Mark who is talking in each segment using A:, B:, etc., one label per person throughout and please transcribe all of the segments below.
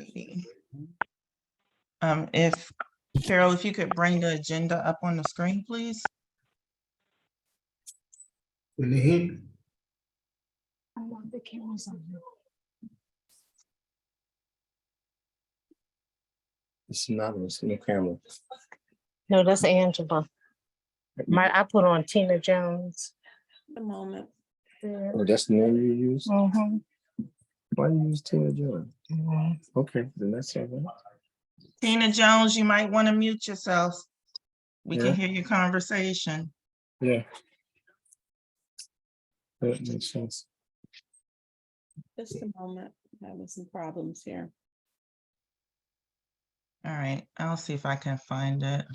A: righty. If Carol, if you could bring the agenda up on the screen, please.
B: Can you hear me?
C: I want the cameras on.
B: It's not on the camera.
C: No, that's Angela. I put on Tina Jones.
D: The moment.
C: Yeah.
B: Oh, that's the name you use?
C: Mhm.
B: Why do you use Tina Jones?
C: Mhm.
B: Okay, then that's all right.
A: Tina Jones, you might want to mute yourself. We
B: Yeah.
A: can hear your conversation.
B: Yeah. That makes sense.
D: Just a moment. Having some problems here.
A: All right, I'll see if I can find it.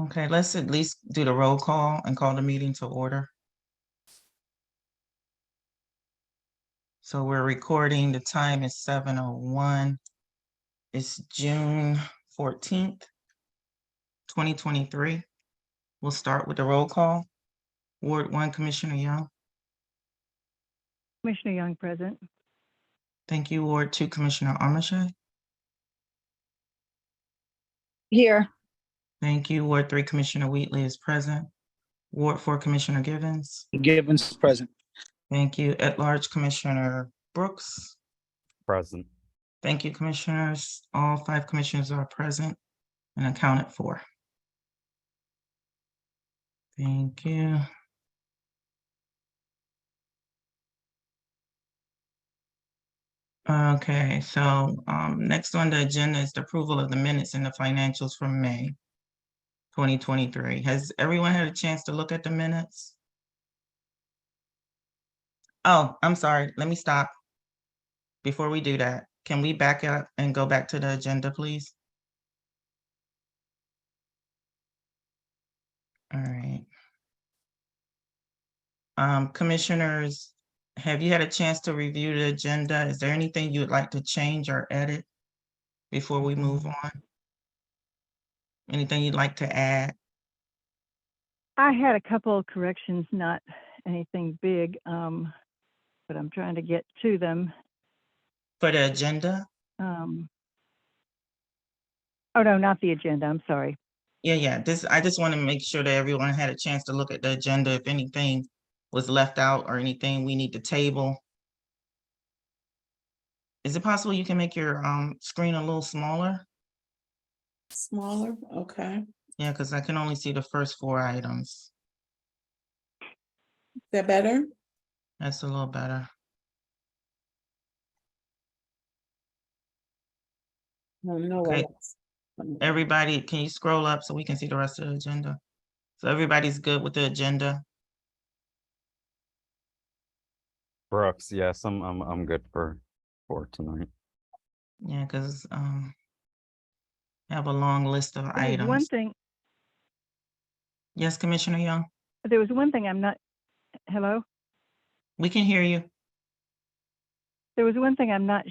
A: Okay, let's at least do the roll call and call the meeting to order. So we're recording, the time is 7:01. It's June 14th, 2023. We'll start with the roll call. Ward 1, Commissioner Young.
E: Commissioner Young present.
A: Thank you. Ward 2, Commissioner Armache.
E: Here.
A: Thank you. Ward 3, Commissioner Wheatley is present. Ward 4, Commissioner Givens.
F: Givens present.
A: Thank you. At-large Commissioner Brooks.
G: Present.
A: Thank you, Commissioners. All 5 commissioners are present and accounted for. Thank you. Okay, so next on the agenda is the approval of the minutes and the financials from May 2023. Has everyone had a chance to look at the minutes? Oh, I'm sorry. Let me stop. Before we do that, can we back up and go back to the agenda, please? All right. Commissioners, have you had a chance to review the agenda? Is there anything you would like to change or edit before we move on? Anything you'd like to add?
E: I had a couple of corrections, not anything big, but I'm trying to get to them.
A: For the agenda?
E: Oh, no, not the agenda. I'm sorry.
A: Yeah, I just want to make sure that everyone had a chance to look at the agenda. If anything was left out or anything we need to table. Is it possible you can make your screen a little smaller?
D: Smaller, okay.
A: Yeah, because I can only see the first 4 items.
D: Is that better?
A: That's a little better.
D: No.
A: Okay. Everybody, can you scroll up so we can see the rest of the agenda? So everybody's good with the agenda?
G: Brooks, yes, I'm good for tonight.
A: Yeah, because I have a long list of
E: There's
A: items.
E: one thing.
A: Yes, Commissioner Young,
E: There was one thing I'm not. Hello.
A: we can hear you.
E: There was one thing I'm not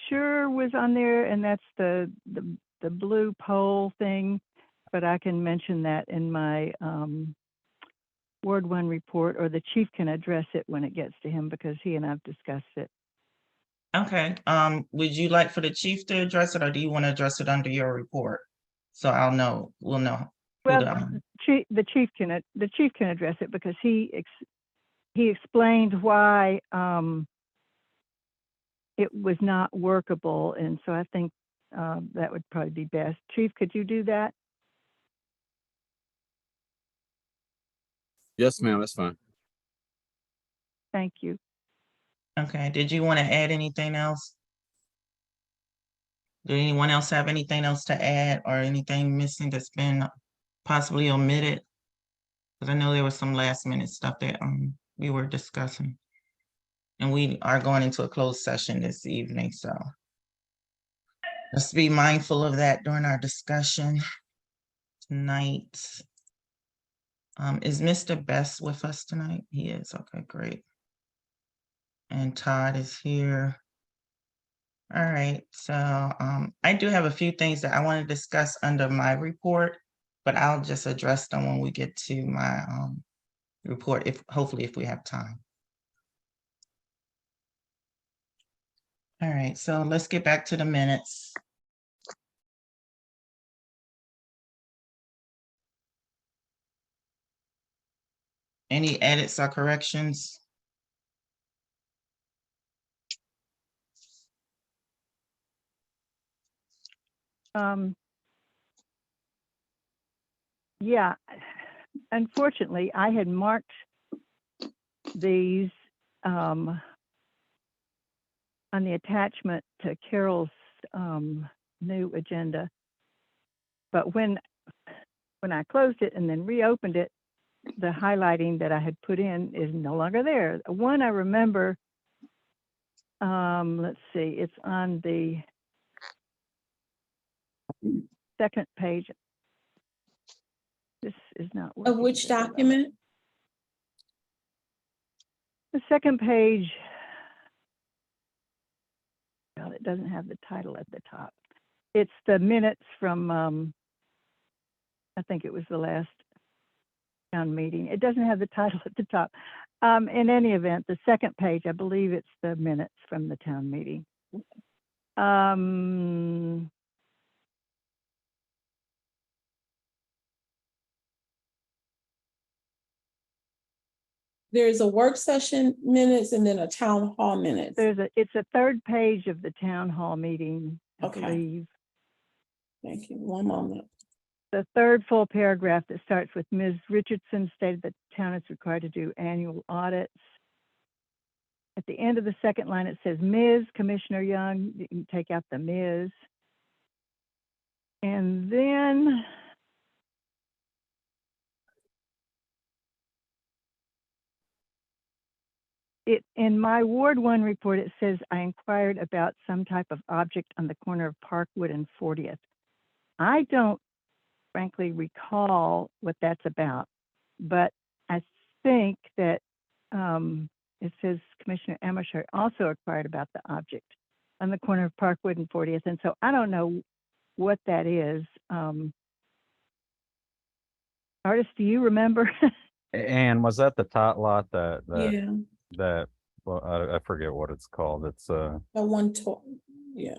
E: sure was on there, and that's the blue pole thing. But I can mention that in my Ward 1 report, or the chief can address it when it gets to him because he and I've discussed it.
A: Okay, would you like for the chief to address it, or do you want to address it under your report? So we'll know.
E: Well, the chief can address it because he explained why it was not workable, and so I think that would probably be best. Chief, could you do that?
F: Yes, ma'am, that's fine.
E: Thank you.
A: Okay, did you want to add anything else? Did anyone else have anything else to add or anything missing that's been possibly omitted? Because I know there was some last minute stuff that we were discussing. And we are going into a closed session this evening, so let's be mindful of that during our discussion tonight. Is Mr. Best with us tonight? He is. Okay, great. And Todd is here. All right, so I do have a few things that I want to discuss under my report. but I'll just address them when we get to my report, hopefully if we have time. All right, so let's get back to the minutes. Any edits or corrections?
E: Yeah, unfortunately, I had marked these on the attachment to Carol's new agenda. But when I closed it and then reopened it, the highlighting that I had put in is no longer there. One I remember, let's see, it's on the second page. This is not
D: Of
E: working.
D: which document?
E: The second page. Well, it doesn't have the title at the top. It's the minutes from, I think it was the last town meeting. It doesn't have the title at the top. In any event, the second page, I believe it's the minutes from the town meeting.
D: There's a work session minutes and then a town hall minutes.
E: It's a third page of the town hall meeting, I
D: Okay.
E: believe.
D: Thank you. One moment.
E: The third full paragraph that starts with Ms. Richardson stated that the town is required to do annual audits. At the end of the second line, it says Ms. Commissioner Young. You can take out the Ms. And then in my Ward 1 report, it says I inquired about some type of object on the corner of Parkwood and 40th. I don't frankly recall what that's about, but I think that it says Commissioner Amersfoort also inquired about the object on the corner of Parkwood and 40th. And so I don't know what that is. Artist, do you remember?
G: And was that the tot lot
D: Yeah,
G: that, well, I forget what it's called. It's
D: the one to, yeah.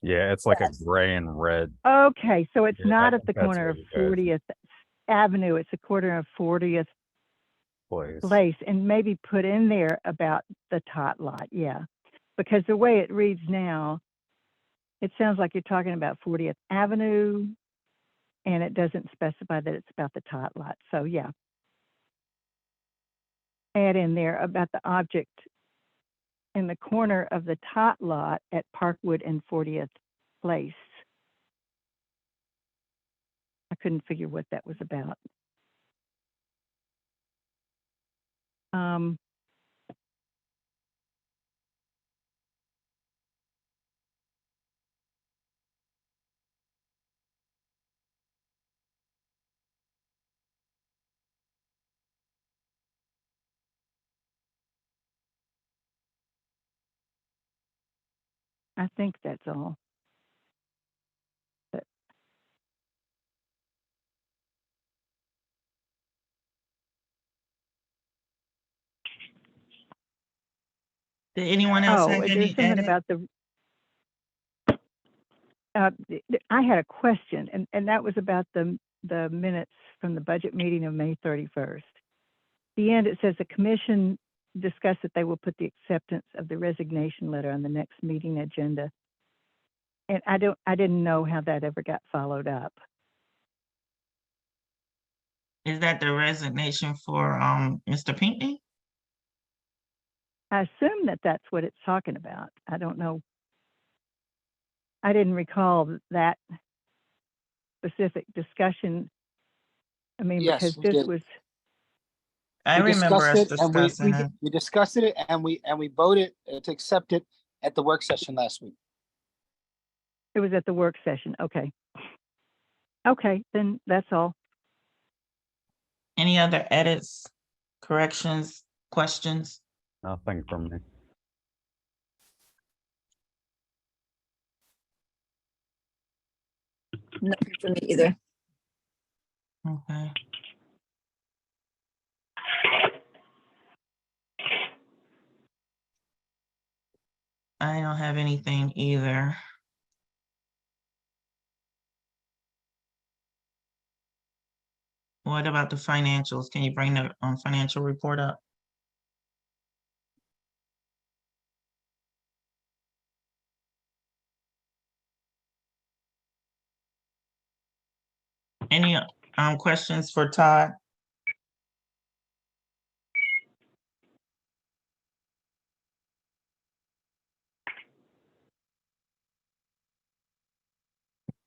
G: yeah, it's like a
D: Yes.
G: gray and red
E: Okay, so it's
G: Yeah, I
E: not at the
G: think that's
E: corner
G: where
E: of
G: you guys-
E: 40th Avenue. It's the corner of 40th
G: place.
E: Place, and maybe put in there about the tot lot. Yeah, because the way it reads now, it sounds like you're talking about 40th Avenue, and it doesn't specify that it's about the tot lot. So yeah, add in there about the object in the corner of the tot lot at Parkwood and 40th Place. I couldn't figure what that was about. I think that's all. But
A: Did anyone else have
E: there's
A: any
E: something
A: edit?
E: about the. I had a question, and that was about the minutes from the budget meeting of May 31st. The end, it says the commission discussed that they will put the acceptance of the resignation letter on the next meeting agenda. And I didn't know how that ever got followed up.
A: Is that the resignation for Mr. Pinckney?
E: I assume that that's what it's talking about. I don't know. I didn't recall that specific discussion. I mean,
F: Yes,
E: because
F: we
E: this
F: did.
E: was,
A: I
F: We
A: remember us
F: discussed it and
A: discussing it.
F: we discussed it and we voted to accept it at the work session last week.
E: it was at the work session. Okay. Okay, then that's all.
A: Any other edits, corrections, questions?
G: Nothing from me.
H: Nothing for me either.
A: Okay. I don't have anything either. What about the financials? Can you bring the financial report up? Any questions for Todd?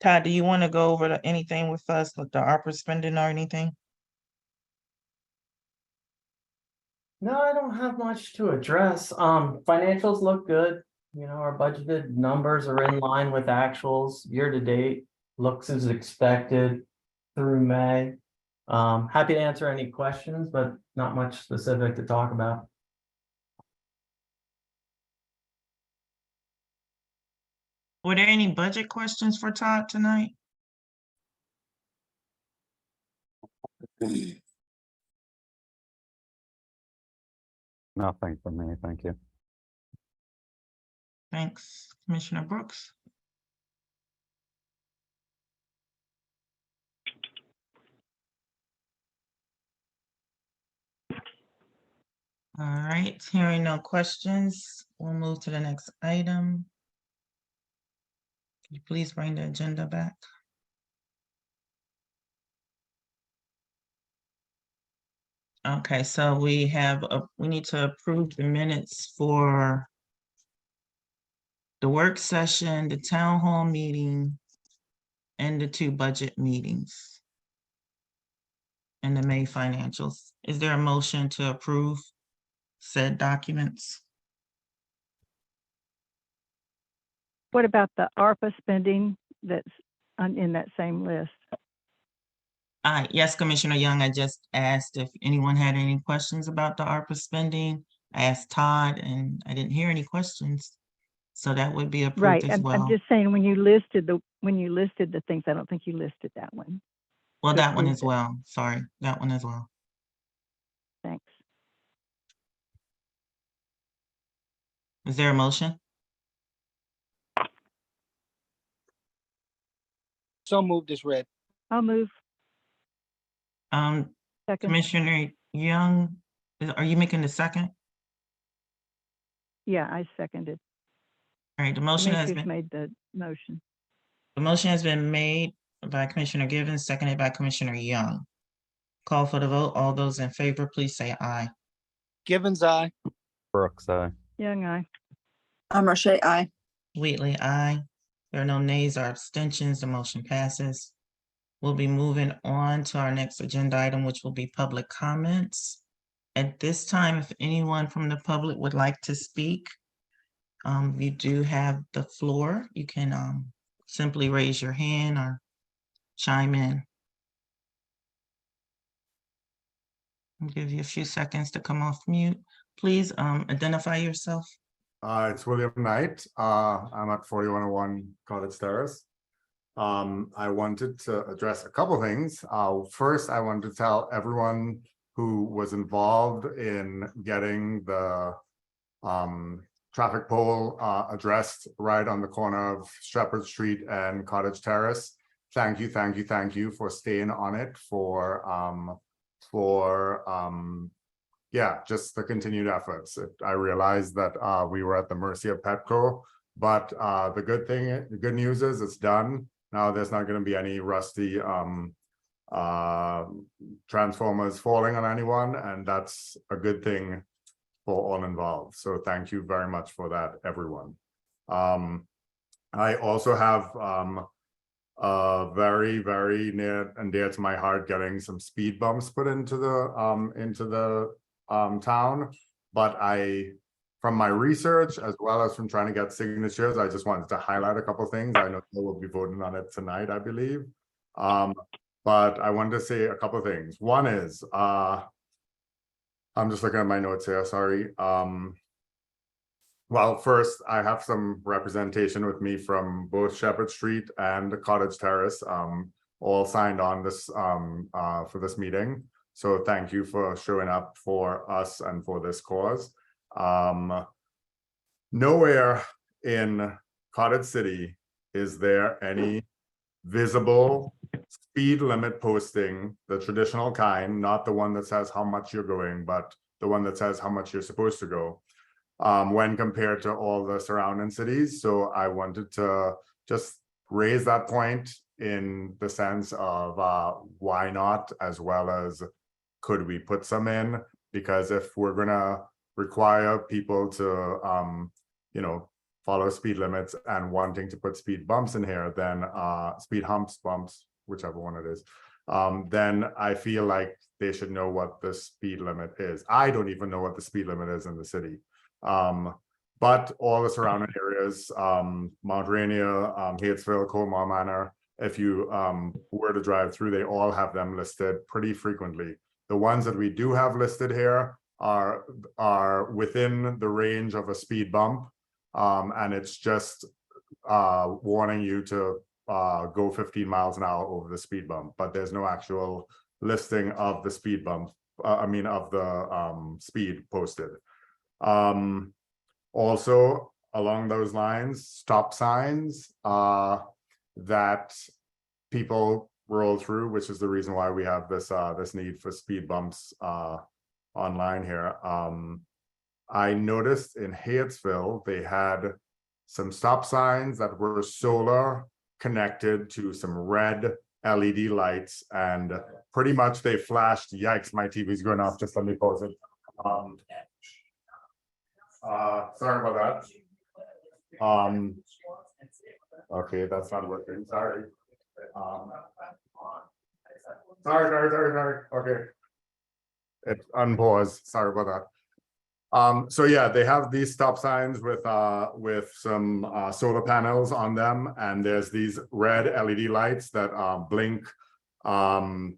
A: Todd, do you want to go over anything with us, with the ARPA spending or anything?
H: No, I don't have much to address. Financials look good. You know, our budgeted numbers are in line with actuals year to date. Looks as expected through May. Happy to answer any questions, but not much specific to talk about.
A: Were there any budget questions for Todd tonight?
G: Nothing from me, thank you.
A: Thanks, Commissioner Brooks. All right, hearing no questions, we'll move to the next item. Can you please bring the agenda back? Okay, so we need to approve the minutes for the work session, the town hall meeting, and the 2 budget meetings. And the May financials. Is there a motion to approve said documents?
E: What about the ARPA spending that's in that same list?
A: Yes, Commissioner Young, I just asked if anyone had any questions about the ARPA spending. I asked Todd and I didn't hear any questions. So that would be
E: Right,
A: approved as well.
E: I'm just saying, when you listed the things, I don't think you listed that one.
A: Well,
E: to
A: that one
E: approve
A: as
E: it.
A: well. Sorry, that one as well.
E: Thanks.
A: Is there a motion?
F: So moved as read.
E: I'll move.
A: Second. Commissioner Young, are you making the second?
E: Yeah, I seconded.
A: All right, the motion has
E: Demetrius
A: been,
E: made the motion.
A: the motion has been made by Commissioner Givens, seconded by Commissioner Young. Call for the vote. All those in favor, please say aye.
F: Givens, aye.
G: Brooks,
E: Young, I.
I: Marche, aye.
A: Wheatley, aye. There are no nays or abstentions. The motion passes. We'll be moving on to our next agenda item, which will be public comments. At this time, if anyone from the public would like to speak, you do have the floor. You can simply raise your hand or chime in. I'll give you a few seconds to come off mute. Please identify yourself.
J: It's William Knight. I'm at 4101 Cottage Terrace. I wanted to address a couple things. First, I wanted to tell everyone who was involved in getting the traffic pole addressed right on the corner of Shepherd Street and Cottage Terrace. Thank you for staying on it, yeah, just the continued efforts. I realized that we were at the mercy of Petco, but the good news is it's done. Now there's not going to be any rusty transformers falling on anyone, and that's a good thing for all involved. So thank you very much for that, everyone. I also have very, very near and dear to my heart getting some speed bumps put into the town, but from my research as well as from trying to get signatures, I just wanted to highlight a couple things. I know we'll be voting on it tonight, I believe, but I wanted to say a couple things. One is I'm just looking at my notes here, sorry. Well, first, I have some representation with me from both Shepherd Street and the Cottage Terrace. all signed on this for this meeting. So thank you for showing up for us and for this cause. Nowhere in Cottage City is there any visible speed limit posting, the traditional kind, not the one that says how much you're going, but the one that says how much you're supposed to go, when compared to all the surrounding cities. So I wanted to just raise that point in the sense of why not, as well as could we put some in? Because if we're gonna require people to you know, follow speed limits and wanting to put speed bumps in here, then speed humps, bumps, whichever one it is, then I feel like they should know what the speed limit is. I don't even know what the speed limit is in the city. But all the surrounding areas, Mount Rainier, Hatesville, Colmar Manor, if you were to drive through, they all have them listed pretty frequently. The ones that we do have listed here are within the range of a speed bump. And it's just warning you to go 15 miles an hour over the speed bump, but there's no actual listing of the speed bump, of the speed posted. Also, along those lines, stop signs that people roll through, which is the reason why we have this this need for speed bumps online here. I noticed in Hatesville, they had some stop signs that were solar connected to some red LED lights, and pretty much they flashed. Yikes, my TV's going off. Just let me pause it. Sorry about that. Okay, that's not working. Sorry. Sorry. Okay. It unpaused. Sorry about that. So yeah, they have these stop signs with some solar panels on them, and there's these red LED lights that blink when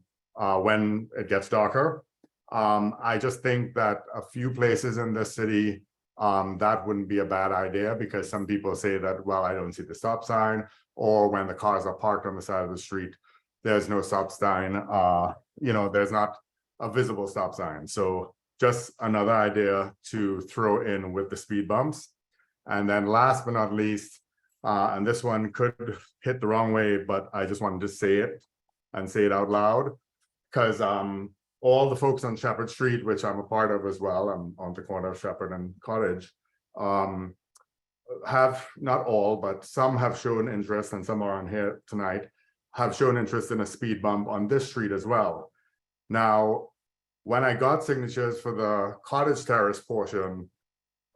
J: it gets darker. I just think that a few places in the city, that wouldn't be a bad idea, because some people say that, well, I don't see the stop sign, or when the cars are parked on the side of the street, there's no stop sign. There's not a visible stop sign. So just another idea to throw in with the speed bumps. And then last but not least, and this one could hit the wrong way, but I just wanted to say it and say it out loud, because all the folks on Shepherd Street, which I'm a part of as well, I'm on the corner of Shepherd and Cottage, have, not all, but some have shown interest, and some are on here tonight, have shown interest in a speed bump on this street as well. Now, when I got signatures for the Cottage Terrace portion,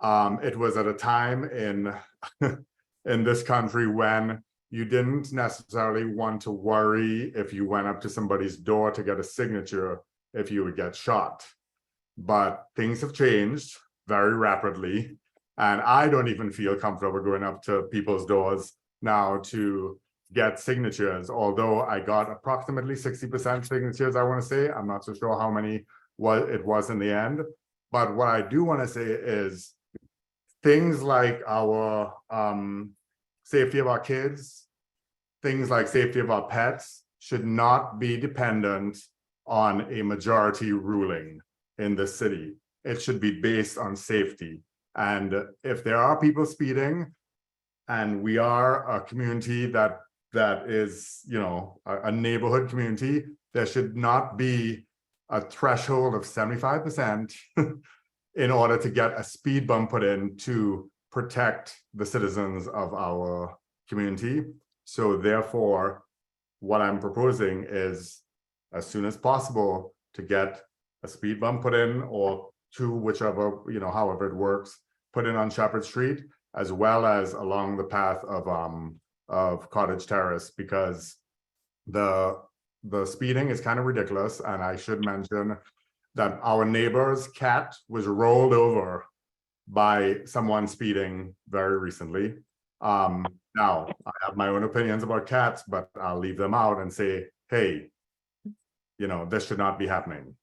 J: it was at a time in in this country when you didn't necessarily want to worry if you went up to somebody's door to get a signature if you would get shot. But things have changed very rapidly, and I don't even feel comfortable going up to people's doors now to get signatures, although I got approximately 60% signatures, I want to say. I'm not so sure how many it was in the end. But what I do want to say is things like our safety of our kids, things like safety of our pets should not be dependent on a majority ruling in the city. It should be based on safety. And if there are people speeding, and we are a community that is, a neighborhood community, there should not be a threshold of 75% in order to get a speed bump put in to protect the citizens of our community. So therefore, what I'm proposing is, as soon as possible, to get a speed bump put in, or two, whichever, however it works, put in on Shepherd Street, as well as along the path of Cottage Terrace, because the speeding is kind of ridiculous. And I should mention that our neighbor's cat was rolled over by someone speeding very recently. Now, I have my own opinions about cats, but I'll leave them out and say, hey, this should not be happening.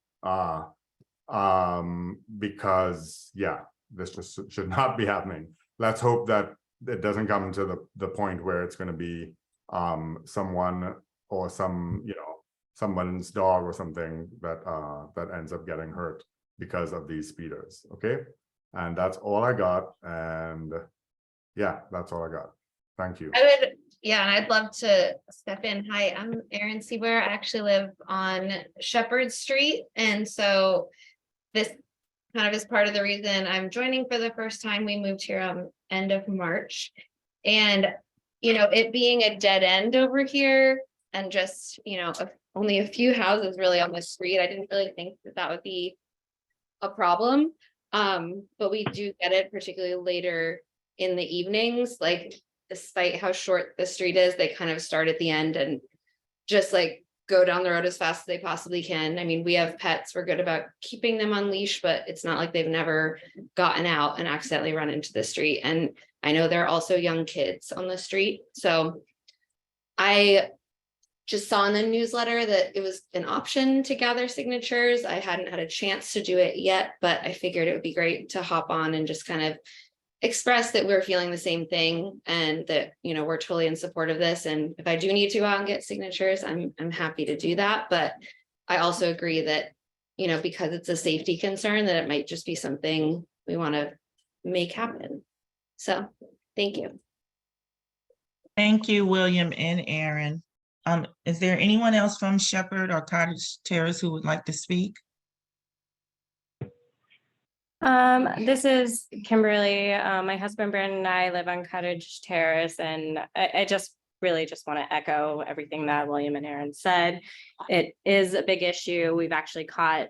J: Because, yeah, this just should not be happening. Let's hope that it doesn't come to the point where it's going to be someone or some, someone's dog or something that that ends up getting hurt because of these speeders. Okay, and that's all I got. And yeah, that's all I got. Thank you.
K: I would, yeah, and I'd love to step in. Hi, I'm Erin Seaboyer. I actually live on Shepherd Street. And so this kind of is part of the reason I'm joining for the first time. We moved here end of March. And, it being a dead end over here and just, only a few houses really on the street, I didn't really think that that would be a problem. But we do get it, particularly later in the evenings, like despite how short the street is, they kind of start at the end and just like go down the road as fast as they possibly can. I mean, we have pets, we're good about keeping them on leash, but it's not like they've never gotten out and accidentally run into the street. And I know there are also young kids on the street. So I just saw in the newsletter that it was an option to gather signatures. I hadn't had a chance to do it yet, but I figured it would be great to hop on and just kind of express that we're feeling the same thing and that, we're totally in support of this. And if I do need to go out and get signatures, I'm happy to do that. But I also agree that, because it's a safety concern, that it might just be something we want to make happen. So thank you.
A: Thank you, William and Aaron. Is there anyone else from Shepherd or Cottage Terrace who would like to speak?
L: This is Kimberly. My husband Brandon and I live on Cottage Terrace, and I just really just want to echo everything that William and Aaron said. It is a big issue. We've actually caught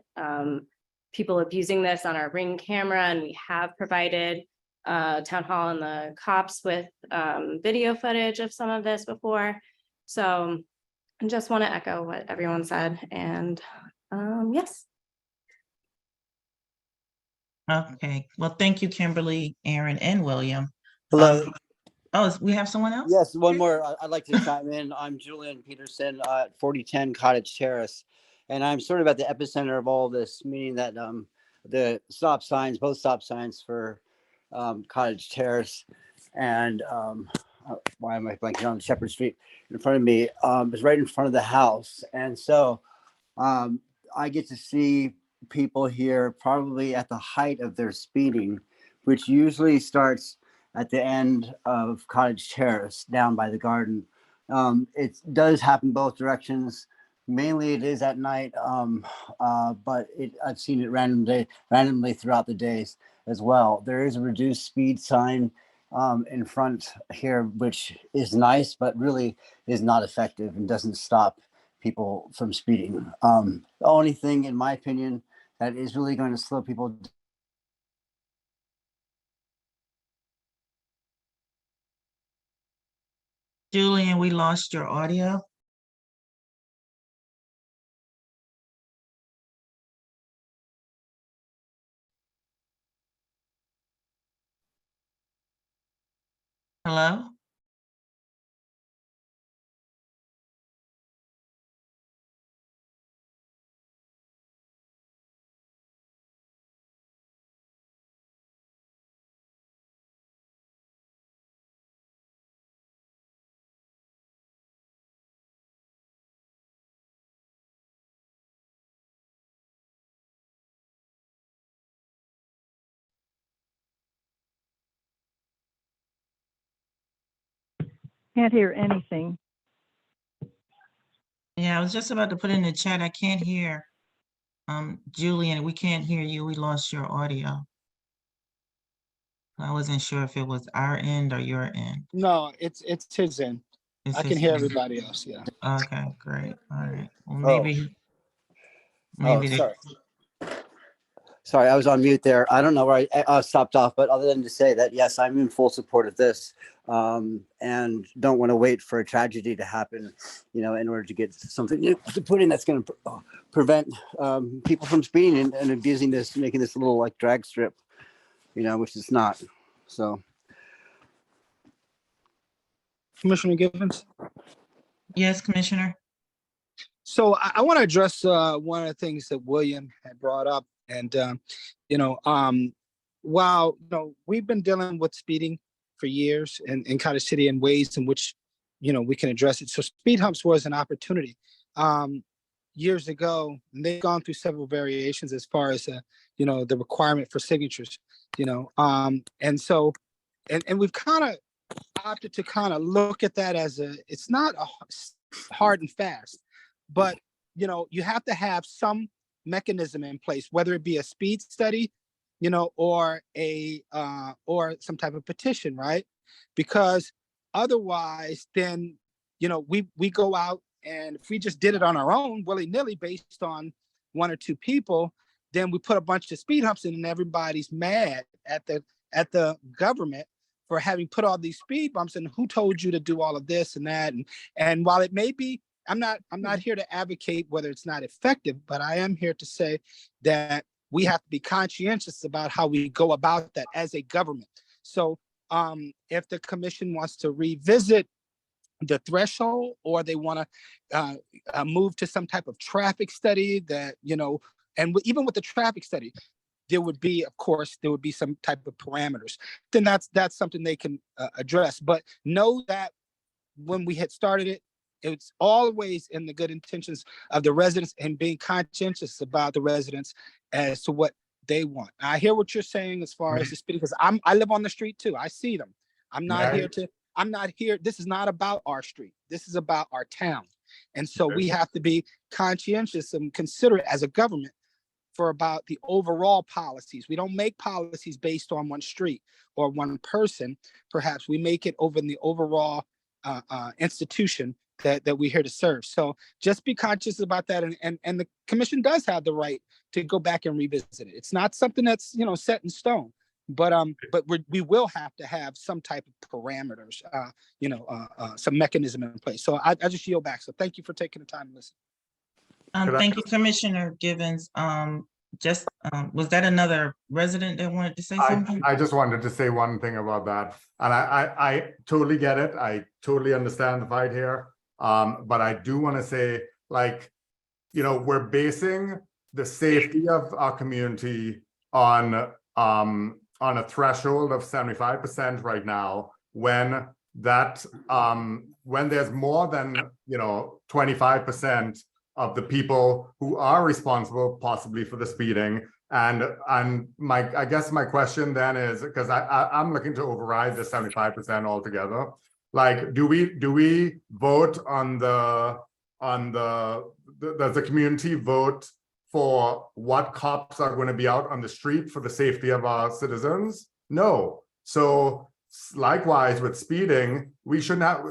L: people abusing this on our Ring camera, and we have provided Town Hall and the cops with video footage of some of this before. So I just want to echo what everyone said, and yes.
A: Okay, well, thank you, Kimberly, Aaron, and William.
M: Hello.
A: We have someone else?
M: Yes, one more. I'd like to chime in. I'm Julian Peterson at 4010 Cottage Terrace. And I'm sort of at the epicenter of all this, meaning that the stop signs, both stop signs for Cottage Terrace and why am I blanking on Shepherd Street in front of me, is right in front of the house. And so I get to see people here probably at the height of their speeding, which usually starts at the end of Cottage Terrace down by the garden. It does happen both directions. Mainly it is at night, but I've seen it randomly throughout the days as well. There is a reduced speed sign in front here, which is nice, but really is not effective and doesn't stop people from speeding. The only thing, in my opinion, that is really going to slow people down.
A: Julian, we lost your audio. Hello?
E: Can't hear anything.
A: Yeah, I was just about to put in the chat. I can't hear. Julian, we can't hear you. We lost your audio. I wasn't sure if it was our end or your end.
F: No, it's his end.
A: It's
F: I can
A: his
F: hear
A: end.
F: everybody else. Yeah.
A: Okay, great. All right. Well,
M: Oh.
A: maybe
M: Sorry. Sorry, I was on mute there. I don't know where I stopped off, but other than to say that, yes, I'm in full support of this and don't want to wait for a tragedy to happen, in order to get something to put in that's going to prevent people from speeding and abusing this, making this a little like drag strip, which it's not. So.
F: Commissioner Givens.
A: Yes, Commissioner.
F: So I want to address one of the things that William had brought up. And, while, we've been dealing with speeding for years in Cottage City in ways in which we can address it. So speed humps was an opportunity. Years ago, and they've gone through several variations as far as, the requirement for signatures, and so, and we've kind of opted to kind of look at that as it's not hard and fast, but, you have to have some mechanism in place, whether it be a speed study, or or some type of petition, right? Because otherwise, then, we go out, and if we just did it on our own, willy-nilly, based on one or two people, then we put a bunch of speed humps in, and everybody's mad at the government for having put all these speed bumps, and who told you to do all of this and that. And while it may be, I'm not here to advocate whether it's not effective, but I am here to say that we have to be conscientious about how we go about that as a government. So if the commission wants to revisit the threshold, or they want to move to some type of traffic study that, and even with the traffic study, there would be, of course, some type of parameters, then that's something they can address. But know that when we had started it, it's always in the good intentions of the residents and being conscientious about the residents as to what they want. I hear what you're saying as far as the speed, because I live on the street too. I see them. I'm not here. This is not about our street. This is about our town. And so we have to be conscientious and considerate as a government for about the overall policies. We don't make policies based on one street or one person. Perhaps we make it over in the overall institution that we're here to serve. So just be conscious about that. And the commission does have the right to go back and revisit it. It's not something that's, set in stone. But we will have to have some type of parameters, some mechanism in place. So I just yield back. So thank you for taking the time to listen.
A: Thank you, Commissioner Givens. Was that another resident that wanted to say something?
J: I just wanted to say one thing about that. And I totally get it. I totally understand the fight here. But I do want to say, we're basing the safety of our community on a threshold of 75% right now, when there's more than 25% of the people who are responsible possibly for the speeding. And I guess my question then is, because I'm looking to override the 75% altogether. Do we vote on does the community vote for what cops are going to be out on the street for the safety of our citizens? No. So likewise with speeding, we should not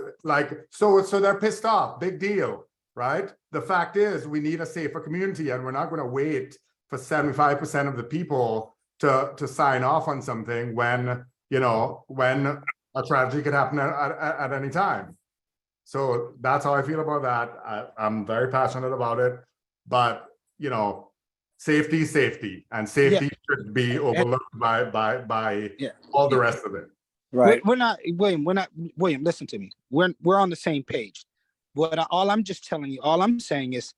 J: so they're pissed off. Big deal, right? The fact is, we need a safer community, and we're not going to wait for 75% of the people to sign off on something when a tragedy could happen at any time. So that's how I feel about that. I'm very passionate about it, but safety, and safety should be overlooked by all the rest of it.
F: Right. We're not, William, listen to me. We're on the same page. All I'm just telling you, all I'm saying is,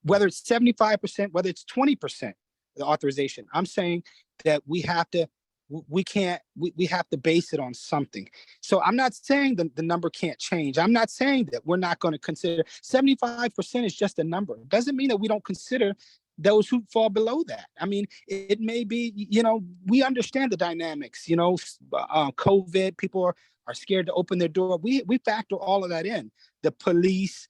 F: whether it's 75%, whether it's 20%, the authorization, I'm saying that we have to base it on something. So I'm not saying that the number can't change. I'm not saying that we're not going to consider 75% is just a number. It doesn't mean that we don't consider those who fall below that. I mean, it may be, we understand the dynamics, COVID, people are scared to open their door. We factor all of that in. The police,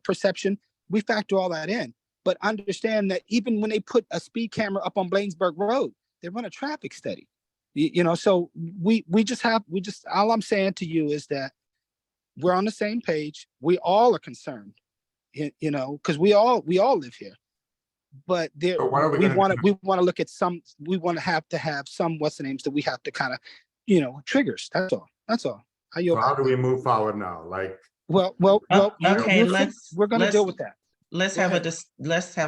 F: perception, we factor all that in. But understand that even when they put a speed camera up on Bladensburg Road, they run a traffic study. So we just all I'm saying to you is that we're on the same page. We all are concerned, because we all live here. But there, we want to look at some. We want to have some what's the names that we have to kind of, triggers. That's all.
J: How do we move forward now?
A: Okay,
F: we're going to deal with that.
A: Let's have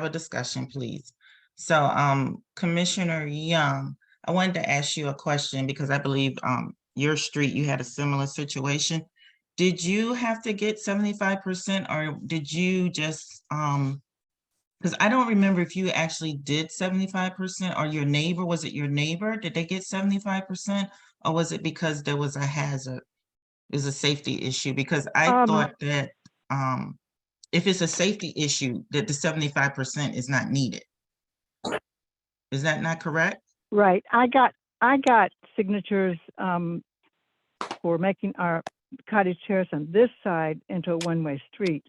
A: a discussion, please. So, Commissioner Young, I wanted to ask you a question, because I believe your street, you had a similar situation. Did you have to get 75%, or did you just, because I don't remember if you actually did 75%, or your neighbor, was it your neighbor? Did they get 75%, or was it because there was a hazard? is a safety issue? Because I thought that if it's a safety issue, that the 75% is not needed. Is that not correct?
E: Right. I got signatures for making our cottage terrace on this side into a one-way street.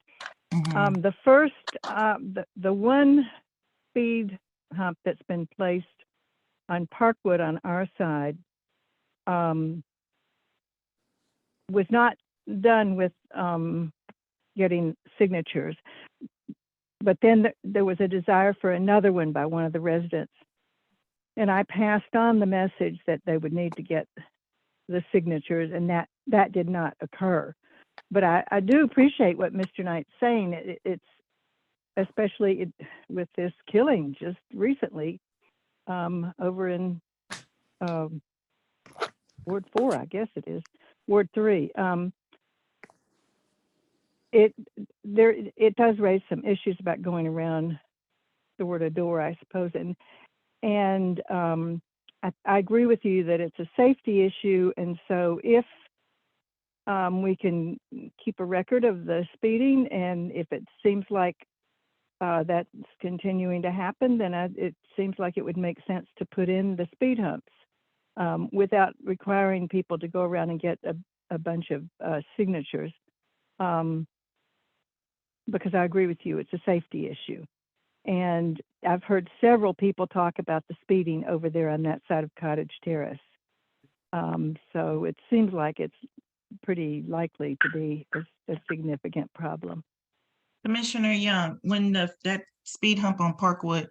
A: Mhm.
E: The first, the one speed hump that's been placed on Parkwood on our side was not done with getting signatures. But then there was a desire for another one by one of the residents. And I passed on the message that they would need to get the signatures, and that did not occur. But I do appreciate what Mr. Knight's saying. It's especially with this killing just recently over in Ward 4, I guess it is, Ward 3. It does raise some issues about going around door to door, I suppose, and I agree with you that it's a safety issue, and so if we can keep a record of the speeding, and if it seems like that's continuing to happen, then it seems like it would make sense to put in the speed humps without requiring people to go around and get a bunch of signatures. Because I agree with you, it's a safety issue. And I've heard several people talk about the speeding over there on that side of Cottage Terrace. So it seems like it's pretty likely to be a significant problem.
A: Commissioner Young, when that speed hump on Parkwood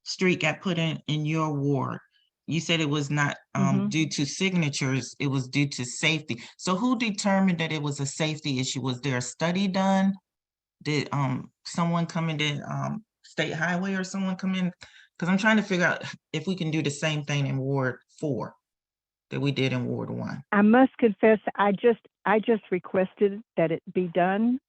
A: Street got put in your ward, you said it was not due to signatures, it was due to safety. So who determined that it was a safety issue? Was there a study done? Did someone come in, did State Highway or someone come in? Because I'm trying to figure out if we can do the same thing in Ward 4 that we did in Ward 1.
E: I must confess, I just requested that it be done,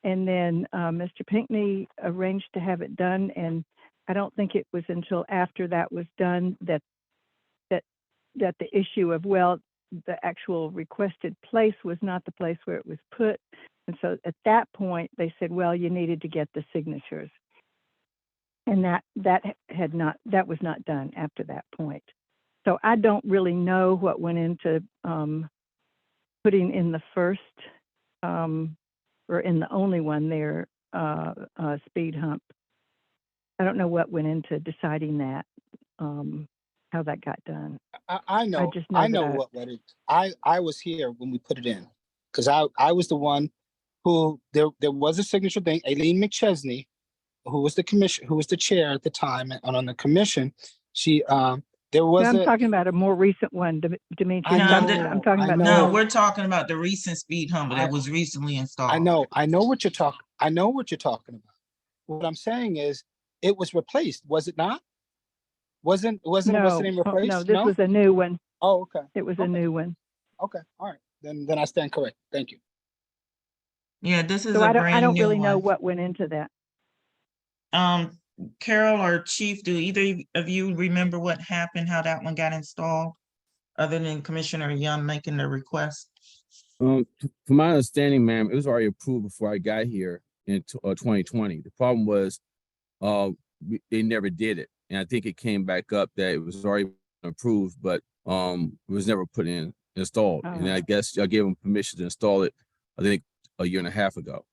E: and then Mr. Pinckney arranged to have it done, and I don't think it was until after that was done that the issue of, well, the actual requested place was not the place where it was put. And so at that point, they said, well, you needed to get the signatures. And that was not done after that point. So I don't really know what went into putting in the first or in the only one there, speed hump. I don't know what went into deciding that, how that got done.
F: I know. I know what it. I was here when we put it in, because I was the one who there was a signature thing. Aileen McChesney, who was the chair at the time, and on the commission, she there was.
E: I'm talking about a more recent one, Demetrius. I'm talking about.
A: No, we're talking about the recent speed hump that was recently installed.
F: I know what you're talking. I know what you're talking about. What I'm saying is, it was replaced, was it not? Wasn't what's the name replaced?
E: No, this was a new one.
F: Oh, okay.
E: It was a new one.
F: Okay, all right. Then I stand correct. Thank you.
A: Yeah, this is
E: So
A: a
E: I
A: brand
E: don't
A: new
E: really know
A: one.
E: what went into that.
A: Carol or Chief, do either of you remember what happened, how that one got installed, other than Commissioner Young making the request?
N: From my understanding, ma'am, it was already approved before I got here in 2020. The problem was they never did it. And I think it came back up that it was already approved, but it was never put in, installed. And I guess I gave them permission to install it, I think, a year and a half ago.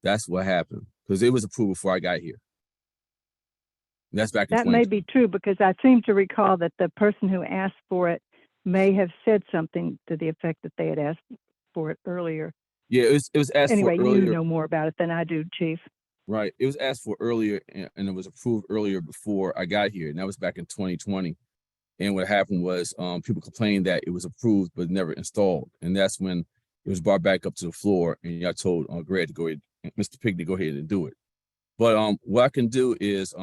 N: That's what happened, because it was approved before I got here. And that's back in
E: That may be true, because I seem to recall that the person who asked for it may have said something to the effect that they had asked for it earlier.
N: Yeah, it was asked
E: Anyway,
N: for earlier.
E: you know more about it than I do, Chief.
N: Right. It was asked for earlier, and it was approved earlier before I got here. And that was back in 2020. And what happened was people complained that it was approved but never installed. And that's when it was brought back up to the floor, and I told Greg to go ahead, Mr. Pig, to go ahead and do it. But what I can do is,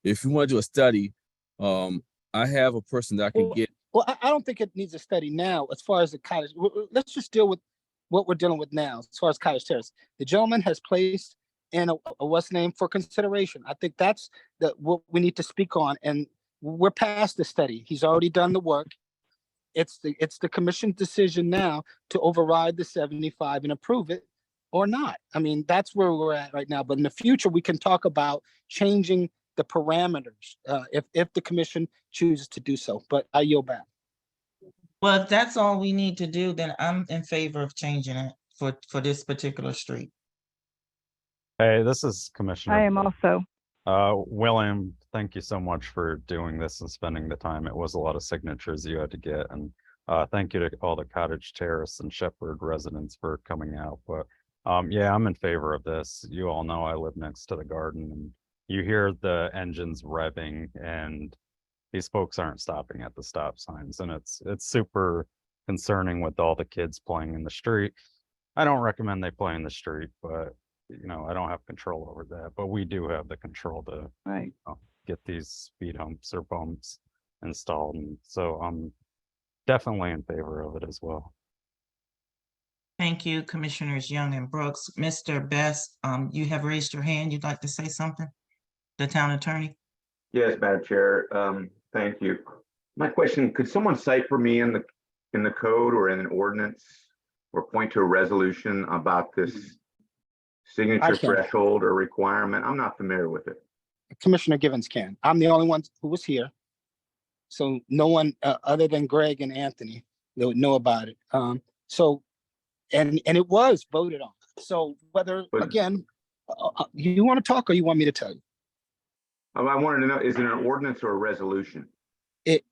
N: if you want to do a study, I have a person that I can get.
F: Well, I don't think it needs a study now as far as the cottage. Let's just deal with what we're dealing with now as far as Cottage Terrace. The gentleman has placed in a what's name for consideration. I think that's what we need to speak on, and we're past the study. He's already done the work. it's the commission's decision now to override the 75 and approve it or not. I mean, that's where we're at right now. But in the future, we can talk about changing the parameters if the commission chooses to do so. But I yield back.
A: Well, if that's all we need to do, then I'm in favor of changing it for this particular street.
G: Hey, this is Commissioner.
E: I am also.
G: William, thank you so much for doing this and spending the time. It was a lot of signatures you had to get, and thank you to all the Cottage Terrace and Shepherd residents for coming out. But yeah, I'm in favor of this. You all know I live next to the garden, and you hear the engines revving, and these folks aren't stopping at the stop signs, and it's super concerning with all the kids playing in the street. I don't recommend they play in the street, but you know, I don't have control over that, but we do have the control to
E: Right.
G: get these speed humps or bumps installed. And so I'm definitely in favor of it as well.
A: Thank you, Commissioners Young and Brooks. Mr. Best, you have raised your hand. You'd like to say something? The town attorney?
O: Yes, Madam Chair. Thank you. My question, could someone cite for me in the code or in an ordinance or point to a resolution about this signature
F: can.
O: threshold or requirement? I'm not familiar with it.
F: Commissioner Givens can. I'm the only one who was here. So no one other than Greg and Anthony that would know about it. So, and it was voted on. So whether, again, you want to talk or you want me to tell you?
O: I wanted to know, is it an ordinance or a resolution?
F: It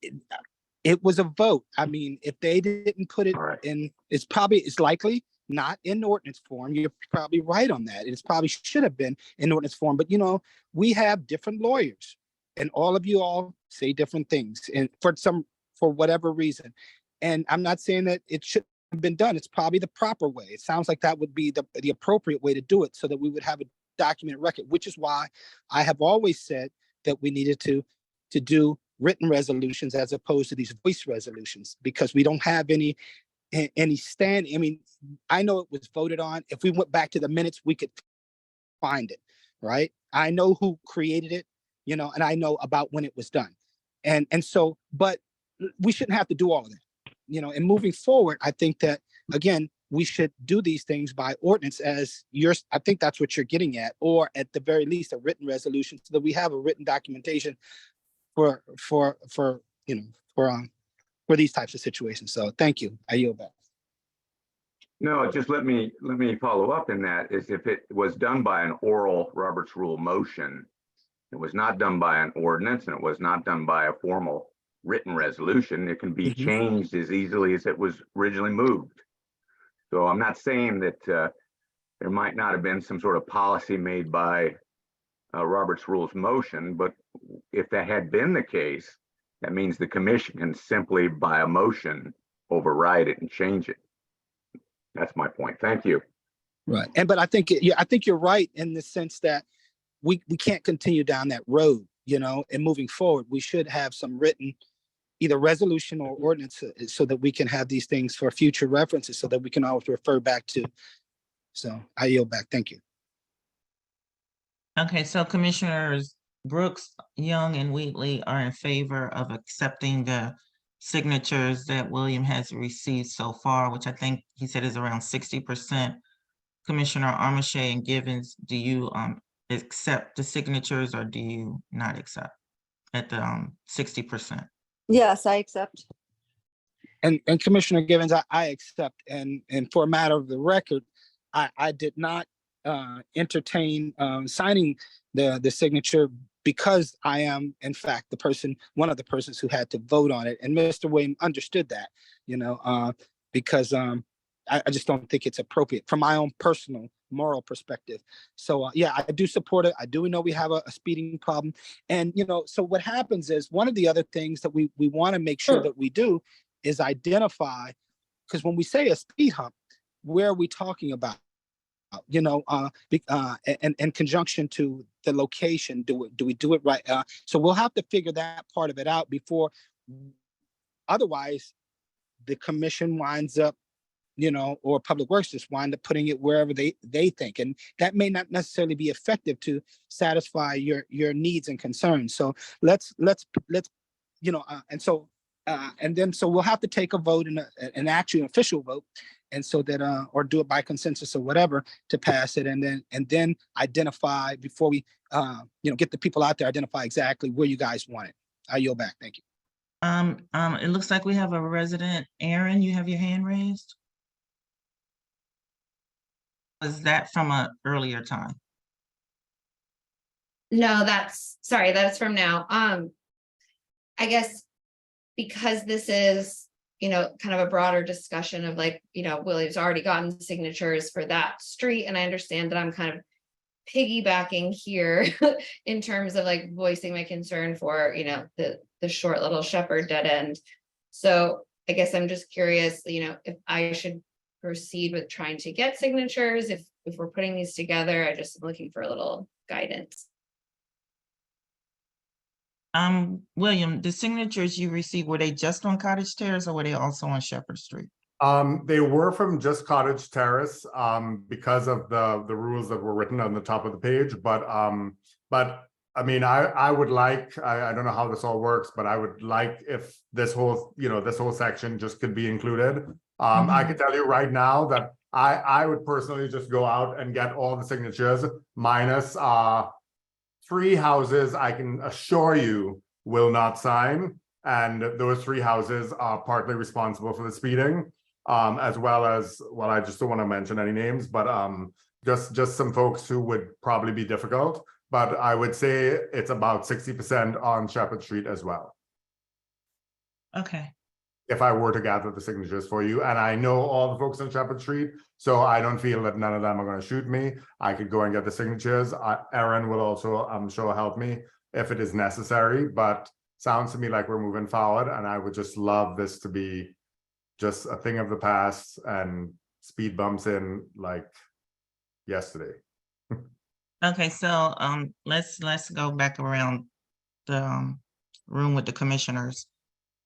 F: was a vote. I mean, if they didn't put it in, it's likely not in ordinance form. You're probably right on that. It's probably should have been in ordinance form, but you know, we have different lawyers and all of you all say different things and for whatever reason. And I'm not saying that it should have been done. It's probably the proper way. It sounds like that would be the appropriate way to do it so that we would have a documented record, which is why I have always said that we needed to do written resolutions as opposed to these voice resolutions, because we don't have any stand. I mean, I know it was voted on. If we went back to the minutes, we could find it, right? I know who created it, you know, and I know about when it was done. And so, but we shouldn't have to do all of that, you know, and moving forward, I think that, again, we should do these things by ordinance I think that's what you're getting at, or at the very least, a written resolution so that we have a written documentation for these types of situations. So thank you. I yield back.
O: No, just let me follow up in that is if it was done by an oral Robert's Rule motion, it was not done by an ordinance and it was not done by a formal written resolution, it can be changed as easily as it was originally moved. So I'm not saying that there might not have been some sort of policy made by Robert's Rules motion, but if that had been the case, that means the commission can simply by a motion override it and change it. That's my point. Thank you.
F: Right. But I think you're right in the sense that we can't continue down that road, you know, and moving forward, we should have some written either resolution or ordinance so that we can have these things for future references so that we can always refer back to. So I yield back. Thank you.
A: Okay, so Commissioners Brooks, Young, and Wheatley are in favor of accepting the signatures that William has received so far, which I think he said is around 60%. Commissioner Armache and Givens, do you accept the signatures or do you not accept at the 60%?
I: Yes, I accept.
F: And Commissioner Givens, I accept. And for a matter of the record, I did not entertain signing the signature because I am, in fact, one of the persons who had to vote on it. And Mr. William understood that, you know, because I just don't think it's appropriate from my own personal moral perspective. So yeah, I do support it. I do know we have a speeding problem. And, you know, so what happens is one of the other things that we want to make sure that we do is identify, because when we say a speed hump, where are we talking about? You know, in conjunction to the location, do we do it right? So we'll have to figure that part of it out before, otherwise the commission winds up, you know, or Public Works just wind up putting it wherever they think, and that may not necessarily be effective to satisfy your needs and concerns. So let's you know, and so And then, so we'll have to take a vote and an actual official vote. And so that, or do it by consensus or whatever to pass it. And then identify before we, get the people out there, identify exactly where you guys want it. I yield back. Thank you.
A: It looks like we have a resident. Aaron, you have your hand raised? Was that from a earlier time?
K: No, that's from now. I guess because this is, kind of a broader discussion of like, Willie's already gotten signatures for that street, and I understand that I'm kind of piggybacking here in terms of like voicing my concern for, the short little Shepherd dead end. So I guess I'm just curious, if I should proceed with trying to get signatures, if we're putting these together. I just am looking for a little guidance.
A: William, the signatures you received, were they just on Cottage Terrace or were they also on Shepherd Street?
J: They were from just Cottage Terrace, because of the rules that were written on the top of the page, but I mean, I would like, I don't know how this all works, but I would like if this whole, this whole section just could be included. I can tell you right now that I would personally just go out and get all the signatures minus 3 houses I can assure you will not sign. And those 3 houses are partly responsible for the speeding, as well as, well, I just don't want to mention any names, but just some folks who would probably be difficult. But I would say it's about 60% on Shepherd Street as well.
A: Okay.
J: If I were to gather the signatures for you, and I know all the folks on Shepherd Street, so I don't feel that none of them are going to shoot me. I could go and get the signatures. Aaron will also, I'm sure, help me if it is necessary, but sounds to me like we're moving forward, and I would just love this to be just a thing of the past and speed bumps in like yesterday.
A: Okay, so let's go back around the room with the commissioners.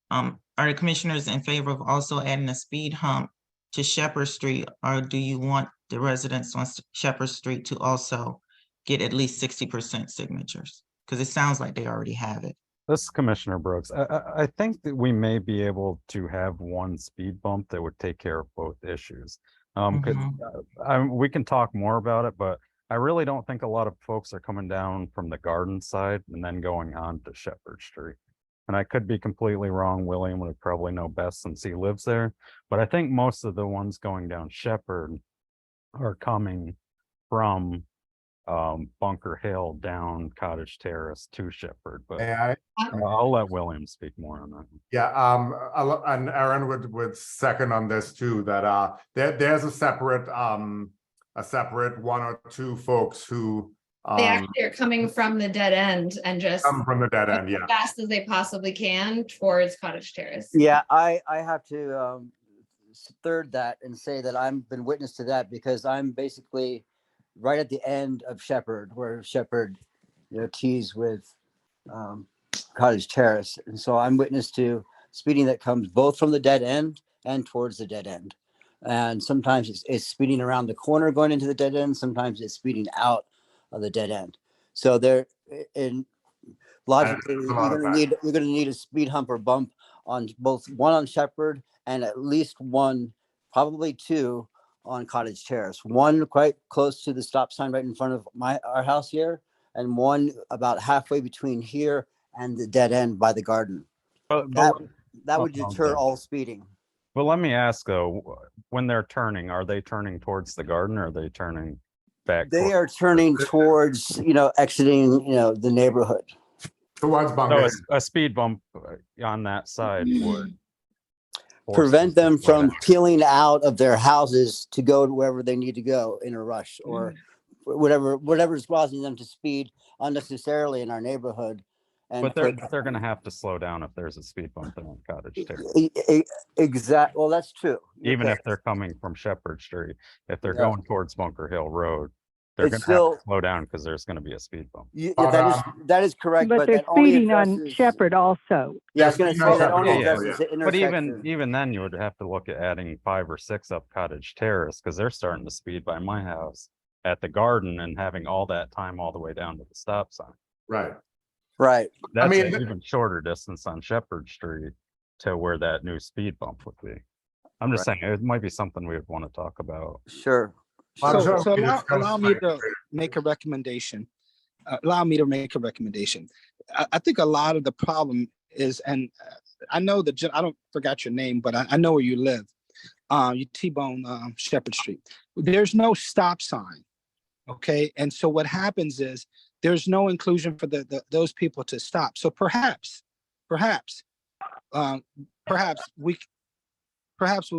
A: Are the commissioners in favor of also adding a speed hump to Shepherd Street, or do you want the residents on Shepherd Street to also get at least 60% signatures? Because it sounds like they already have it.
G: This is Commissioner Brooks. I think that we may be able to have one speed bump that would take care of both issues. 'Cause, we can talk more about it, but I really don't think a lot of folks are coming down from the garden side and then going on to Shepherd Street. And I could be completely wrong. William would probably know best since he lives there. But I think most of the ones going down Shepherd are coming from Bunker Hill down Cottage Terrace to Shepherd. But I'll let William speak more on that.
J: Yeah, and Aaron would second on this too, that there's a separate 1 or 2 folks who
K: They actually are coming from the dead end and just
J: come from the dead end, yeah.
K: as fast as they possibly can towards Cottage Terrace.
M: Yeah, I have to third that and say that I've been witness to that, because I'm basically right at the end of Shepherd, where Shepherd, tees with Cottage Terrace. And so I'm witness to speeding that comes both from the dead end and towards the dead end. And sometimes it's speeding around the corner going into the dead end. Sometimes it's speeding out of the dead end. So logically, you're going to need a speed hump or bump on both, one on Shepherd and at least one, probably 2 on Cottage Terrace. One quite close to the stop sign right in front of our house here, and one about halfway between here and the dead end by the garden. That would deter all speeding.
G: But let me ask though, when they're turning, are they turning towards the garden or are they turning back?
M: They are turning towards, exiting, the neighborhood.
J: Towards Bunker.
G: So a speed bump on that side would
M: prevent them from peeling out of their houses to go to wherever they need to go in a rush, or whatever is causing them to speed unnecessarily in our neighborhood.
G: But they're going to have to slow down if there's a speed bump there on Cottage Terrace.
M: Exactly. Well, that's true.
G: Even if they're coming from Shepherd Street, if they're going towards Bunker Hill Road, they're going to have to slow down because there's going to be a speed bump.
M: That is correct.
E: But they're speeding on Shepherd also.
M: Yeah, I was going to say that only addresses the intersection.
G: But even then, you would have to look at adding 5 or 6 up Cottage Terrace, because they're starting to speed by my house at the garden and having all that time all the way down to the stop sign.
J: Right.
M: Right.
G: That's an even shorter distance on Shepherd Street to where that new speed bump would be. I'm just saying, it might be something we would want to talk about.
M: Sure.
J: I'm
F: So,
J: sure
F: so
J: we
F: allow,
J: discussed
F: allow me
J: that.
F: to make a recommendation. Allow me to make a recommendation. I think a lot of the problem is, and I know that, I don't forgot your name, but I know where you live. You T-bone Shepherd Street. There's no stop sign. Okay. And so what happens is there's no inclusion for those people to stop. So perhaps what we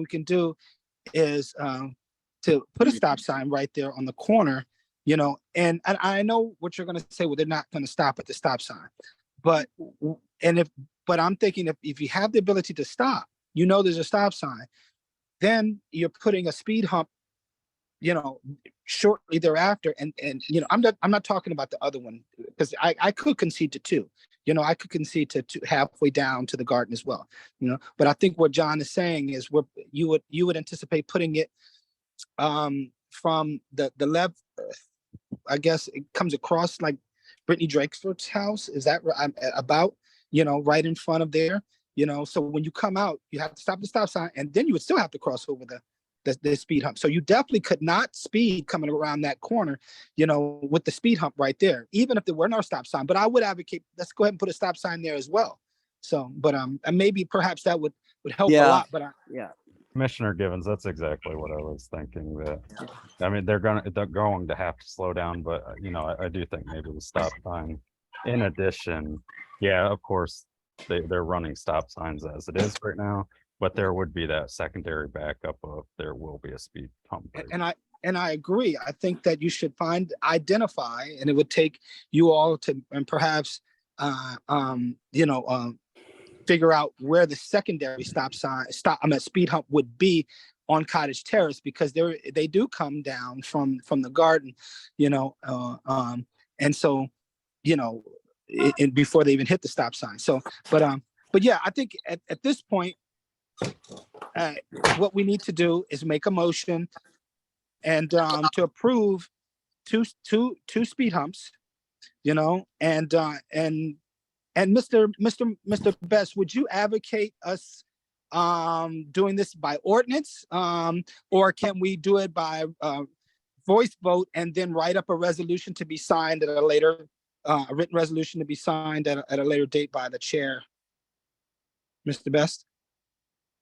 F: can do is to put a stop sign right there on the corner, you know, and I know what you're going to say, well, they're not going to stop at the stop sign, but I'm thinking if you have the ability to stop, you know, there's a stop sign, then you're putting a speed hump, you know, shortly thereafter. And, you know, I'm not talking about the other one, because I could concede to 2. You know, I could concede to 2 halfway down to the garden as well, you know, but I think what John is saying is you would anticipate putting it from the left, I guess it comes across like Brittany Drakeford's house. Is that I'm about, you know, right in front of there, you know, so when you come out, you have to stop the stop sign, and then you would still have to cross over the speed hump. So you definitely could not speed coming around that corner, you know, with the speed hump right there, even if there were no stop sign. But I would advocate, let's go ahead and put a stop sign there as well. So, but and maybe perhaps that would help a lot. But
M: yeah.
G: Commissioner Givens, that's exactly what I was thinking. That I mean, they're going to have to slow down, but you know, I do think maybe the stop sign. In addition, yeah, of course, they're running stop signs as it is right now, but there would be that secondary backup of there will be a speed hump.
F: And I agree. I think that you should identify, and it would take you all to, and perhaps, you know, figure out where the secondary speed hump would be on Cottage Terrace, because they do come down from the garden, you know, and so, you know, before they even hit the stop sign. So, but yeah, I think at this point, what we need to do is make a motion and to approve two speed humps, you know, and Mr. Best, would you advocate us doing this by ordinance, or can we do it by voice vote and then write up a resolution to be signed at a later, a written resolution to be signed at a later date by the chair? Mr. Best?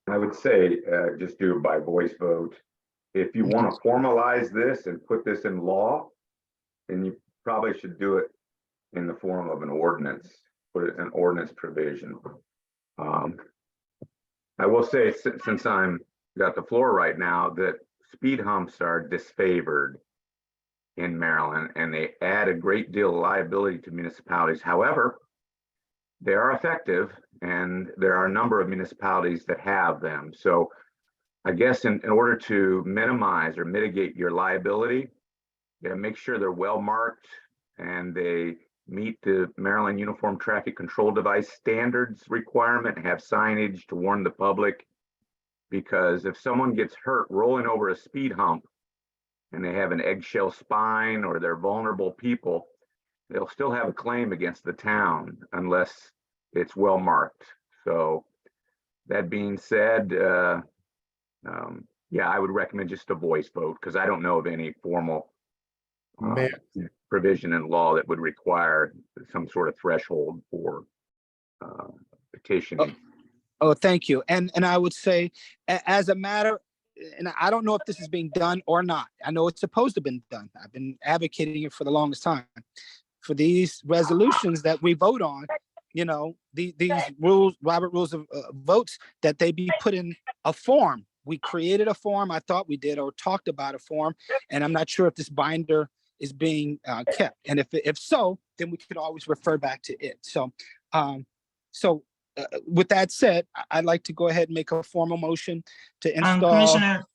O: I would say just do it by voice vote. If you want to formalize this and put this in law, then you probably should do it in the form of an ordinance, put it in ordinance provision. I will say, since I'm got the floor right now, that speed humps are disfavored in Maryland, and they add a great deal of liability to municipalities. However, they are effective, and there are a number of municipalities that have them. So I guess in order to minimize or mitigate your liability, you gotta make sure they're well marked and they meet the Maryland Uniform Traffic Control Device Standards requirement, have signage to warn the public. Because if someone gets hurt rolling over a speed hump and they have an eggshell spine or they're vulnerable people, they'll still have a claim against the town unless it's well marked. So that being said, yeah, I would recommend just a voice vote, because I don't know of any formal provision in law that would require some sort of threshold for petitioning.
F: Oh, thank you. And I would say, as a matter, and I don't know if this is being done or not. I know it's supposed to have been done. I've been advocating it for the longest time. For these resolutions that we vote on, you know, these rules, Robert Rules of Votes, that they be put in a form. We created a form, I thought we did, or talked about a form, and I'm not sure if this binder is being kept. And if so, then we could always refer back to it. So, with that said, I'd like to go ahead and make a formal motion to install.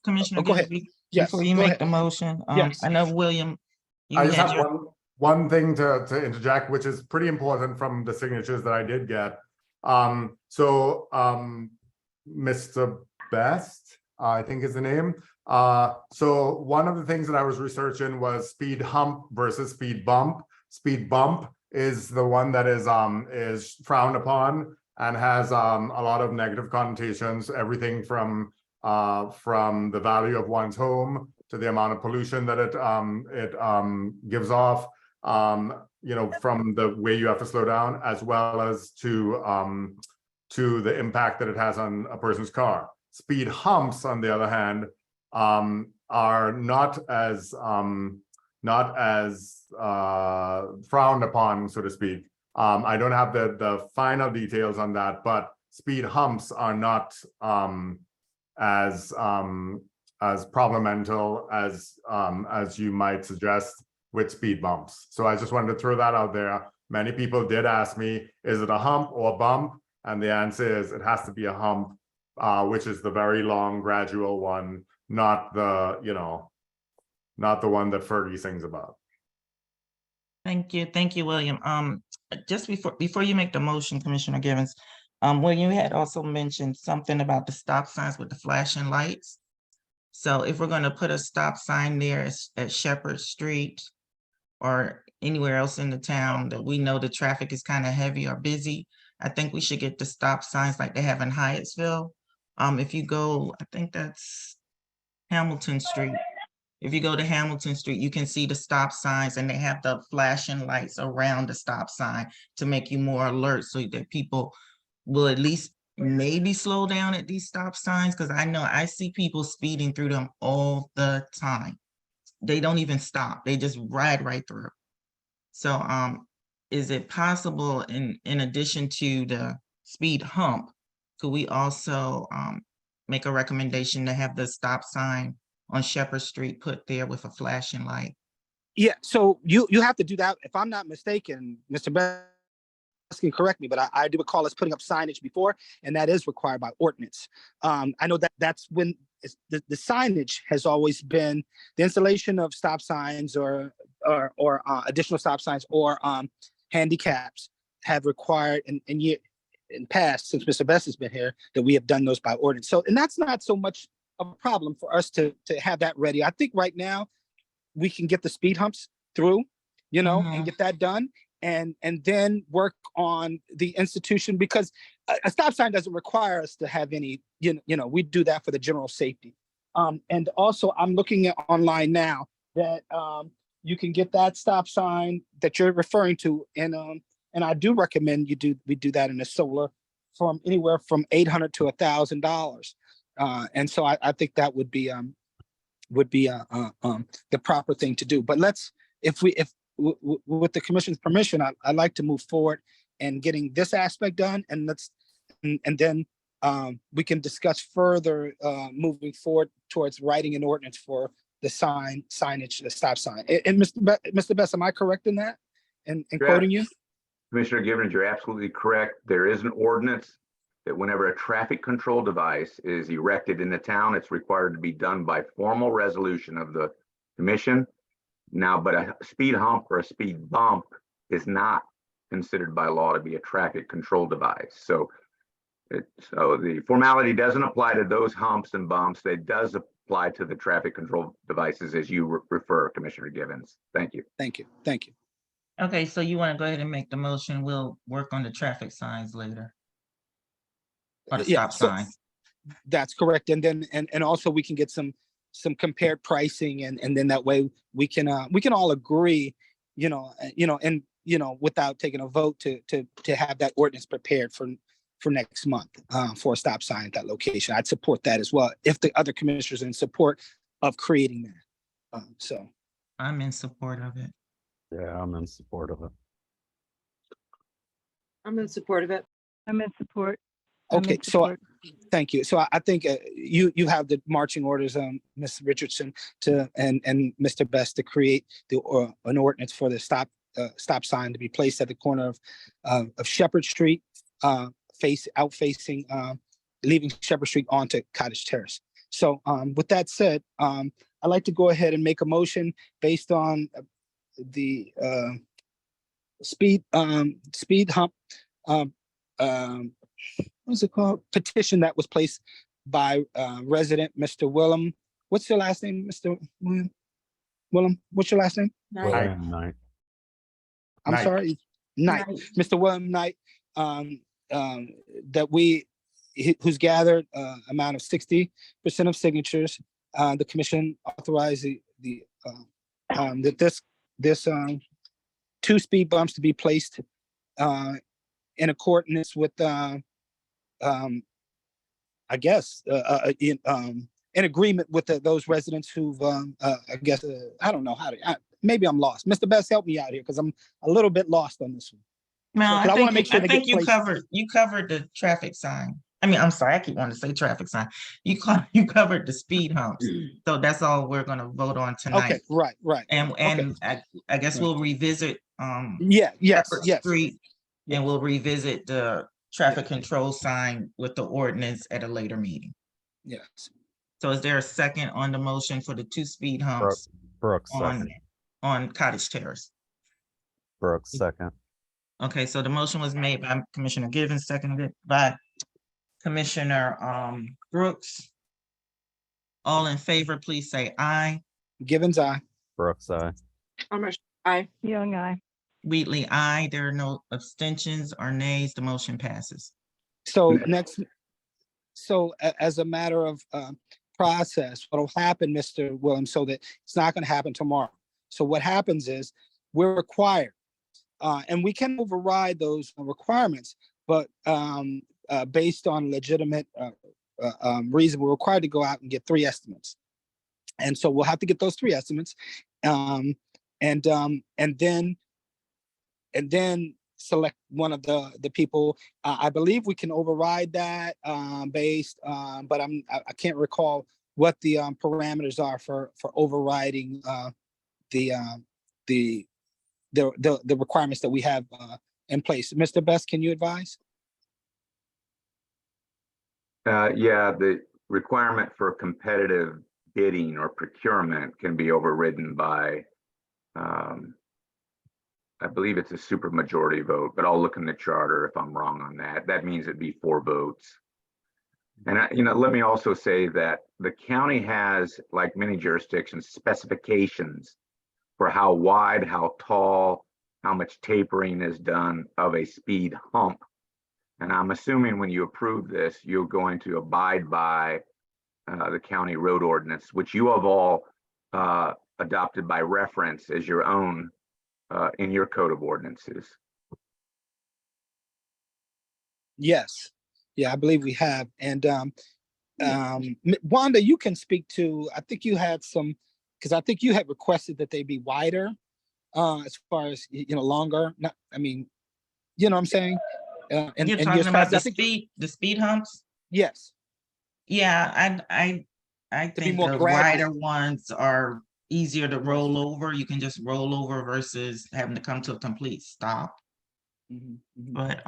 A: Commissioner,
F: go ahead.
A: Yes, before you make the motion,
F: yes.
A: I know William.
J: I just have one thing to interject, which is pretty important from the signatures that I did get. Mr. Best, I think is the name. So one of the things that I was researching was speed hump versus speed bump. Speed bump is the one that is frowned upon, and has a lot of negative connotations, everything from the value of one's home to the amount of pollution that it gives off, you know, from the way you have to slow down, as well as to the impact that it has on a person's car. Speed humps, on the other hand, are not as frowned upon, so to speak. I don't have the final details on that, but speed humps are not as problematical as you might suggest with speed bumps. So I just wanted to throw that out there. Many people did ask me, is it a hump or a bump? And the answer is it has to be a hump, which is the very long, gradual one, not the, you know, not the one that Fergie sings about.
A: Thank you, William. Just before you make the motion, Commissioner Givens, William, you had also mentioned something about the stop signs with the flashing lights. So if we're going to put a stop sign there at Shepherd Street or anywhere else in the town that we know the traffic is kind of heavy or busy, I think we should get the stop signs like they have in Hyattsville. If you go, I think that's Hamilton Street. If you go to Hamilton Street, you can see the stop signs and they have the flashing lights around the stop sign to make you more alert so that people will at least maybe slow down at these stop signs. Because I know I see people speeding through them all the time. They don't even stop. They just ride right through. So is it possible in addition to the speed hump, could we also make a recommendation to have the stop sign on Shepherd Street put there with a flashing light?
F: Yeah, so you have to do that. If I'm not mistaken, Mr. Best can correct me, but I do recall us putting up signage before, and that is required by ordinance. I know that's when the signage has always been the installation of stop signs or additional stop signs or handicaps have required in past, since Mr. Best has been here, that we have done those by ordinance. So, and that's not so much a problem for us to have that ready. I think right now we can get the speed humps through, you know, and get that done, and then work on the institution, because a stop sign doesn't require us to have any, you know, we do that for the general safety. And also I'm looking at online now that you can get that stop sign that you're referring to, and I do recommend we do that in a solar from anywhere from $800 to $1,000. And so I think that would be the proper thing to do. But if with the commission's permission, I'd like to move forward and getting this aspect done, and then we can discuss further moving forward towards writing an ordinance for the signage, the stop sign. And Mr. Best, am I correct in that? And quoting you?
O: Commissioner Givens, you're absolutely correct. There is an ordinance that whenever a traffic control device is erected in the town, it's required to be done by formal resolution of the commission. Now, but a speed hump or a speed bump is not considered by law to be a traffic control device. So the formality doesn't apply to those humps and bumps. It does apply to the traffic control devices as you refer, Commissioner Givens. Thank you.
F: Thank you. Thank you.
A: Okay, so you want to go ahead and make the motion. We'll work on the traffic signs later. Or the stop sign.
F: That's correct. And then, and also we can get some compared pricing, and then that way we can all agree, and without taking a vote to have that ordinance prepared for next month for a stop sign at that location. I'd support that as well if the other commissioners are in support of creating that. So
A: I'm in support of it.
G: Yeah, I'm in support of it.
I: I'm in support of it.
E: I'm in support.
F: Okay, so thank you. So I think you have the marching orders, Ms. Richardson, and Mr. Best to create an ordinance for the stop sign to be placed at the corner of Shepherd Street, facing leaving Shepherd Street onto Cottage Terrace. So with that said, I'd like to go ahead and make a motion based on the speed hump. What's it called? Petition that was placed by resident Mr. Willem. What's your last name, Mr. Willem? Willem, what's your last name?
G: William Knight.
F: I'm sorry, Knight. Mr. William Knight that who's gathered amount of 60% of signatures. The commission authorized that this 2 speed bumps to be placed in accordance with I guess in agreement with those residents who've I guess I don't know how to maybe I'm lost. Mr. Best, help me out here because I'm a little bit lost on this one.
A: Mel,
F: So, 'cause I wanna make sure
A: I
F: they
A: think
F: get placed.
A: you covered the traffic sign. I mean, I'm sorry, I keep wanting to say traffic sign. You covered the speed humps. So that's all we're gonna vote on tonight.
F: Okay, right.
A: And I guess we'll revisit
F: Yes,
A: Shepherd
F: yes.
A: Street, and we'll revisit the traffic control sign with the ordinance at a later meeting.
F: Yes.
A: So is there a second on the motion for the 2 speed humps
G: Brooks,
A: on
G: second.
A: Cottage Terrace?
G: Brooks, second.
A: Okay, so the motion was made by Commissioner Givens, seconded by Commissioner Brooks. All in favor, please say aye.
F: Givens, aye.
G: Brooks, aye.
I: Aye.
E: Young, I.
A: Wheatley, aye. There are no abstentions or nays. The motion passes.
F: So as a matter of process, what'll happen, Mr. Williams, so that it's not gonna happen tomorrow. So what happens is we're required, and we can override those requirements, but based on legitimate reason, we're required to go out and get 3 estimates. And so we'll have to get those 3 estimates. And then select one of the people. I believe we can override that based, but I can't recall what the parameters are for overriding the requirements that we have in place. Mr. Best, can you advise?
O: Yeah, the requirement for competitive bidding or procurement can be overridden by, I believe it's a supermajority vote, but I'll look in the charter if I'm wrong on that. That means it'd be 4 votes. And let me also say that the county has, like many jurisdictions, specifications for how wide, how tall, how much tapering is done of a speed hump. And I'm assuming when you approve this, you're going to abide by the county road ordinance, which you have all adopted by reference as your own in your code of ordinances.
F: Yes. Yeah, I believe we have. And Wanda, you can speak to, I think you had some, because I think you had requested that they be wider as far as, longer. Not, I mean, you know what I'm saying?
A: You're talking about the speed humps?
F: Yes.
A: Yeah, I think
F: more
A: the
F: gradual.
A: wider ones are easier to roll over. You can just roll over versus having to come to a complete stop. But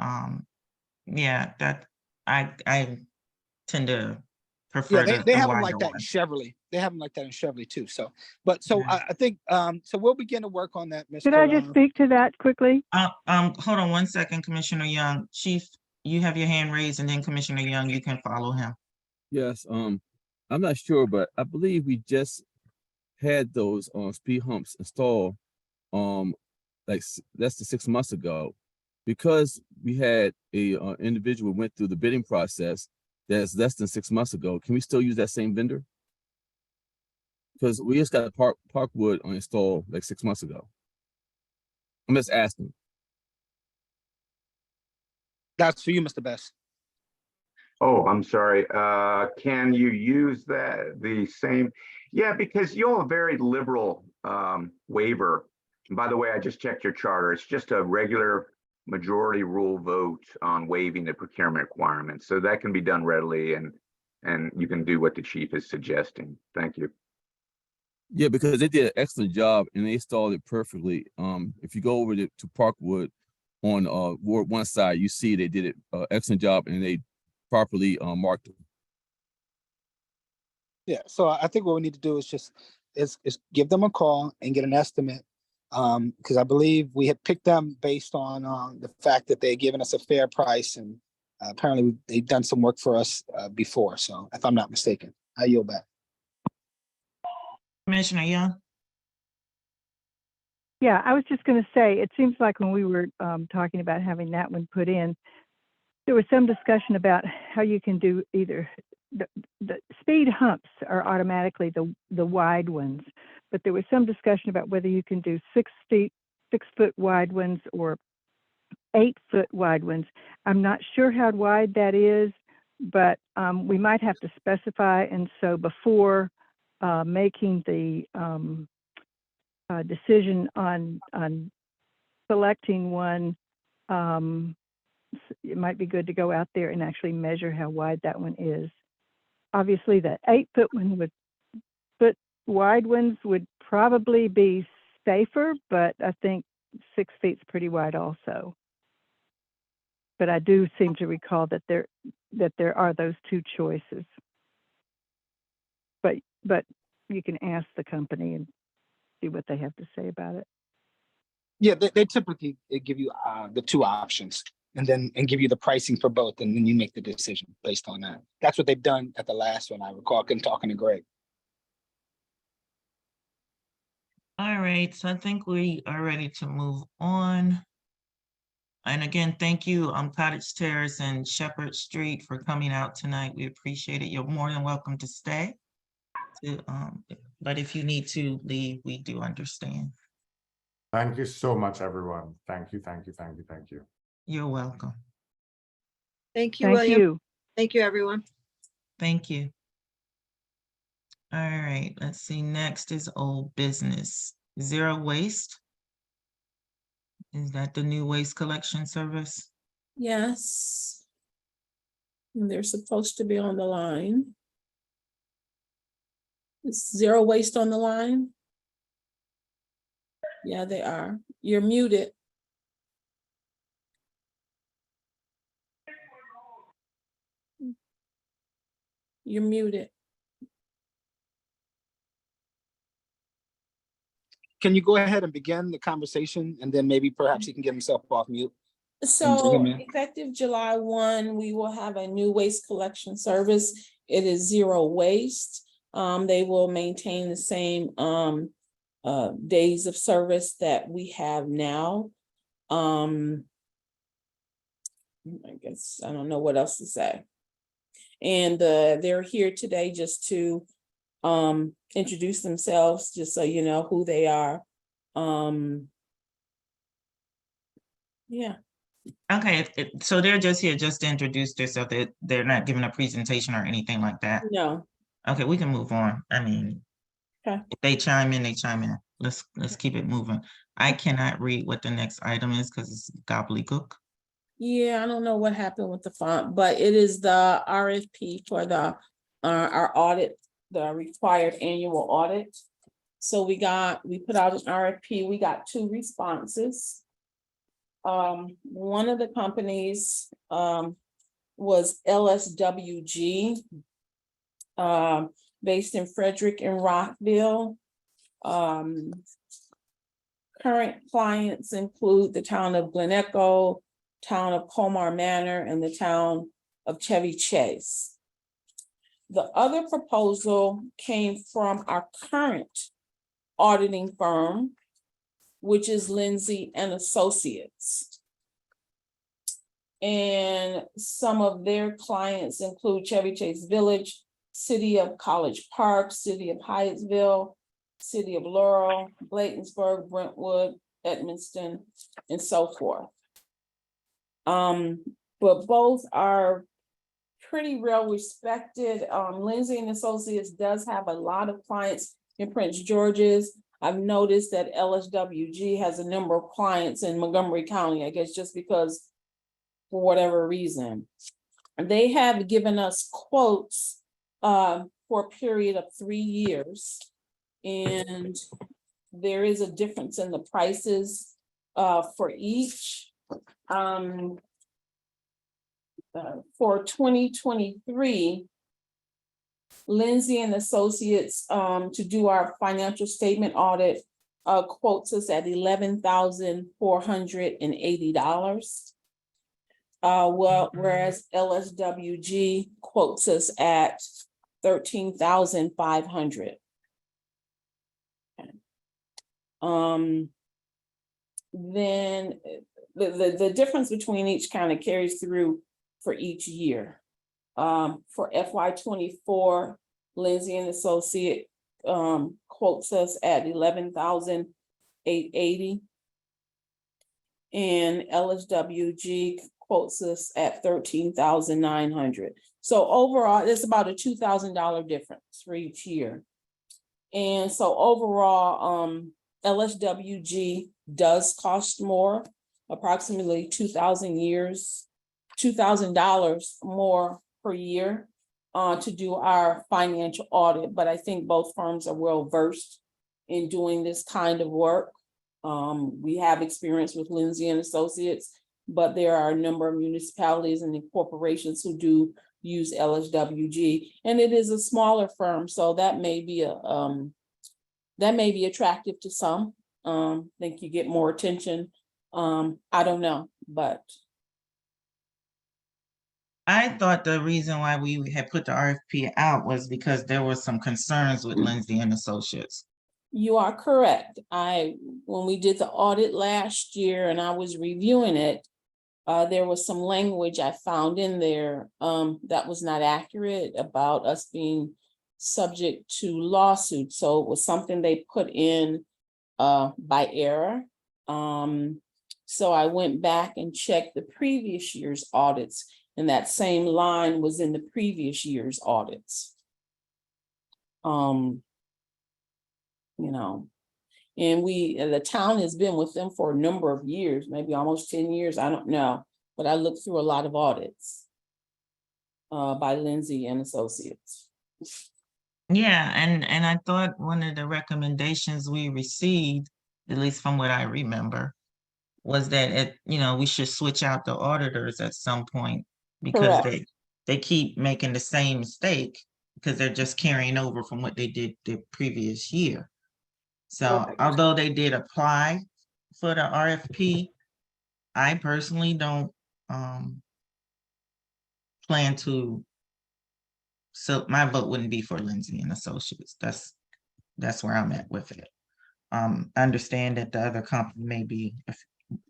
A: yeah, that I tend to prefer
F: Yeah, they
A: the
F: have them
A: wider
F: like that in
A: ones.
F: Chevrolet. They have them like that in Chevrolet too. So, I think so. We'll begin to work on that, Mr.
E: Could I just speak to that quickly?
A: Hold on one second, Commissioner Young. Chief, you have your hand raised, and then Commissioner Young, you can follow him.
N: Yes, I'm not sure, but I believe we just had those speed humps installed like less than 6 months ago, because we had a individual went through the bidding process that's less than 6 months ago. Can we still use that same vendor? Because we just got a Parkwood installed like 6 months ago. I'm just asking.
F: That's for you, Mr. Best.
O: Oh, I'm sorry. Can you use the same? Yeah, because you have a very liberal waiver. And by the way, I just checked your charter. It's just a regular majority rule vote on waiving the procurement requirements. So that can be done readily, and you can do what the chief is suggesting. Thank you.
N: Yeah, because they did an excellent job and they installed it perfectly. If you go over to Parkwood on Ward 1 side, you see they did it excellent job and they properly marked it.
F: Yeah, so I think what we need to do is just give them a call and get an estimate, because I believe we had picked them based on the fact that they had given us a fair price, and apparently they've done some work for us before. So if I'm not mistaken, I yield back.
A: Commissioner Young?
E: Yeah, I was just going to say, it seems like when we were talking about having that one put in, there was some discussion about how you can do either the speed humps are automatically the wide ones, but there was some discussion about whether you can do 6 foot wide ones or 8 foot wide ones. I'm not sure how wide that is, but we might have to specify. And so before making the decision on selecting one, it might be good to go out there and actually measure how wide that one is. Obviously, the 8 foot wide ones would probably be safer, but I think 6 feet's pretty wide also. But I do seem to recall that there are those two choices. But you can ask the company and see what they have to say about it.
F: Yeah, they typically give you the two options and give you the pricing for both, and then you make the decision based on that. That's what they've done at the last one, I recall, talking to Greg.
A: All right, so I think we are ready to move on. And again, thank you, Cottage Terrace and Shepherd Street for coming out tonight. We appreciate it. You're more than welcome to stay. But if you need to leave, we do understand.
J: Thank you so much, everyone. Thank you, thank you, thank you, thank you.
A: You're welcome.
I: Thank you,
E: Thank
I: William.
E: you.
I: Thank you, everyone.
A: Thank you. All right, let's see. Next is old business. Zero waste. Is that the new waste collection service?
D: Yes. And they're supposed to be on the line. Is Zero Waste on the line? Yeah, they are. You're muted. You're muted.
F: Can you go ahead and begin the conversation, and then maybe perhaps he can get himself off mute?
D: So
F: bring 'em in.
D: effective July 1, we will have a new waste collection service. It is Zero Waste. They will maintain the same days of service that we have now. I guess I don't know what else to say. And they're here today just to introduce themselves, just so you know who they are. Yeah.
A: Okay, so they're just here just to introduce themselves. They're not giving a presentation or anything like that.
D: No.
A: Okay, we can move on. I mean,
D: Okay.
A: if they chime in, they chime in. Let's keep it moving. I cannot read what the next item is because it's gobbledygook.
D: Yeah, I don't know what happened with the font, but it is the RFP for the our audit, the required annual audit. So we put out an RFP, we got 2 responses. One of the companies was LSWG, based in Frederick and Rockville. Current clients include the town of Glen Echo, town of Colmar Manor, and the town of Chevy Chase. The other proposal came from our current auditing firm, which is Lindsay and Associates. And some of their clients include Chevy Chase Village, City of College Park, City of Hyattsville, City of Laurel, Bladensburg, Brentwood, Edmonston, and so forth. But both are pretty well respected. Lindsay and Associates does have a lot of clients in Prince George's. I've noticed that LSWG has a number of clients in Montgomery County, I guess just because, for whatever reason. They have given us quotes for a period of 3 years. And there is a difference in the prices for each. For 2023, Lindsay and Associates to do our financial statement audit quotes us at $11,480. Whereas LSWG quotes us at $13,500. Then the difference between each kind of carries through for each year. For FY 24, Lindsay and Associate quotes us at 11,880. And LSWG quotes us at 13,900. So overall, it's about a $2,000 difference for each year. And so overall, LSWG does cost more, approximately $2,000 more per year to do our financial audit. But I think both firms are well versed in doing this kind of work. We have experience with Lindsay and Associates, but there are a number of municipalities and corporations who do use LSWG, and it is a smaller firm, so that may be attractive to some. Think you get more attention. I don't know, but
A: I thought the reason why we had put the RFP out was because there were some concerns with Lindsay and Associates.
D: you are correct. When we did the audit last year and I was reviewing it, there was some language I found in there that was not accurate about us being subject to lawsuits. So it was something they put in by error. So I went back and checked the previous year's audits, and that same line was in the previous year's audits. And the town has been with them for a number of years, maybe almost 10 years, I don't know. But I looked through a lot of audits by Lindsay and Associates.
A: Yeah, and I thought one of the recommendations we received, at least from what I remember, was that we should switch out the auditors at some point because
D: Correct.
A: they keep making the same mistake because they're just carrying over from what they did the previous year. So
D: Right.
A: although they did apply for the RFP, I personally don't plan to. So my vote wouldn't be for Lindsay and Associates. That's where I'm at with it. I understand that the other company may be a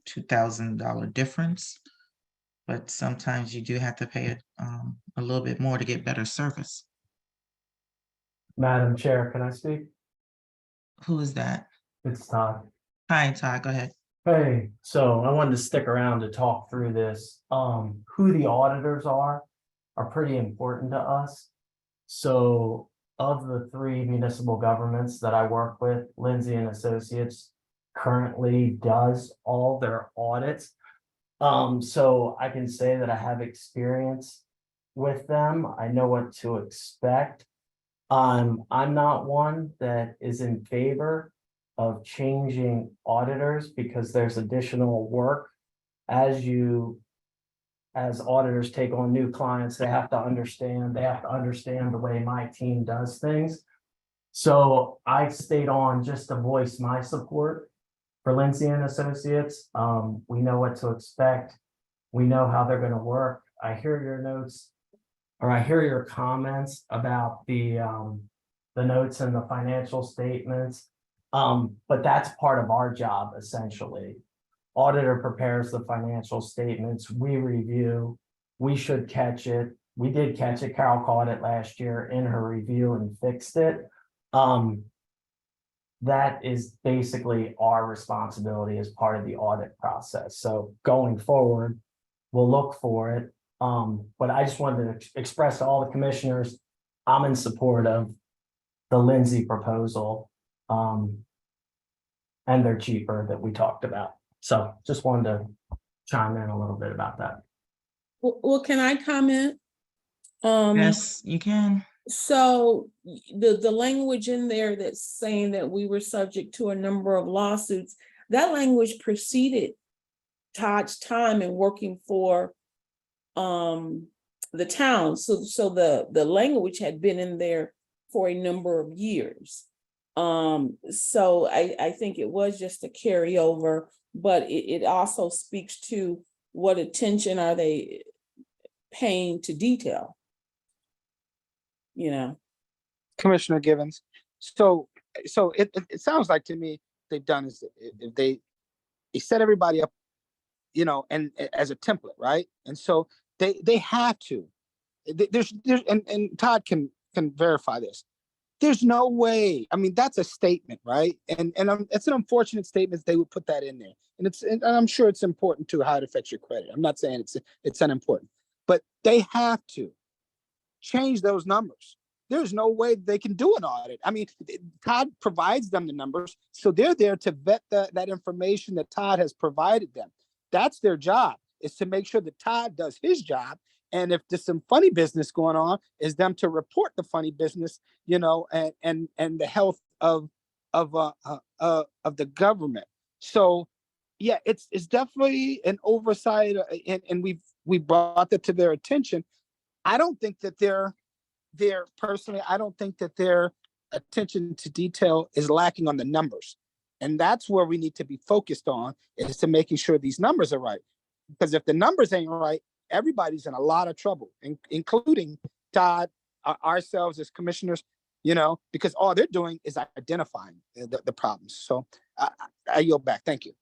A: $2,000 difference, but sometimes you do have to pay a little bit more to get better service.
H: Madam Chair, can I speak?
A: Who is that?
H: It's Todd.
A: Hi, Todd, go ahead.
H: Hey, so I wanted to stick around to talk through this. Who the auditors are pretty important to us. So of the 3 municipal governments that I work with, Lindsay and Associates currently does all their audits. So I can say that I have experience with them. I know what to expect. I'm not one that is in favor of changing auditors because there's additional work as auditors take on new clients. They have to understand the way my team does things. So I stayed on just to voice my support for Lindsay and Associates. We know what to expect. We know how they're going to work. I hear your notes, or I hear your comments about the notes and the financial statements. But that's part of our job, essentially. Auditor prepares the financial statements, we review, we should catch it. We did catch it. Carol caught it last year in her review and fixed it. That is basically our responsibility as part of the audit process. So going forward, we'll look for it. But I just wanted to express to all the commissioners, I'm in support of the Lindsay proposal. And they're cheaper that we talked about. So just wanted to chime in a little bit about that.
D: Well, can I comment?
A: Yes, you can.
D: So the language in there that's saying that we were subject to a number of lawsuits, that language preceded Todd's time in working for the town. So the language had been in there for a number of years. So I think it was just a carryover, but it also speaks to what attention are they paying to detail.
F: Commissioner Givens. So it sounds like to me they've done is they set everybody up, and as a template, right? And so They have to. There's and Todd can verify this. There's no way. I mean, that's a statement, right? And it's an unfortunate statement they would put that in there. And I'm sure it's important to how it affects your credit. I'm not saying it's unimportant, but they have to change those numbers. There's no way they can do an audit. I mean, Todd provides them the numbers, so they're there to vet that information that Todd has provided them. That's their job, is to make sure that Todd does his job. And if there's some funny business going on, is them to report the funny business, you know, and the health of the government. So, yeah, it's definitely an oversight, and we brought that to their attention. I don't think that personally, I don't think that their attention to detail is lacking on the numbers. And that's where we need to be focused on, is to making sure these numbers are right. Because if the numbers ain't right, everybody's in a lot of trouble, including Todd, ourselves as commissioners, you know, because all they're doing is identifying the problems. So I yield back. Thank you.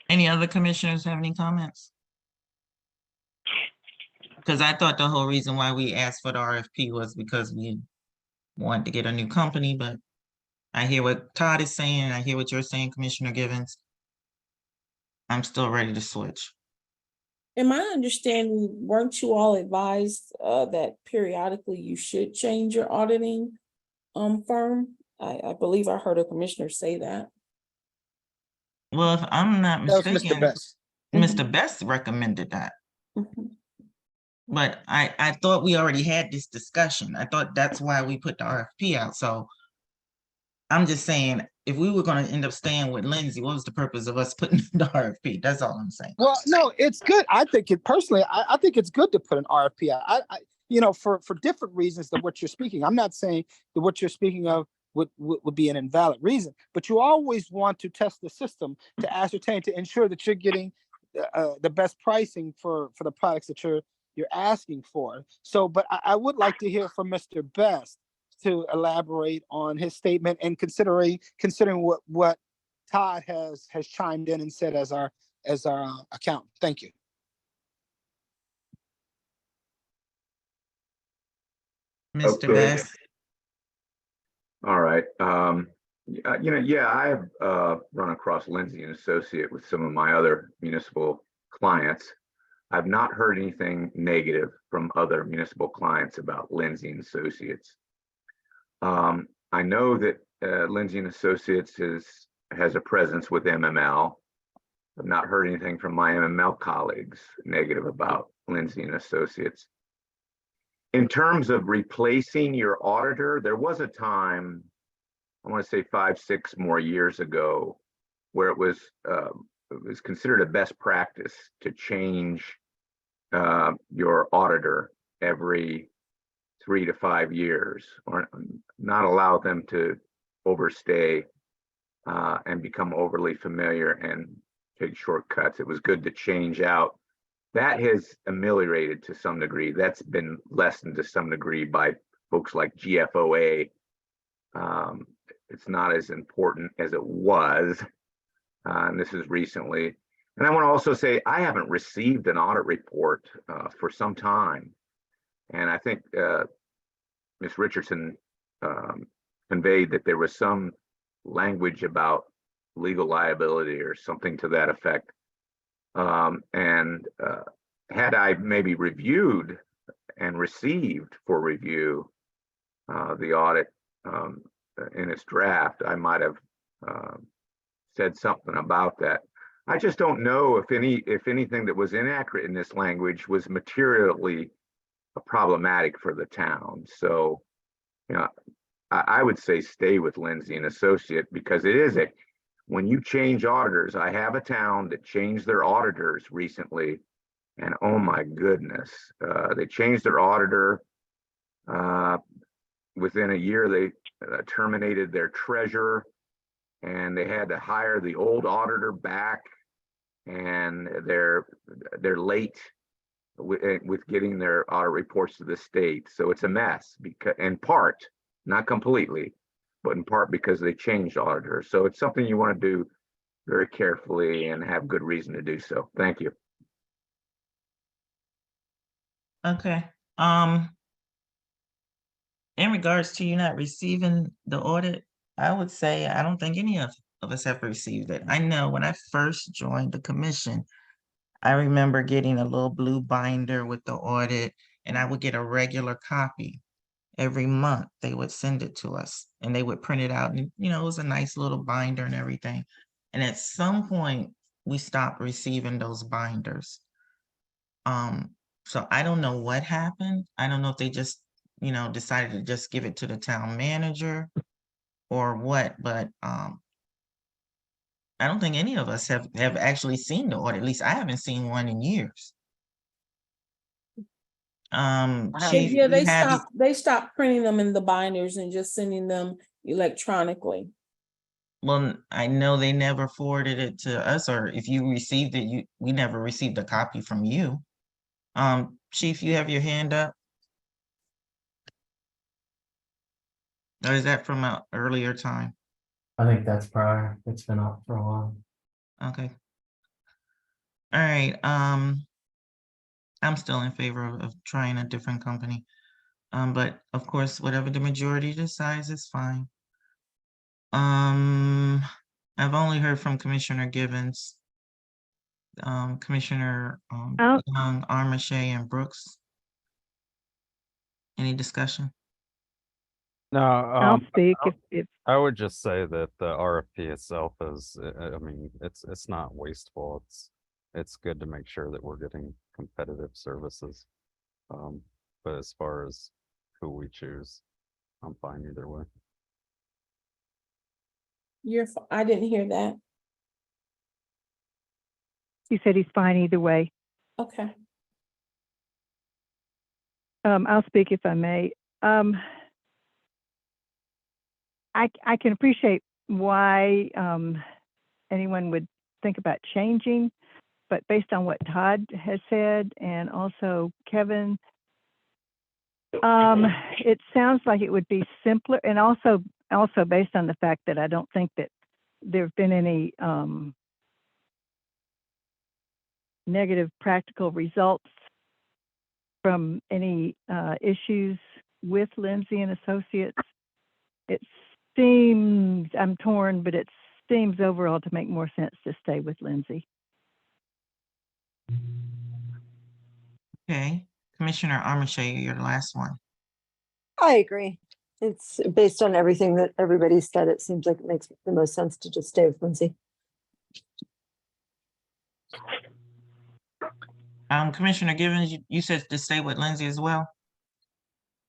A: Any other commissioners have any comments? Because I thought the whole reason why we asked for the RFP was because we wanted to get a new company, but I hear what Todd is saying. I hear what you're saying, Commissioner Givens. I'm still ready to switch.
D: In my understanding, weren't you all advised that periodically you should change your auditing firm? I believe I heard a commissioner say that.
A: Well, if I'm not
F: That was
A: mistaken,
F: Mr. Best.
A: Mr. Best recommended that.
D: Mhm.
A: But I thought we already had this discussion. I thought that's why we put the RFP out. So I'm just saying, if we were gonna end up staying with Lindsay, what was the purpose of us putting the RFP? That's all I'm saying.
F: Well, no, it's good. I think it personally, I think it's good to put an RFP out. I you know, for different reasons than what you're speaking. I'm not saying that what you're speaking of would be an invalid reason, but you always want to test the system to ascertain, to ensure that you're getting the best pricing for the products that you're asking for. So, but I would like to hear from Mr. Best to elaborate on his statement, and considering what Todd has chimed in and said as our accountant. Thank you.
A: Mr.
O: Okay.
A: Best.
O: All right. I have run across Lindsay and Associate with some of my other municipal clients. I've not heard anything negative from other municipal clients about Lindsay and Associates. I know that Lindsay and Associates has a presence with MML. I've not heard anything from my MML colleagues negative about Lindsay and Associates. In terms of replacing your auditor, there was a time, I want to say 5-6 more years ago, where it was considered a best practice to change your auditor every 3 to 5 years, or not allow them to overstay and become overly familiar and take shortcuts. It was good to change out. That has ameliorated to some degree. That's been lessened to some degree by folks like GFOA. It's not as important as it was, and this is recently. And I want to also say, I haven't received an audit report for some time. And I think Ms. Richardson conveyed that there was some language about legal liability or something to that effect. Had I maybe reviewed and received for review the audit in its draft, I might have said something about that. I just don't know if anything that was inaccurate in this language was materially problematic for the town. So, you know, I would say stay with Lindsay and Associate, because it is when you change auditors. I have a town that changed their auditors recently, and oh my goodness, they changed their auditor. Within a year, they terminated their treasurer, and they had to hire the old auditor back, and they're late with getting their audit reports to the state. So it's a mess, because in part, not completely, but in part because they changed auditors. So it's something you want to do very carefully and have good reason to do so. Thank you.
A: Okay, in regards to you not receiving the audit, I would say I don't think any of us have received it. I know when I first joined the commission, I remember getting a little blue binder with the audit, and I would get a regular copy. Every month, they would send it to us, and they would print it out, and, you know, it was a nice little binder and everything. And at some point, we stopped receiving those binders. So I don't know what happened. I don't know if they just, you know, decided to just give it to the town manager or what, but, I don't think any of us have actually seen the audit. At least I haven't seen one in years. Chief,
D: Yeah,
A: you have,
D: they stopped printing them in the binders and just sending them electronically.
A: well, I know they never forwarded it to us, or if you received it, we never received a copy from you. Chief, you have your hand up? Or is that from an earlier time?
H: I think that's prior. It's been up for a while.
A: Okay. All right, I'm still in favor of trying a different company. But of course, whatever the majority decides is fine. I've only heard from Commissioner Givens. Commissioner
E: I'll-
A: Young, Armache, and Brooks. Any discussion?
G: No,
E: I'll speak if,
G: I would just say that the RFP itself is, I mean, it's not wasteful. It's good to make sure that we're getting competitive services. But as far as who we choose, I'm fine either way.
D: I didn't hear that.
E: he said he's fine either way.
D: Okay.
E: I'll speak if I may. I can appreciate why anyone would think about changing, but based on what Todd has said and also Kevin, it sounds like it would be simpler, and also based on the fact that I don't think that there have been any negative practical results from any issues with Lindsay and Associates. It seems, I'm torn, but it seems overall to make more sense to stay with Lindsay.
A: Okay, Commissioner Armache, you're the last one.
I: I agree. It's based on everything that everybody said. It seems like it makes the most sense to just stay with Lindsay.
A: Commissioner Givens, you said to stay with Lindsay as well?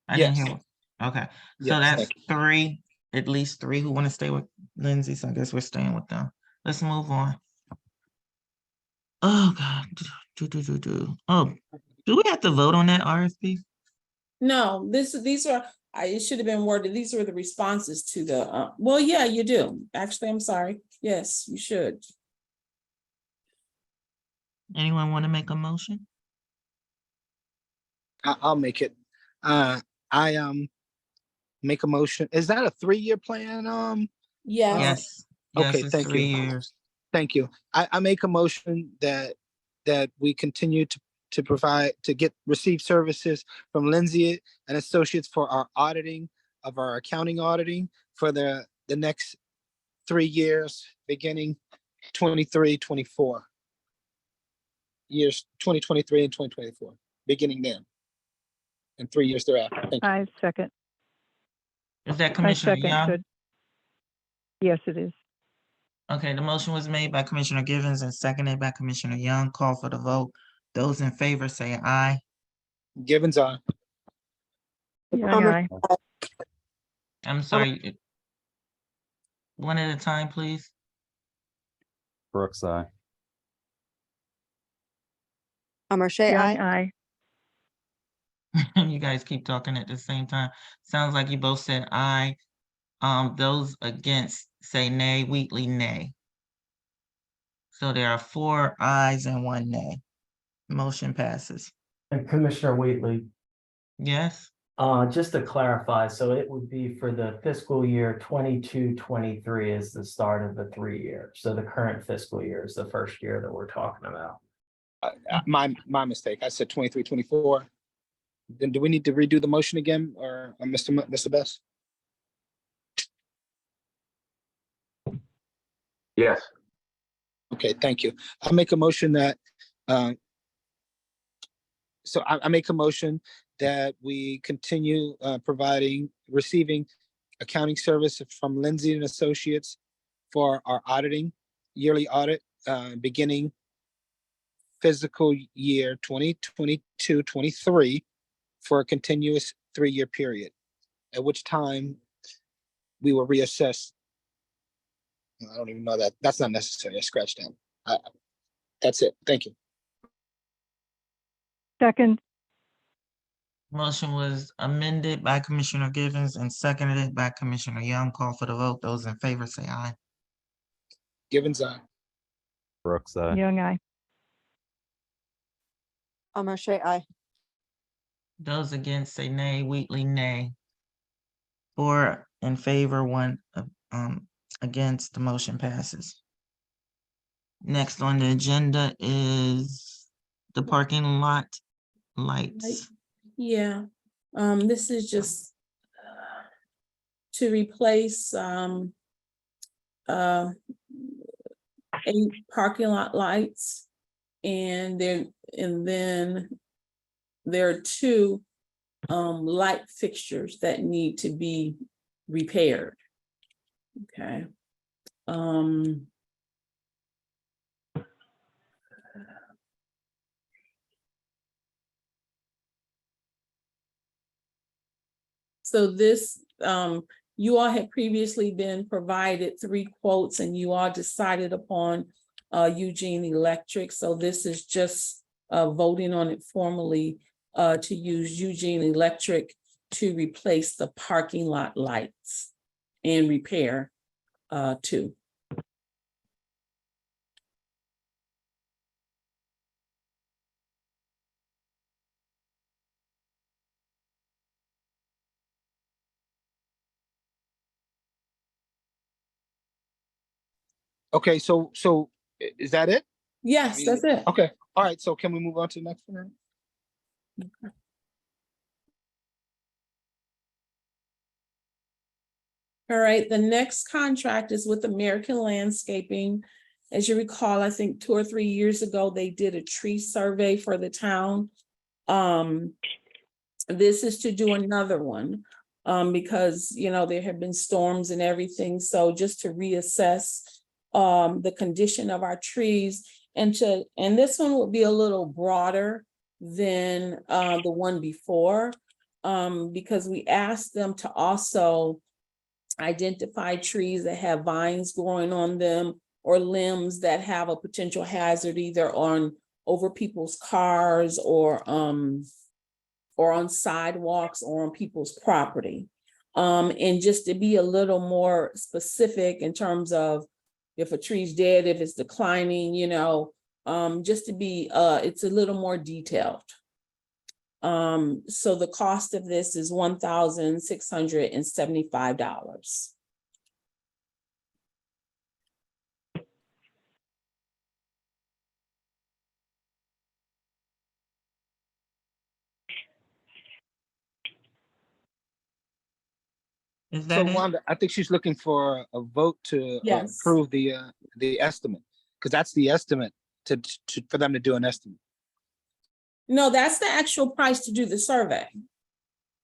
A: I didn't
F: Yes.
A: hear. Okay, so
F: Yes,
A: that's
F: thank
A: three, at least three who want to stay with Lindsay, so I guess we're staying with them. Let's move on. Oh, God. Oh, do we have to vote on that RFP?
D: No, these are, it should have been worded, these are the responses to the, well, yeah, you do. Actually, I'm sorry. Yes, you should.
A: Anyone want to make a motion?
F: I'll make it. I make a motion. Is that a 3-year plan?
D: Yes.
A: Yes,
F: Okay,
A: yes, it's
F: thank
A: 3
F: you.
A: years.
F: Thank you. I make a motion that we continue to provide, to receive services from Lindsay and Associates for our auditing of our accounting auditing for the next 3 years, beginning 23, 24. Years 2023 and 2024, beginning then. And 3 years thereafter. Thank you.
E: I second.
A: Is that
E: I
A: Commissioner
E: second.
A: Young?
E: Good. Yes, it is.
A: Okay, the motion was made by Commissioner Givens and seconded by Commissioner Young. Call for the vote. Those in favor say aye.
F: Givens on.
E: Young, aye.
A: I'm sorry. One at a time, please.
G: Brooks, aye.
I: Marche,
E: Young,
I: aye.
E: aye.
A: You guys keep talking at the same time. Sounds like you both said aye. Those against say nay. Wheatley, nay. So there are 4 ayes and 1 nay. Motion passes.
H: And Commissioner Wheatley,
A: Yes?
H: Just to clarify, so it would be for the fiscal year 22-23 is the start of the 3 years. So the current fiscal year is the first year that we're talking about.
F: My mistake. I said 23, 24. Then do we need to redo the motion again, or Mr. Best?
O: Yes,
F: Okay, thank you. I make a motion that, so I make a motion that we continue receiving accounting service from Lindsay and Associates for our yearly audit, beginning fiscal year 2022-23 for a continuous 3-year period, at which time we will reassess. I don't even know that. That's not necessary. I scratched that. That's it. Thank you.
E: Second,
A: Motion was amended by Commissioner Givens and seconded by Commissioner Young. Call for the vote. Those in favor say aye.
F: Givens, aye.
G: Brooks,
E: Young, I.
I: Marche, aye.
A: Those against say nay. Wheatley, nay. 4 in favor, 1 against. The motion passes. Next on the agenda is the parking lot lights.
D: Yeah, this is just to replace 8 parking lot lights. And then there are 2 light fixtures that need to be repaired. Okay. So this, you all had previously been provided 3 quotes and you all decided upon Eugene Electric. So this is just voting on it formally to use Eugene Electric to replace the parking lot lights and repair 2.
F: Okay, so is that it?
D: Yes, that's it.
F: Okay, all right, so can we move on to the next one?
D: All right, the next contract is with American Landscaping. As you recall, I think 2 or 3 years ago, they did a tree survey for the town. This is to do another one because, there have been storms and everything. So just to reassess the condition of our trees and this one will be a little broader than the one before because we asked them to also identify trees that have vines growing on them or limbs that have a potential hazard either over people's cars or on sidewalks or on people's property. And just to be a little more specific in terms of if a tree's dead, if it's declining, just to be, it's a little more detailed. So the cost of this is $1,675.
A: Is
F: So
A: that it?
F: Wanda, I think she's looking for a vote to
D: Yes.
F: approve the estimate, because that's the estimate for them to do an estimate.
D: No, that's the actual price to do the survey.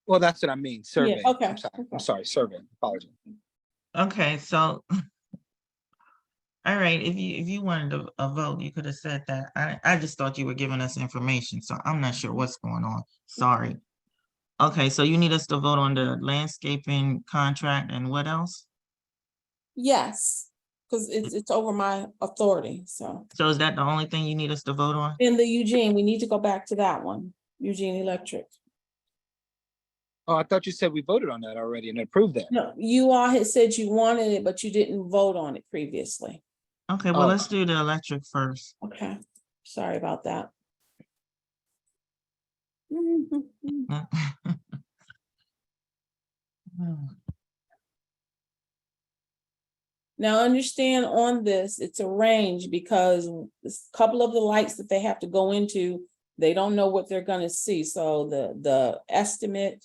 F: Well, that's what I mean, survey.
D: okay,
F: I'm sorry, survey, apology.
A: Okay, so. All right, if you wanted a vote, you could have said that. I just thought you were giving us information, so I'm not sure what's going on. Sorry. Okay, so you need us to vote on the landscaping contract and what else?
D: Yes, because it's over my authority, so.
A: So is that the only thing you need us to vote on?
D: In the Eugene, we need to go back to that one, Eugene Electric.
F: Oh, I thought you said we voted on that already and approved that.
D: No, you all had said you wanted it, but you didn't vote on it previously.
A: Okay, well,
F: Oh.
A: let's do the electric first.
D: Okay, sorry about that. Now, understand on this, it's a range because a couple of the lights that they have to go into, they don't know what they're gonna see. So the estimate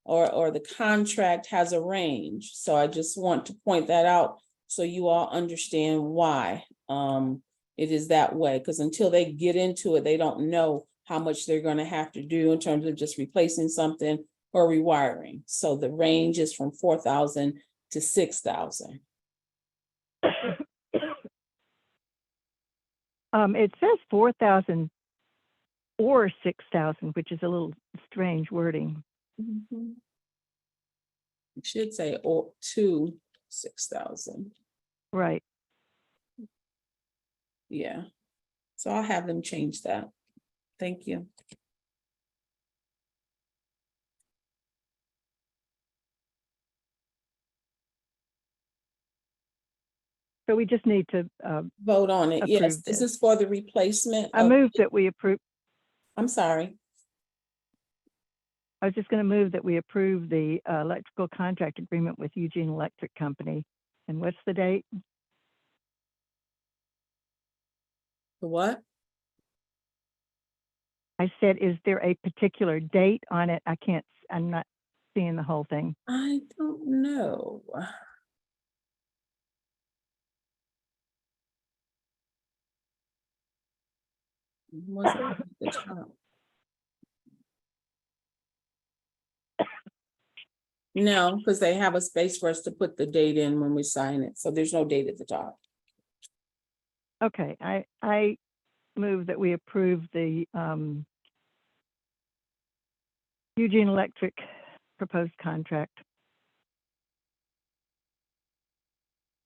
D: or the contract has a range. So I just want to point that out so you all understand why it is that way. Because until they get into it, they don't know how much they're gonna have to do in terms of just replacing something or rewiring. So the range is from 4,000 to 6,000.
E: It says 4,000 or 6,000, which is a little strange wording.
D: It should say or to 6,000.
E: Right.
D: Yeah. So I'll have them change that. Thank you.
E: So we just need to,
D: Vote on it. Yes,
E: approve
D: this
E: this.
D: is for the replacement.
E: I
D: of-
E: move that we approve,
D: I'm sorry.
E: I was just going to move that we approve the electrical contract agreement with Eugene Electric Company. And what's the date?
D: The what?
E: I said, is there a particular date on it? I'm not seeing the whole thing.
D: I don't know. Wasn't at the top. No, because they have a space for us to put the date in when we sign it. So there's no date at the top.
E: Okay, I move that we approve the Eugene Electric proposed contract.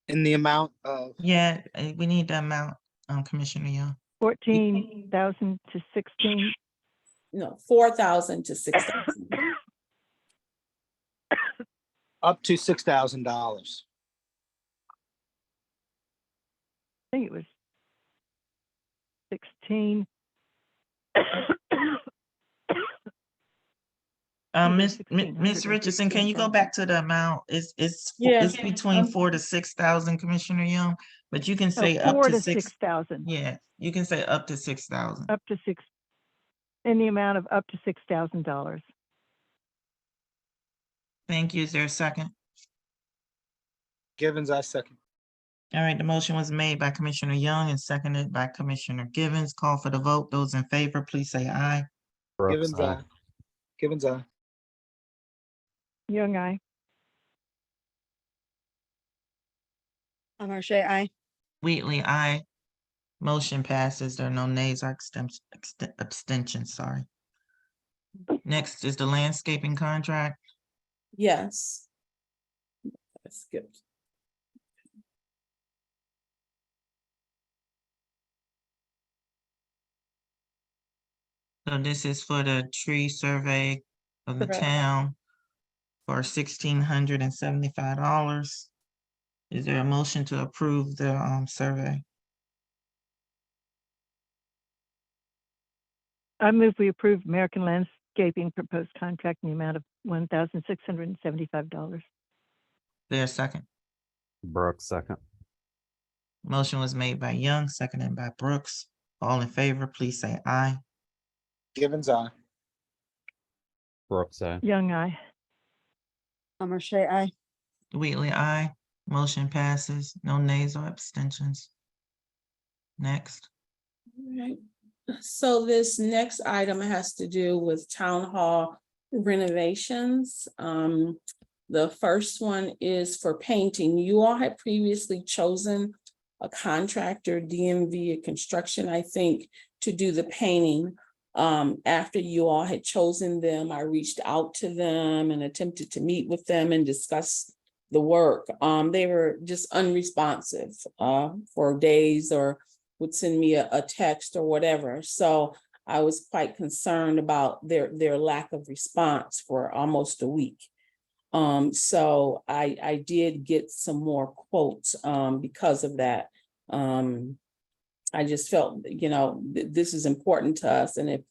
F: In the amount of,
A: Yeah, we need the amount, Commissioner Young.
E: 14,000 to 16.
D: No, 4,000 to 6,000.
F: up to $6,000.
E: I think it was 16.
A: Miss
E: $1,600 or
A: Richardson, can you go back to the amount? It's
D: Yeah,
A: between 4,000 to 6,000, Commissioner Young, but you can say
E: Oh,
A: up
E: 4
A: to
E: to
A: 6.
E: 6,000,
A: Yeah, you can say up to 6,000.
E: up to in the amount of up to $6,000.
A: Thank you. Is there a second?
F: Givens, I second.
A: All right, the motion was made by Commissioner Young and seconded by Commissioner Givens. Call for the vote. Those in favor, please say aye.
G: Brooks,
F: Givens,
G: aye.
F: I. Givens, I.
E: Young, I.
I: Marche, aye.
A: Wheatley, aye. Motion passes. There are no nays or abstentions, sorry. Next is the landscaping contract.
D: yes. I skipped.
A: So this is for the tree survey of the
D: Correct.
A: town for $1,675. Is there a motion to approve the survey?
E: I move we approve American Landscaping proposed contract in the amount of $1,675.
A: There's a second.
G: Brooks, second.
A: Motion was made by Young, seconded by Brooks. All in favor, please say aye.
F: Givens, I.
G: Brooks, aye.
E: Young, I.
I: Marche, aye.
A: Wheatley, aye. Motion passes. No nays or abstentions. Next.
D: Right. So this next item has to do with town hall renovations. The first one is for painting. You all had previously chosen a contractor, DMV Construction, I think, to do the painting. After you all had chosen them, I reached out to them and attempted to meet with them and discuss the work. They were just unresponsive for days or would send me a text or whatever. So I was quite concerned about their lack of response for almost a week. So I did get some more quotes because of that. I just felt, this is important to us, and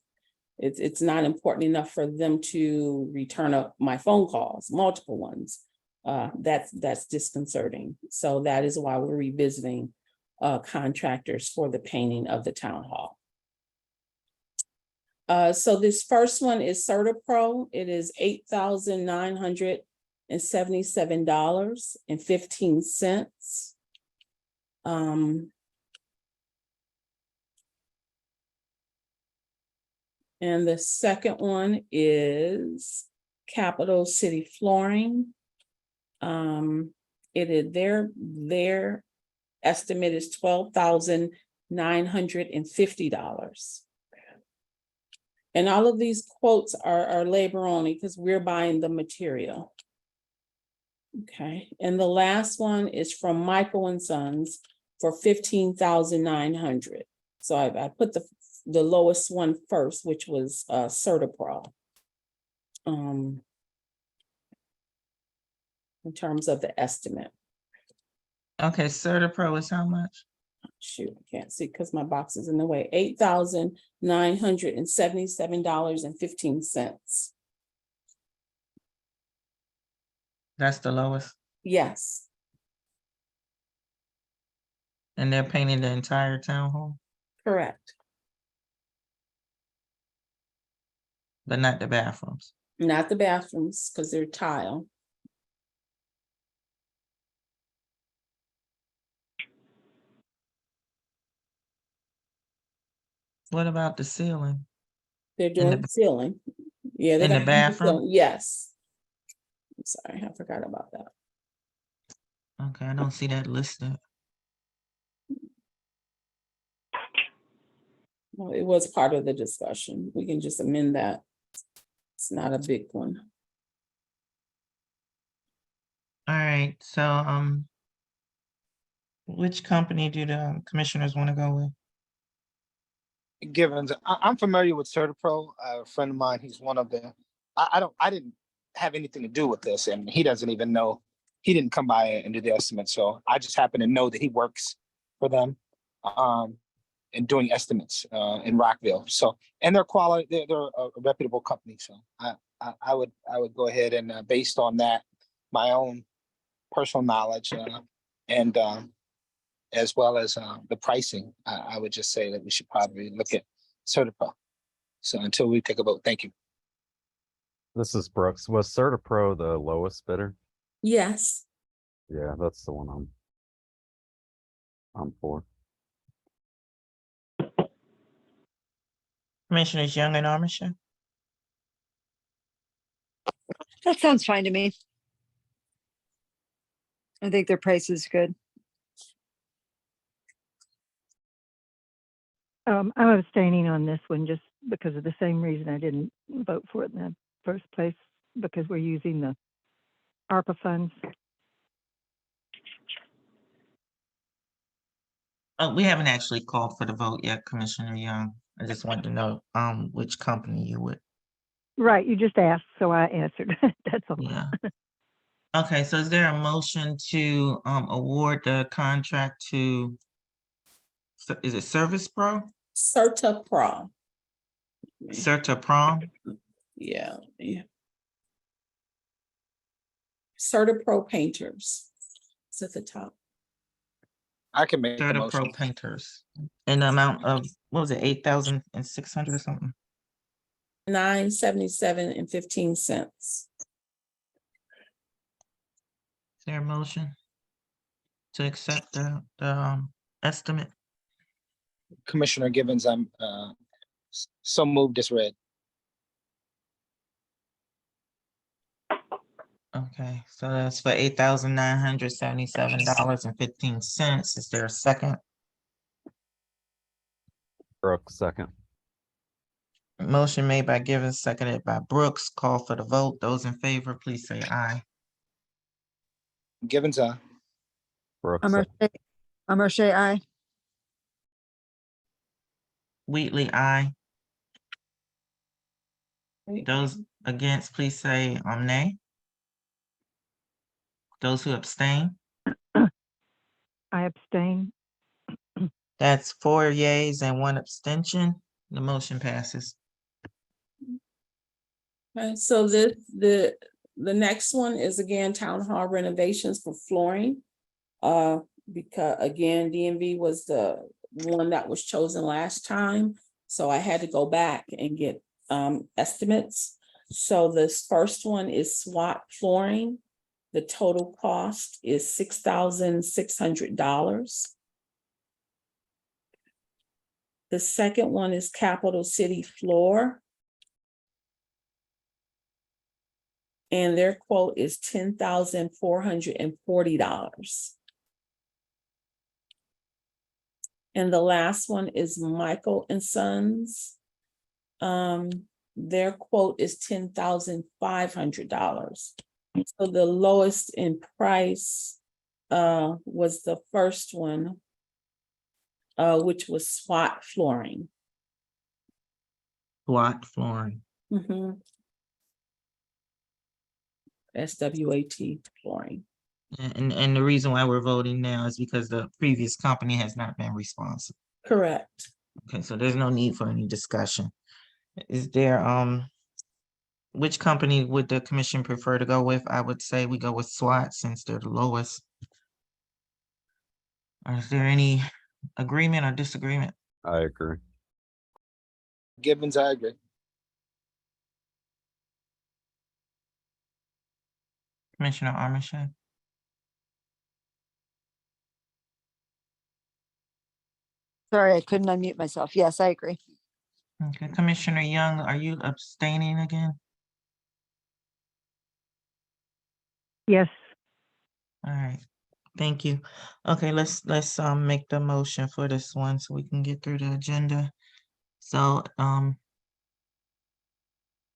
D: It's not important enough for them to return up my phone calls, multiple ones. That's disconcerting. So that is why we're revisiting contractors for the painting of the town hall. So this first one is CertaPro. It is $8,977.15. And the second one is Capital City Flooring. It is their estimate is $12,950. And all of these quotes are labor only because we're buying the material. Okay, and the last one is from Michael and Sons for $15,900. So I put the lowest one first, which was CertaPro. In terms of the estimate.
A: Okay, CertaPro is how much?
D: Shoot, I can't see because my box is in the way. $8,977.15.
A: That's the lowest,
D: Yes,
A: and they're painting the entire town hall,
D: correct.
A: but not the bathrooms.
D: Not the bathrooms because they're tile.
A: What about the ceiling?
D: They're doing the ceiling. Yeah. they
A: in the
D: got
A: bathroom?
D: ceiling. Yes. I'm sorry, I forgot about that.
A: Okay, I don't see that listed.
D: Well, it was part of the discussion. We can just amend that. It's not a big one.
A: All right, so, which company do the commissioners want to go with?
F: Givens, I'm familiar with CertaPro. A friend of mine, he's one of the, I didn't have anything to do with this, and he doesn't even know, he didn't come by and do the estimate, so I just happen to know that he works for them, and doing estimates, in Rockville, so, and they're quality, they're a reputable company, so I would go ahead and, based on that, my own personal knowledge, and, as well as the pricing, I would just say that we should probably look at CertaPro. So until we take a vote, thank you.
G: This is Brooks. Was CertaPro the lowest bidder?
D: Yes.
G: Yeah, that's the one I'm for.
A: Commissioners Young and Armistead?
I: That sounds fine to me. I think their price is good.
E: I'm abstaining on this one just because of the same reason I didn't vote for it in the first place, because we're using the ARPA funds.
A: We haven't actually called for the vote yet, Commissioner Young. I just wanted to know, which company you would.
E: Right, you just asked, so I answered. That's all.
A: Yeah. Okay, so is there a motion to, award the contract to, is it Service Pro?
D: CertaPro.
A: CertaPro?
D: Yeah. CertaPro Painters. It's at the top.
F: I can make the
A: CertaPro
F: motion.
A: Painters, in the amount of, what was it, 8,600 or something?
D: $977.15.
A: Is there a motion to accept the estimate?
F: Commissioner Givens, I'm so moved as read.
A: Okay, so that's for $8,977.15. Is there a second?
G: Brooks, second.
A: Motion made by Givens, seconded by Brooks. Call for the vote. Those in favor, please say aye.
F: Givens,
G: Brooks, second.
I: Amarche, aye.
A: Wheatley, aye. Those against, please say nay. Those who abstain,
E: I abstain.
A: that's 4 yeas and 1 abstention. The motion passes.
D: Okay, so the next one is again town hall renovations for flooring. Because again, DMV was the one that was chosen last time, so I had to go back and get estimates. So this first one is SWAT flooring. The total cost is $6,600. The second one is Capital City Floor. And their quote is $10,440. And the last one is Michael and Sons. Their quote is $10,500. So the lowest in price was the first one, which was SWAT flooring.
A: SWAT flooring.
D: SWAT flooring.
A: And the reason why we're voting now is because the previous company has not been responsive.
D: Correct.
A: Okay, so there's no need for any discussion. Is there, which company would the commission prefer to go with? I would say we go with SWAT since they're the lowest. Or is there any agreement or disagreement?
G: I agree.
F: Gibbons, I agree.
A: Commissioner Armitage?
I: Sorry, I couldn't unmute myself. Yes, I agree.
A: Okay, Commissioner Young, are you abstaining again?
E: Yes,
A: All right, thank you. Okay, let's make the motion for this one so we can get through the agenda. So,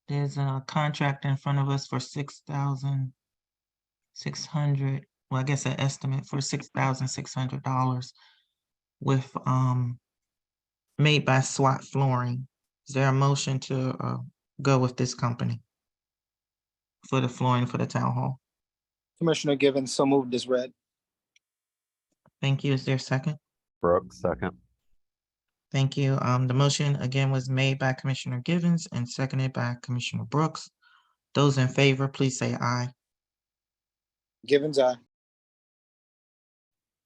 A: there's a contract in front of us for $6,600. Well, I guess an estimate for $6,600 with, made by SWAT Flooring. Is there a motion to, go with this company for the flooring for the town hall?
F: Commissioner Givens, so moved as read.
A: Thank you. Is there a second?
G: Brooks, second.
A: Thank you. The motion again was made by Commissioner Givens and seconded by Commissioner Brooks. Those in favor, please say aye.
F: Givens, aye.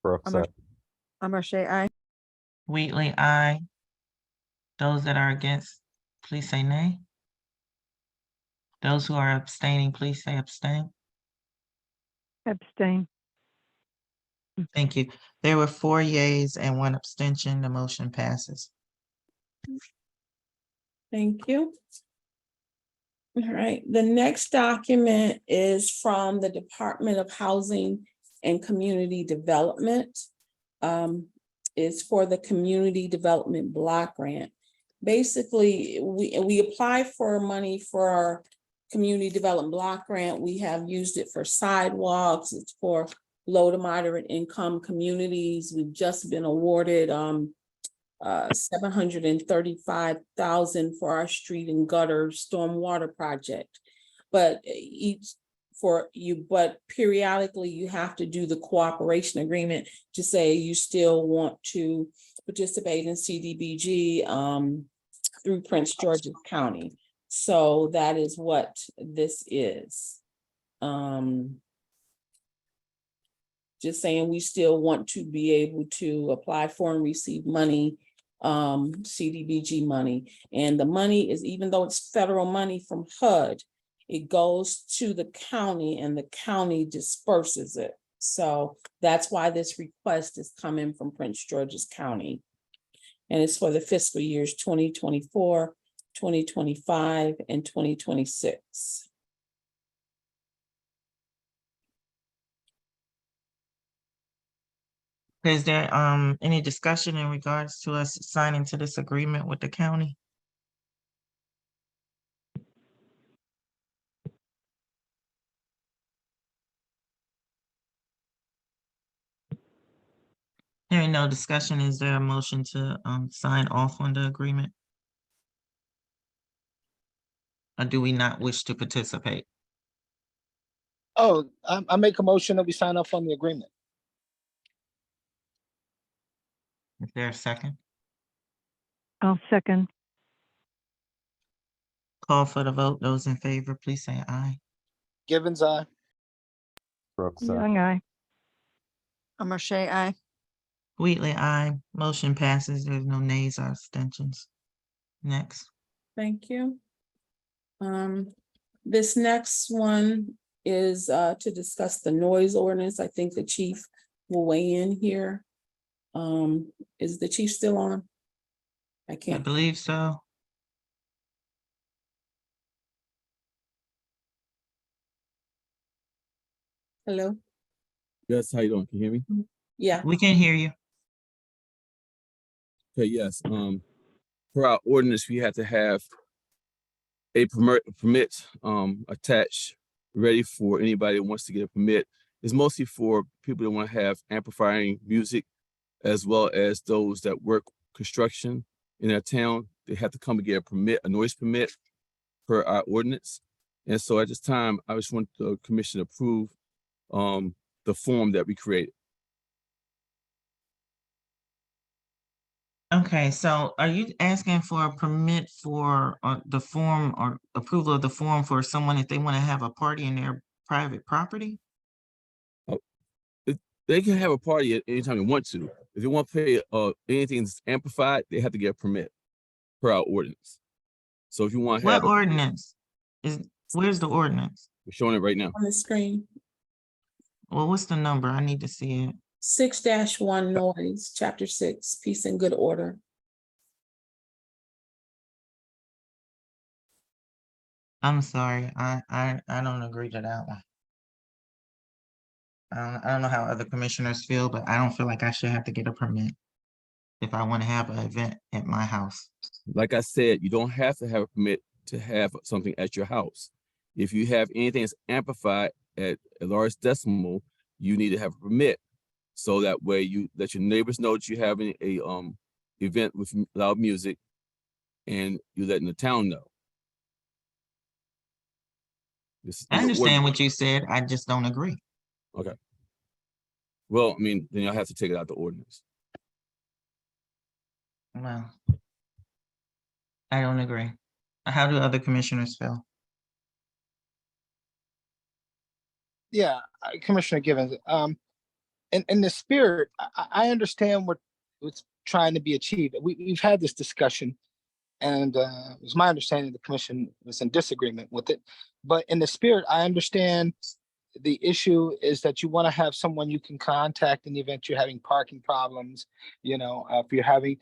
G: Brooks,
I: Aye.
G: aye.
I: Marche, aye.
A: Wheatley, aye. Those that are against, please say nay. Those who are abstaining, please say abstain.
E: abstain.
A: Thank you. There were 4 yeas and 1 abstention. The motion passes.
D: Thank you. All right, the next document is from the Department of Housing and Community Development. It's for the Community Development Block Grant. Basically, we apply for money for our Community Development Block Grant. We have used it for sidewalks. It's for low to moderate income communities. We've just been awarded $735,000 for our street and gutter stormwater project. But but periodically you have to do the cooperation agreement to say you still want to participate in CDBG through Prince George's County. So that is what this is. Just saying we still want to be able to apply for and receive money, CDBG money. And the money is, even though it's federal money from HUD, it goes to the county and the county disperses it. So that's why this request is coming from Prince George's County. And it's for the fiscal years 2024, 2025, and 2026.
A: Is there any discussion in regards to us signing to this agreement with the county? Hearing no discussion, is there a motion to sign off on the agreement? Or do we not wish to participate?
F: Oh, I make a motion that we sign off on the agreement.
A: Is there a second?
E: I'll second.
A: Call for the vote. Those in favor, please say aye.
F: Givens,
G: Brooks,
E: Young, I.
I: O'Shea, aye.
A: Wheatley, aye. Motion passes. There's no nays or abstentions. Next.
D: Thank you. This next one is to discuss the noise ordinance. I think the chief will weigh in here. Is the chief still on? I
A: I
D: can't.
A: believe so.
D: Hello?
N: Yes, how you doing? Can you hear me?
D: Yeah,
A: We can hear you.
N: Okay, yes. For our ordinance, we have to have a permit attached, ready for anybody that wants to get a permit. It's mostly for people that want to have amplifying music, as well as those that work construction in their town. They have to come and get a permit, a noise permit per our ordinance. And so at this time, I just want the commission to approve the form that we created.
A: Okay, so are you asking for a permit for the form or approval of the form for someone if they want to have a party in their private property?
N: They can have a party at any time they want to. If they want to pay anything that's amplified, they have to get a permit per our ordinance. So if you want to have
A: What ordinance? Where's the ordinance?
N: we're showing it right now.
D: on the screen.
A: Well, what's the number? I need to see it.
D: 6-1 noise, chapter 6, peace and good order.
A: I'm sorry, I don't agree to that one. I don't know how other commissioners feel, but I don't feel like I should have to get a permit if I want to have an event at my house.
N: Like I said, you don't have to have a permit to have something at your house. If you have anything that's amplified at a large decimal, you need to have a permit. So that way you let your neighbors know that you're having a event with loud music, and you're letting the town know.
A: I understand what you said, I just don't agree.
N: Okay. Well, I mean, then you'll have to take it out the ordinance.
A: Well, I don't agree. How do other commissioners feel?
F: yeah, Commissioner Givens, in the spirit, I understand what's trying to be achieved. We've had this discussion, and it was my understanding the commission was in disagreement with it. But in the spirit, I understand the issue is that you want to have someone you can contact in the event you're having parking problems. If you're having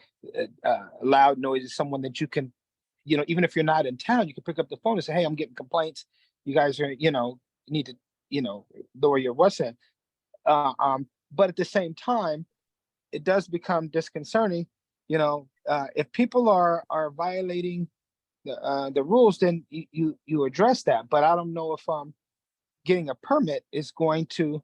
F: loud noises, someone that you can, even if you're not in town, you can pick up the phone and say, hey, I'm getting complaints. You guys are, you need to, lower your WhatsApp. But at the same time, it does become disconcerting. If people are violating the rules, then you address that. But I don't know if getting a permit is going to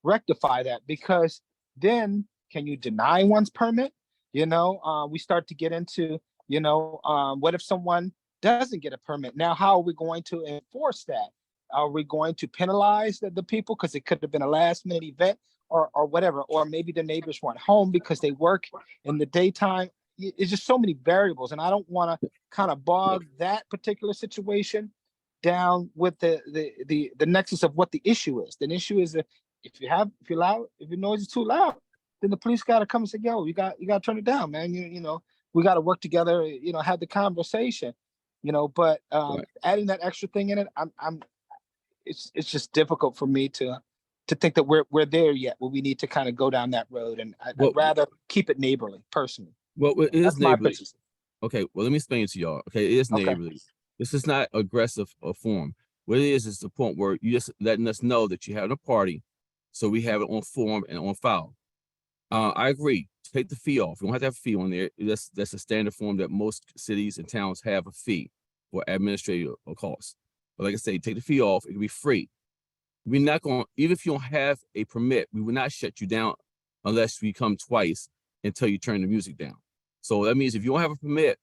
F: rectify that, because then can you deny one's permit? We start to get into, what if someone doesn't get a permit? Now, how are we going to enforce that? Are we going to penalize the people because it could have been a last minute event or whatever? Or maybe the neighbors weren't home because they work in the daytime. It's just so many variables, and I don't want to kind of bog that particular situation down with the nexus of what the issue is. The issue is that if your noise is too loud, then the police got to come and say, yo, you got to turn it down, man. We got to work together, have the conversation, but adding that extra thing in it, it's just difficult for me to think that we're there yet, where we need to kind of go down that road. And I'd rather keep it neighborly, personally.
N: Well, it is
F: That's my
N: neighborly.
F: position.
N: Okay, well, let me explain it to y'all. Okay, it is
F: Okay.
N: neighborly. This is not aggressive or form. What it is the point where you just letting us know that you're having a party, so we have it on form and on file. I agree. Take the fee off. You don't have to have a fee on there. That's a standard form that most cities and towns have a fee for administrative costs. But like I say, take the fee off. It can be free. We're not going, even if you don't have a permit, we will not shut you down unless we come twice until you turn the music down. So that means if you don't have a permit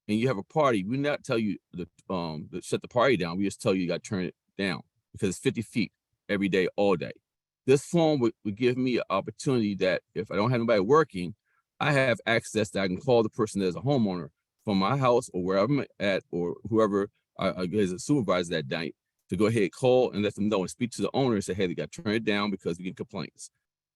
N: and you have a party, we not tell you to shut the party down. We just tell you got to turn it down, because it's 50 feet every day, all day. This form would give me an opportunity that if I don't have anybody working, I have access that I can call the person that's a homeowner from my house or wherever I'm at, or whoever as a supervisor that night to go ahead, call and let them know and speak to the owner and say, hey, they got to turn it down because we get complaints.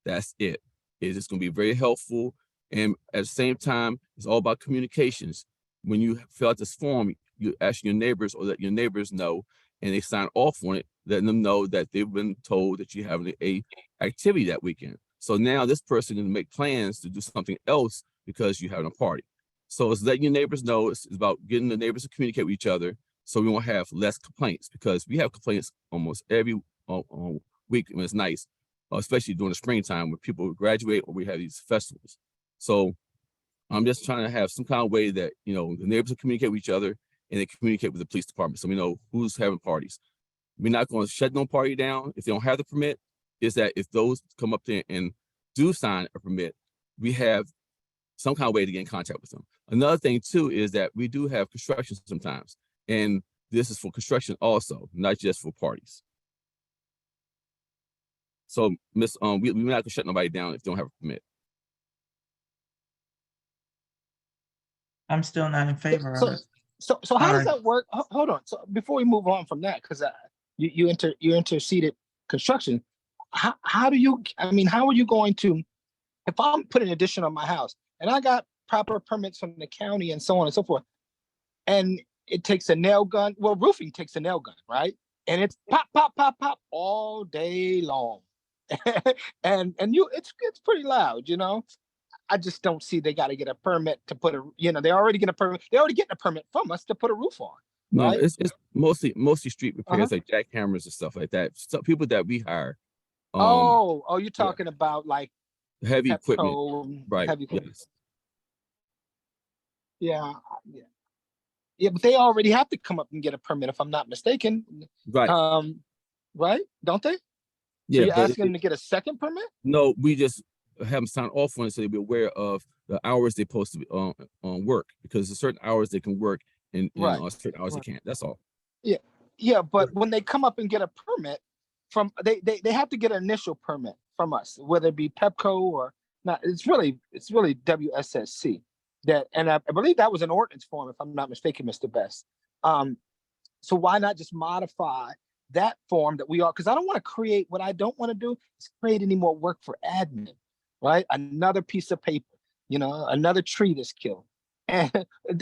N: That's it. It's just going to be very helpful. And at the same time, it's all about communications. When you fill out this form, you ask your neighbors or let your neighbors know, and they sign off on it, letting them know that they've been told that you have a activity that weekend. So now this person can make plans to do something else because you're having a party. So it's letting your neighbors know. It's about getting the neighbors to communicate with each other so we won't have less complaints, because we have complaints almost every week when it's nice, especially during the springtime when people graduate or we have these festivals. So I'm just trying to have some kind of way that, you know, the neighbors will communicate with each other and they communicate with the police department so we know who's having parties. We're not going to shut no party down if they don't have the permit. Is that if those come up there and do sign a permit, we have some kind of way to get in contact with them. Another thing too is that we do have construction sometimes, and this is for construction also, not just for parties. So, we're not gonna shut nobody down if they don't have a permit.
A: I'm still not in favor of it.
F: So how
A: Sorry.
F: does that work? Hold on. So before we move on from that, because you interceded construction. How do you? I mean, how are you going to? If I'm putting an addition on my house and I got proper permits from the county and so on and so forth, and it takes a nail gun. Well, roofing takes a nail gun, right? And it's pop, pop, pop, pop all day long, and it's pretty loud, you know. I just don't see they got to get a permit to put a, you know, they already get a permit. They already getting a permit from us to put a roof on.
N: No,
F: Right?
N: it's mostly street repairs like jackhammers and stuff like that. Some people that we hire.
F: You're talking about like
N: heavy equipment,
F: Pepco,
N: right?
F: heavy equipment.
N: Yes.
F: Yeah, but they already have to come up and get a permit if I'm not mistaken.
N: Right.
F: Right? Don't they? So
N: Yeah,
F: you're
N: but
F: asking them to get a second permit?
N: no, we just have them sign off on it so they be aware of the hours they're supposed to be on work, because there's certain hours they can work and
F: Right.
N: certain hours they can't. That's all.
F: Yeah, but when they come up and get a permit from they have to get an initial permit from us, whether it be Pepco or not. It's really WSSC that, and I believe that was an ordinance form, if I'm not mistaken, Mr. Best. So why not just modify that form that we are? Because I don't want to create, what I don't want to do is create any more work for admin, right? Another piece of paper, you know, another tree that's killed. And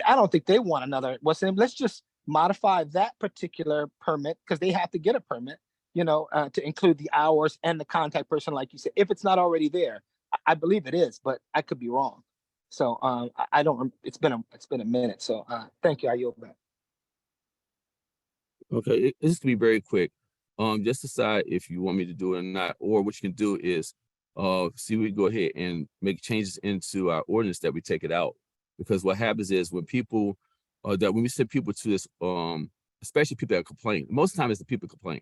F: I don't think they want another. Let's just modify that particular permit, because they have to get a permit, you know, to include the hours and the contact person, like you said, if it's not already there. I believe it is, but I could be wrong. So I don't. It's been a minute. So thank you. I yield back.
N: Okay, this can be very quick. Just decide if you want me to do it or not, or what you can do is see we go ahead and make changes into our ordinance that we take it out. Because what happens is when people when we send people to this, especially people that complain, most of the time it's the people complain.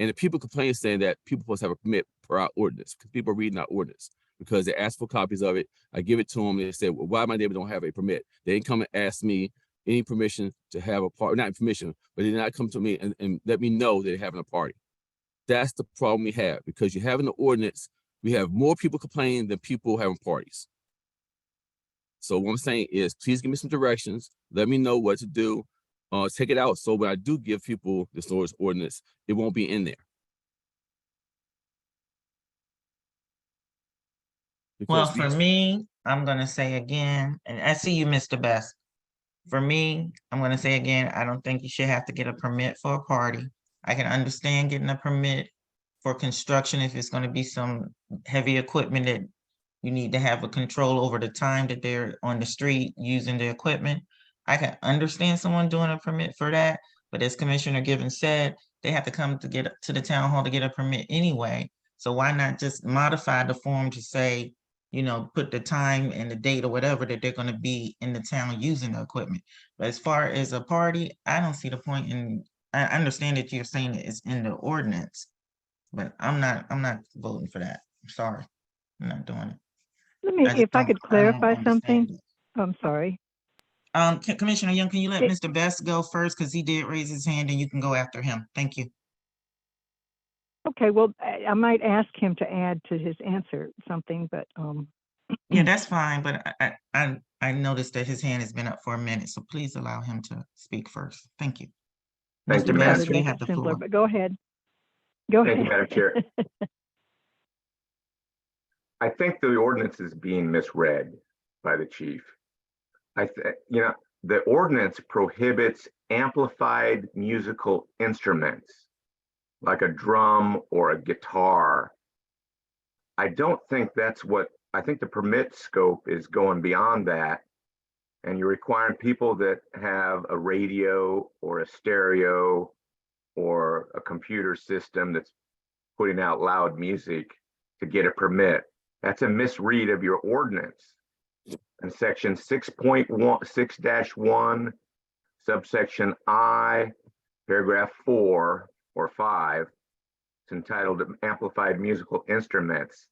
N: And the people complain saying that people supposed to have a permit per our ordinance, because people are reading our ordinance, because they ask for copies of it. I give it to them. They say, well, why my neighbor don't have a permit? They didn't come and ask me any permission to have a party, not permission, but they did not come to me and let me know they're having a party. That's the problem we have, because you have in the ordinance, we have more people complaining than people having parties. So what I'm saying is, please give me some directions. Let me know what to do. Take it out, so when I do give people this ordinance, it won't be in there.
A: Well,
N: Because
A: for me, I'm gonna say again, and I see you, Mr. Best. For me, I'm gonna say again, I don't think you should have to get a permit for a party. I can understand getting a permit for construction if it's gonna be some heavy equipment that you need to have a control over the time that they're on the street using the equipment. I can understand someone doing a permit for that, but as Commissioner Gibbons said, they have to come to get to the town hall to get a permit anyway. So why not just modify the form to say, you know, put the time and the date or whatever that they're gonna be in the town using the equipment. But as far as a party, I don't see the point in, I understand that you're saying it's in the ordinance, but I'm not voting for that. I'm sorry. I'm not doing it.
E: Let me,
A: I just
E: if I
A: don't-
E: could
A: I don't
E: clarify
A: understand
E: something.
A: it.
E: I'm sorry.
A: Commissioner Young, can you let
E: It-
A: Mr. Best go first? Because he did raise his hand and you can go after him. Thank you.
E: Okay, well, I might ask him to add to his answer something, but
A: Yeah, that's fine, but I noticed that his hand has been up for a minute, so please allow him to speak first. Thank you.
O: Thank you,
A: Mr.
O: Madam
A: Bass,
E: Probably
A: you
E: make
A: have
E: it
A: the
E: simpler,
A: floor.
E: but go ahead. Go
O: Thank you,
E: ahead.
O: Madam Chair. I think the ordinance is being misread by the chief. The ordinance prohibits amplified musical instruments like a drum or a guitar. I don't think that's I think the permit scope is going beyond that. And you're requiring people that have a radio or a stereo or a computer system that's putting out loud music to get a permit. That's a misread of your ordinance. In section 6.1, subsection I, paragraph 4 or 5, it's entitled Amplified Musical Instruments.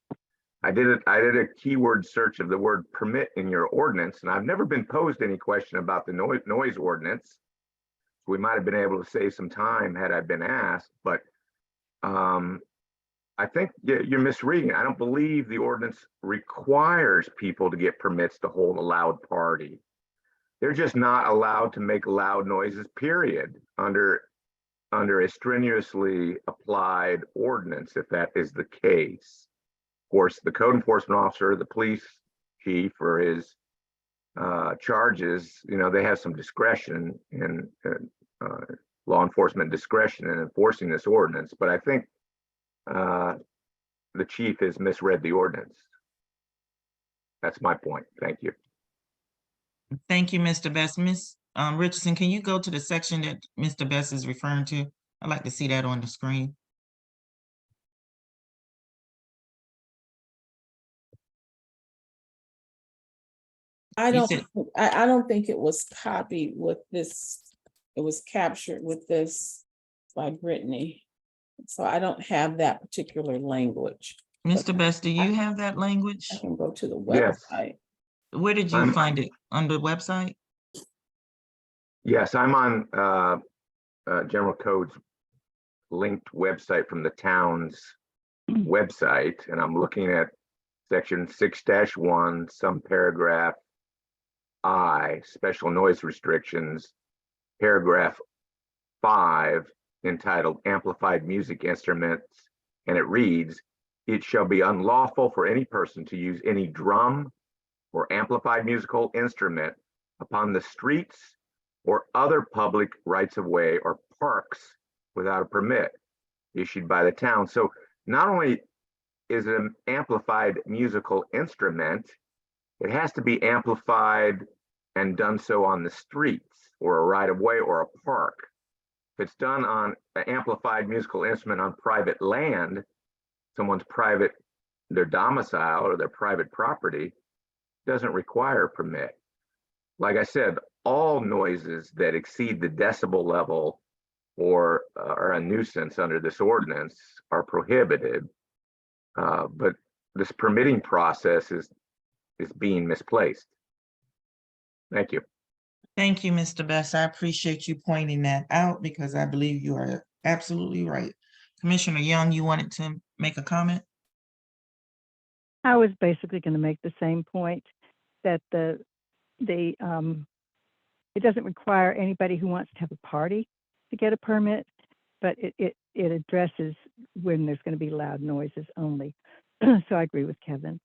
O: I did a keyword search of the word permit in your ordinance, and I've never been posed any question about the noise ordinance. We might have been able to save some time had I been asked, but I think you're misreading. I don't believe the ordinance requires people to get permits to hold a loud party. They're just not allowed to make loud noises, period, under a strenuously applied ordinance, if that is the case. Of course, the code enforcement officer, the police chief, or his charges, they have some discretion in law enforcement discretion in enforcing this ordinance. But I think the chief has misread the ordinance. That's my point. Thank you.
A: Thank you, Mr. Best. Ms. Richardson, can you go to the section that Mr. Best is referring to? I'd like to see that on the screen.
D: I
A: You
D: don't,
A: said-
D: I don't think it was copied with this, it was captured with this by Brittany. So I don't have that particular language.
A: Mr. Best, do you have that language?
D: I can go to the
O: Yes.
D: website.
A: Where did you find it? On the website?
O: Yes, I'm on General Code's linked website from the town's website, and I'm looking at section 6-1, some paragraph I, special noise restrictions, paragraph 5, entitled Amplified Music Instruments, and it reads, "It shall be unlawful for any person to use any drum or amplified musical instrument upon the streets or other public rights of way or parks without a permit issued by the town." So not only is it an amplified musical instrument, it has to be amplified and done so on the streets or a right of way or a park. If it's done on an amplified musical instrument on private land, someone's private, their domicile or their private property, doesn't require a permit. Like I said, all noises that exceed the decibel level or are a nuisance under this ordinance are prohibited. But this permitting process is being misplaced. Thank you.
A: Thank you, Mr. Best. I appreciate you pointing that out because I believe you are absolutely right. Commissioner Young, you wanted to make a comment?
E: I was basically going to make the same point that it doesn't require anybody who wants to have a party to get a permit, but it addresses when there's going to be loud noises only. So I agree with Kevin.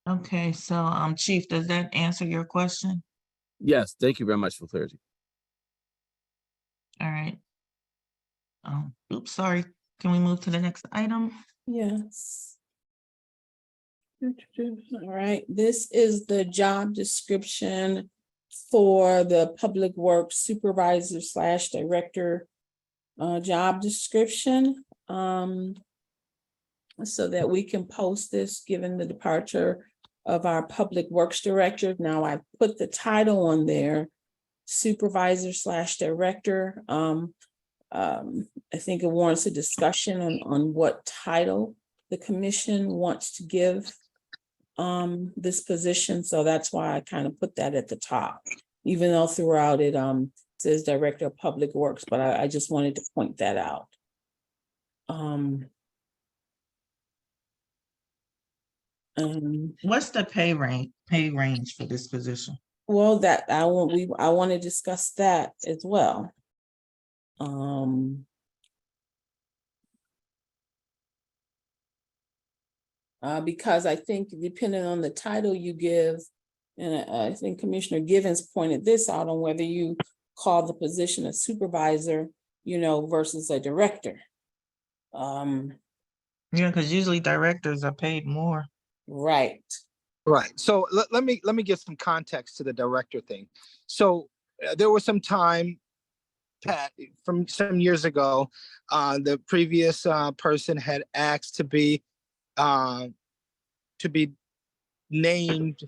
A: Okay, so Chief, does that answer your question?
N: Yes, thank you very much for clarity.
A: All right. Oops, sorry. Can we move to the next item?
D: Yes. All right, this is the job description for the Public Works Supervisor / Director job description. So that we can post this, given the departure of our Public Works Director. Now I put the title on there, Supervisor / Director. I think it warrants a discussion on what title the commission wants to give this position. So that's why I kind of put that at the top, even though throughout it says Director of Public Works, but I just wanted to point that out.
A: What's the pay range for this position?
D: Well, that I want to discuss that as well. Because I think depending on the title you give, and I think Commissioner Givens pointed this out on whether you call the position a supervisor, versus a director.
A: Yeah, because usually directors are paid more.
D: Right.
F: Right. So let me give some context to the director thing. So there was some time, Pat, from some years ago, the previous person had asked to be named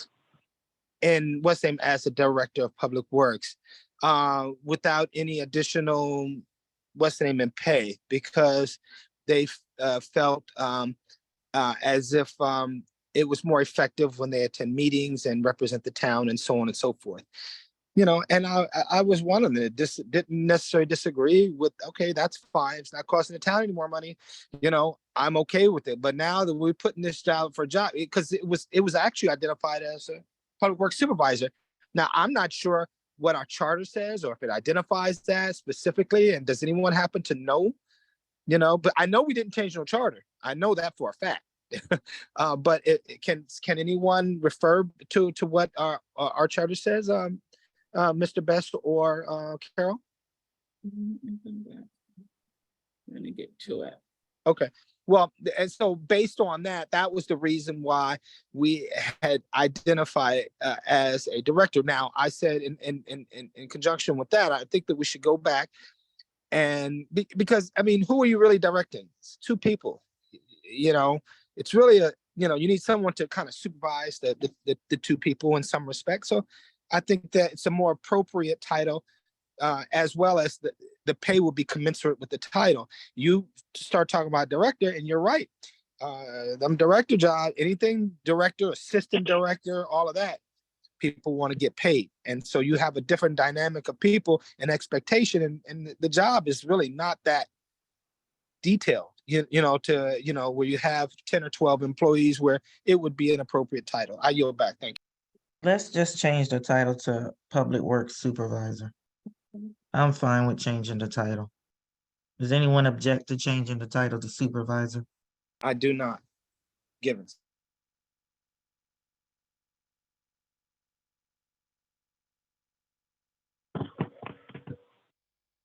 F: in what's named as the director of public works, without any additional what's the name in pay, because they felt as if it was more effective when they attend meetings and represent the town and so on and so forth. And I was one of them that didn't necessarily disagree with, okay, that's fine. It's not costing the town any more money. I'm okay with it. But now that we're putting this job for a job, because it was actually identified as a public works supervisor. Now, I'm not sure what our charter says or if it identifies that specifically. And does anyone happen to know? But I know we didn't change no charter. I know that for a fact. But can anyone refer to what our charter says, Mr. Best or Carol?
D: Let me get to it.
F: Okay. Well, and so based on that, that was the reason why we had identified as a director. Now, I said in conjunction with that, I think that we should go back and because who are you really directing? It's two people. It's really you need someone to kind of supervise the two people in some respect. So I think that it's a more appropriate title, as well as the pay will be commensurate with the title. You start talking about director, and you're right. Them director job, anything director, assistant director, all of that, people want to get paid. And so you have a different dynamic of people and expectation, and the job is really not that detailed, where you have 10 or 12 employees where it would be an appropriate title. I yield back. Thank you.
A: Let's just change the title to Public Works Supervisor. I'm fine with changing the title. Does anyone object to changing the title to Supervisor?
F: I do not. Givens.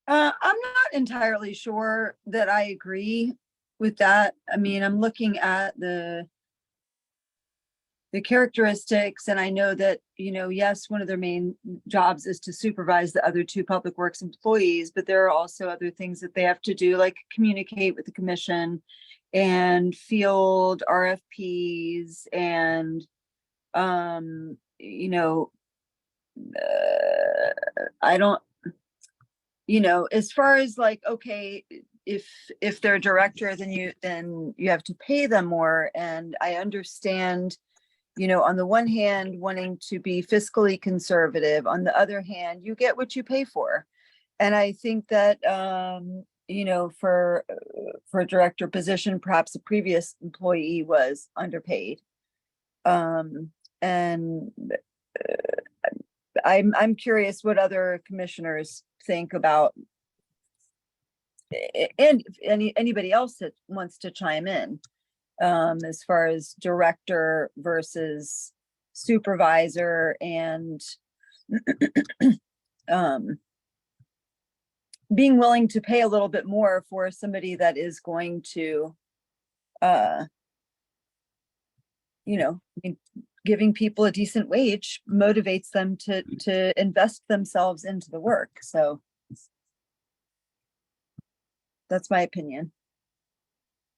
I: I'm not entirely sure that I agree with that. I'm looking at the characteristics, and I know that, yes, one of their main jobs is to supervise the other two public works employees, but there are also other things that they have to do, like communicate with the commission and field RFPs and, I don't, as far as like, okay, if they're a director, then you have to pay them more. And I understand, on the one hand, wanting to be fiscally conservative, on the other hand, you get what you pay for. And I think that, for a director position, perhaps a previous employee was underpaid. And I'm curious what other commissioners think about, and anybody else that wants to chime in, as far as director versus supervisor, and being willing to pay a little bit more for somebody that is going to, giving people a decent wage motivates them to invest themselves into the work. So that's my opinion.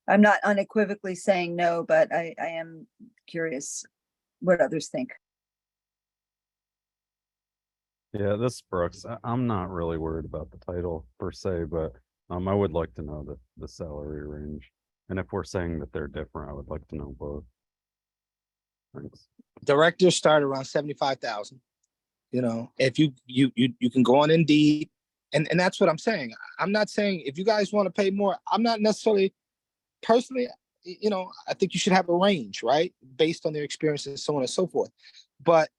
I: I'm not unequivocally saying no, but I am curious what others think.
G: Yeah, this is Brooks. I'm not really worried about the title per se, but I would like to know the salary range. And if we're saying that they're different, I would like to know both. Thanks.
F: Directors start around 75,000. If you can go on Indeed, and that's what I'm saying. I'm not saying if you guys want to pay more, I'm not necessarily personally, I think you should have a range, right? Based on their experiences, so on and so forth. But,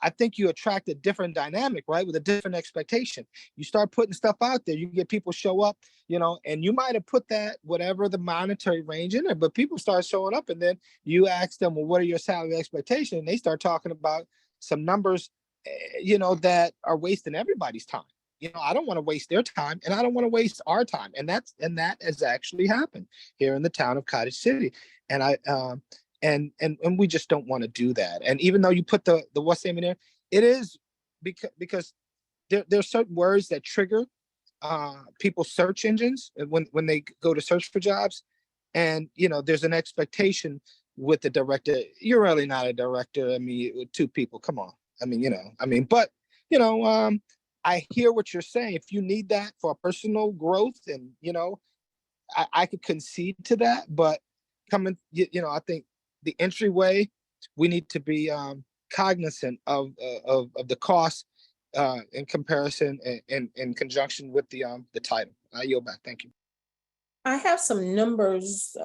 F: I think you attract a different dynamic, right? With a different expectation. You start putting stuff out there, you get people show up, you know, and you might have put that whatever the monetary range in there, but people start showing up, and then you ask them, well, what are your salary expectations? And they start talking about some numbers, you know, that are wasting everybody's time. You know, I don't want to waste their time, and I don't want to waste our time. And that has actually happened here in the town of Cottage City. And and we just don't want to do that. And even though you put the what's name in there, it is because there's certain words that trigger people's search engines when they go to search for jobs. And you know, there's an expectation with the director. You're really not a director. I mean, with two people, come on. I mean, you know, but you know, I hear what you're saying. If you need that for personal growth, and you know, I could concede to that. But coming, you know, I think the entryway, we need to be cognizant of the cost in comparison and in conjunction with the title. I yield back. Thank you.
D: I have some numbers,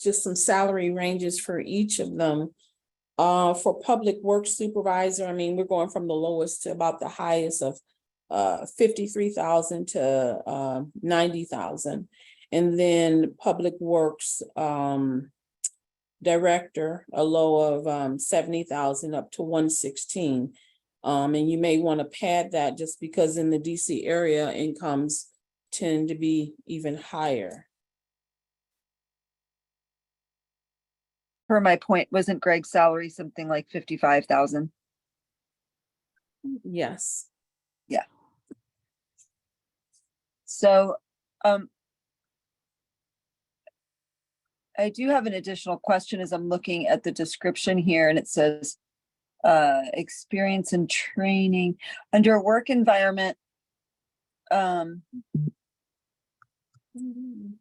D: just some salary ranges for each of them. For public works supervisor, I mean, we're going from the lowest to about the highest of 53,000 to 90,000. And then public works director, a low of 70,000 up to 116. And you may want to pad that just because in the DC area, incomes tend to be even higher.
I: Per my point, wasn't Greg's salary something like 55,000?
D: Yes.
I: Yeah. So, I do have an additional question as I'm looking at the description here, and it says, experience and training under work environment.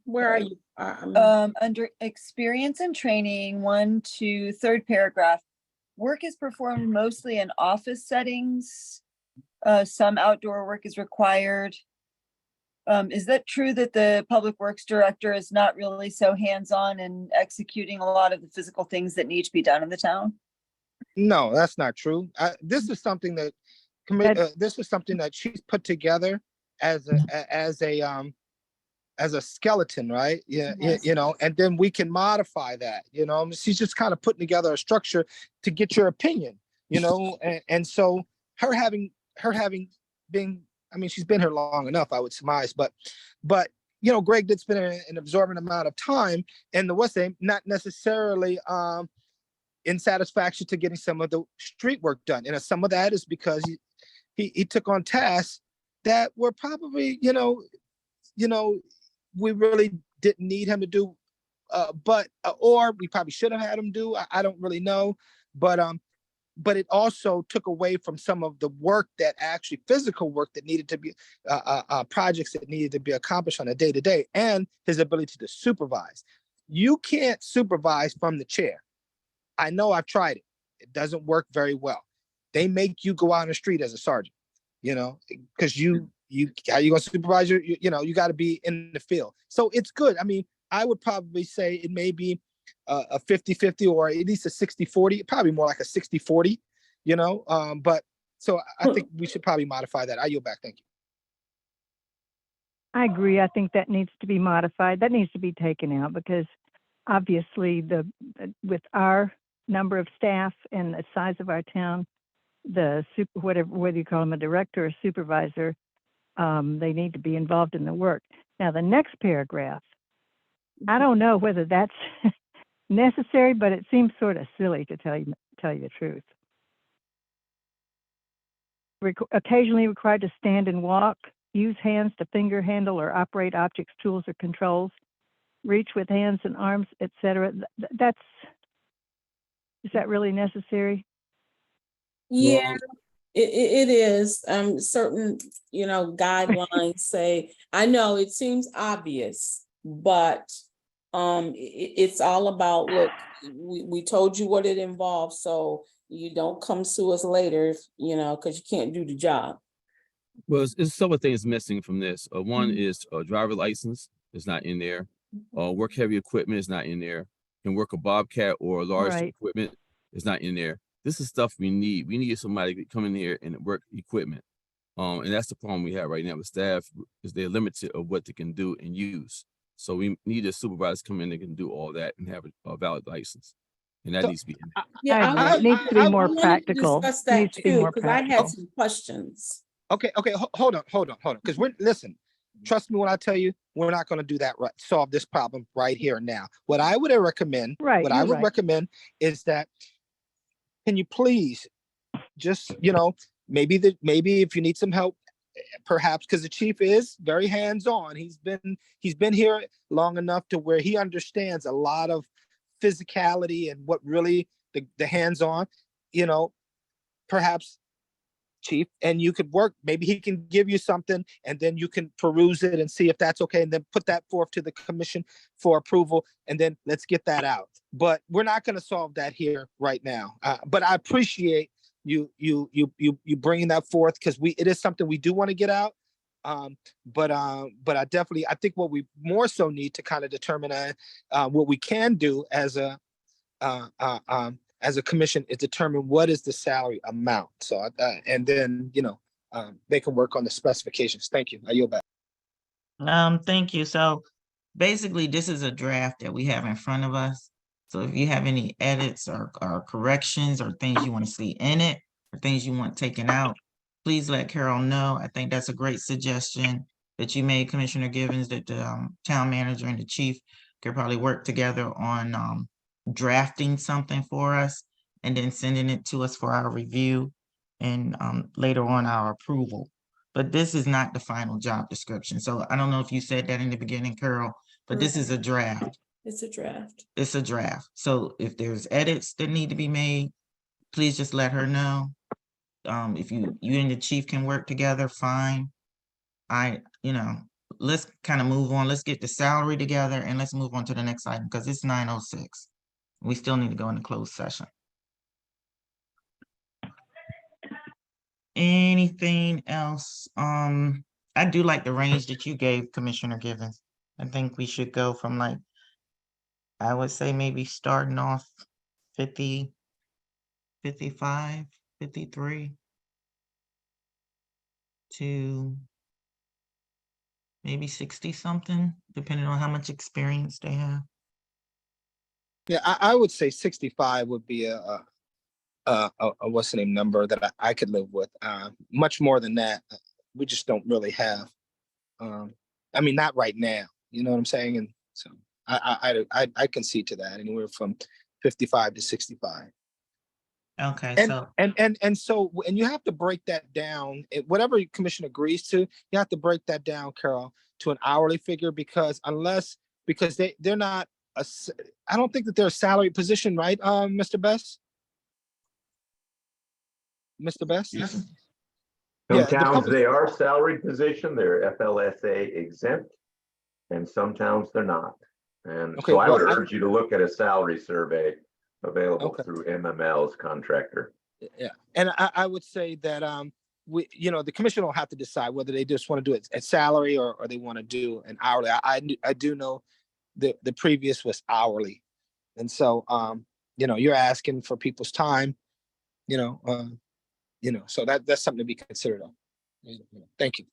D: Where are you?
I: Under experience and training, 1 to 3rd paragraph, work is performed mostly in office settings. Some outdoor work is required. Is that true that the public works director is not really so hands-on in executing a lot of the physical things that need to be done in the town?
F: No, that's not true. This is something that this is something that she's put together as a skeleton, right? Yeah,
D: Yes.
F: you know, and then we can modify that. You know, she's just kind of putting together a structure to get your opinion. You know, and so her having been, I mean, she's been here long enough, I would surmise, but you know, Greg did spend an absorbent amount of time in the West End, not necessarily in satisfaction to getting some of the street work done. And some of that is because he took on tasks that were probably, you know, we really didn't need him to do, or we probably should have had him do. I don't really know, but it also took away from some of the work that actually physical work that needed to be projects that needed to be accomplished on a day-to-day, and his ability to supervise. You can't supervise from the chair. I know, I've tried it. It doesn't work very well. They make you go out on the street as a sergeant, you know, because how you gonna supervise you know, you got to be in the field. So it's good. I mean, I would probably say it may be a 50-50 or at least a 60-40, probably more like a 60-40, you know, but so I think we should probably modify that. I yield back. Thank you.
E: I agree. I think that needs to be modified. That needs to be taken out because obviously with our number of staff and the size of our town, whether you call them a director or supervisor, they need to be involved in the work. Now, the next paragraph, I don't know whether that's necessary, but it seems sort of silly to tell you the truth. Occasionally required to stand and walk, use hands to finger, handle, or operate objects, tools, or controls, reach with hands and arms, etc. Is that really necessary?
D: Yeah, it is. Certain, you know, guidelines say, I know it seems obvious, but it's all about, look, we told you what it involves, so you don't come sue us later, if, you know, because you can't do the job.
N: Well, it's several things missing from this. One is a driver license is not in there. Work heavy equipment is not in there. Can work a Bobcat or large
E: Right.
N: equipment is not in there. This is stuff we need. We need somebody to come in here and work equipment. And that's the problem we have right now with staff, is they're limited of what they can do and use. So we need a supervisor to come in that can do all that and have a valid license. And that
F: So,
N: needs to be.
E: I agree. It needs to be more
D: wanted to
E: practical.
D: discuss
E: It
D: that
E: needs to be
D: too,
E: more
D: because I had
E: practical.
D: some questions.
F: Okay, hold on. Because listen, trust me when I tell you, we're not going to do that, right? Solve this problem right here and now. What I would recommend,
E: Right,
F: what I
E: you're
F: would
E: right.
F: recommend is that, can you please just, maybe if you need some help, perhaps, because the chief is very hands-on. He's been here long enough to where he understands a lot of physicality and what really the hands-on, perhaps, chief, and you could work, maybe he can give you something and then you can peruse it and see if that's okay, and then put that forth to the commission for approval, and then let's get that out. But we're not going to solve that here right now. But I appreciate you bringing that forth, because it is something we do want to get out. But I think what we more so need to kind of determine what we can do as a commission is determine what is the salary amount. So, and then, they can work on the specifications. Thank you. I yield back.
A: Thank you. So basically, this is a draft that we have in front of us. So if you have any edits or corrections or things you want to see in it, or things you want taken out, please let Carol know. I think that's a great suggestion that you made, Commissioner Givens, that the town manager and the chief could probably work together on drafting something for us and then sending it to us for our review and later on our approval. But this is not the final job description. So I don't know if you said that in the beginning, Carol, but this is a draft.
D: It's a draft.
A: It's a draft. So if there's edits that need to be made, please just let her know. If you and the chief can work together, fine. Let's kind of move on. Let's get the salary together and let's move on to the next item, because it's 9:06. We still need to go into closed session. Anything else? I do like the range that you gave, Commissioner Givens. I think we should go from I would say maybe starting off 50, 55, 53 to maybe 60 something, depending on how much experience they have.
F: Yeah, I would say 65 would be a what's the name number that I could live with. Much more than that, we just don't really have. I mean, not right now. You know what I'm saying? And so I concede to that, anywhere from 55 to 65.
A: Okay,
F: And you have to break that down. Whatever your commission agrees to, you have to break that down, Carol, to an hourly figure, because they're not I don't think that they're a salary position, right, Mr. Best? Mr. Best?
A: Yes.
O: Some
F: Yeah,
O: towns, they are salaried position, they're FLSA exempt, and some towns they're not. And
F: Okay,
O: so I would
F: well,
O: urge you to look at a salary survey available through MML's contractor.
F: Yeah, and I would say that the commission will have to decide whether they just want to do it at salary or they want to do an hourly. I do know the previous was hourly, and so you're asking for people's time, so that's something to be considered of. Thank you.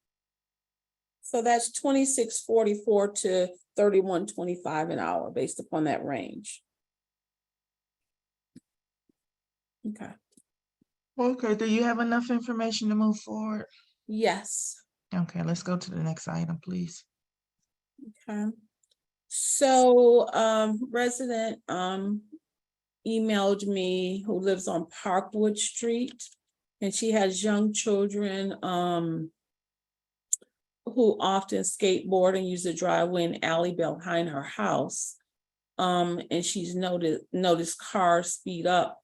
D: So that's 26.44 to 31.25 an hour based upon that range. Okay.
A: Okay, do you have enough information to move forward?
D: Yes.
A: Okay, let's go to the next item, please.
D: Okay. So resident emailed me who lives on Parkwood Street, and she has young children who often skateboard and use the driveway and alley behind her house. And she's noticed cars speed up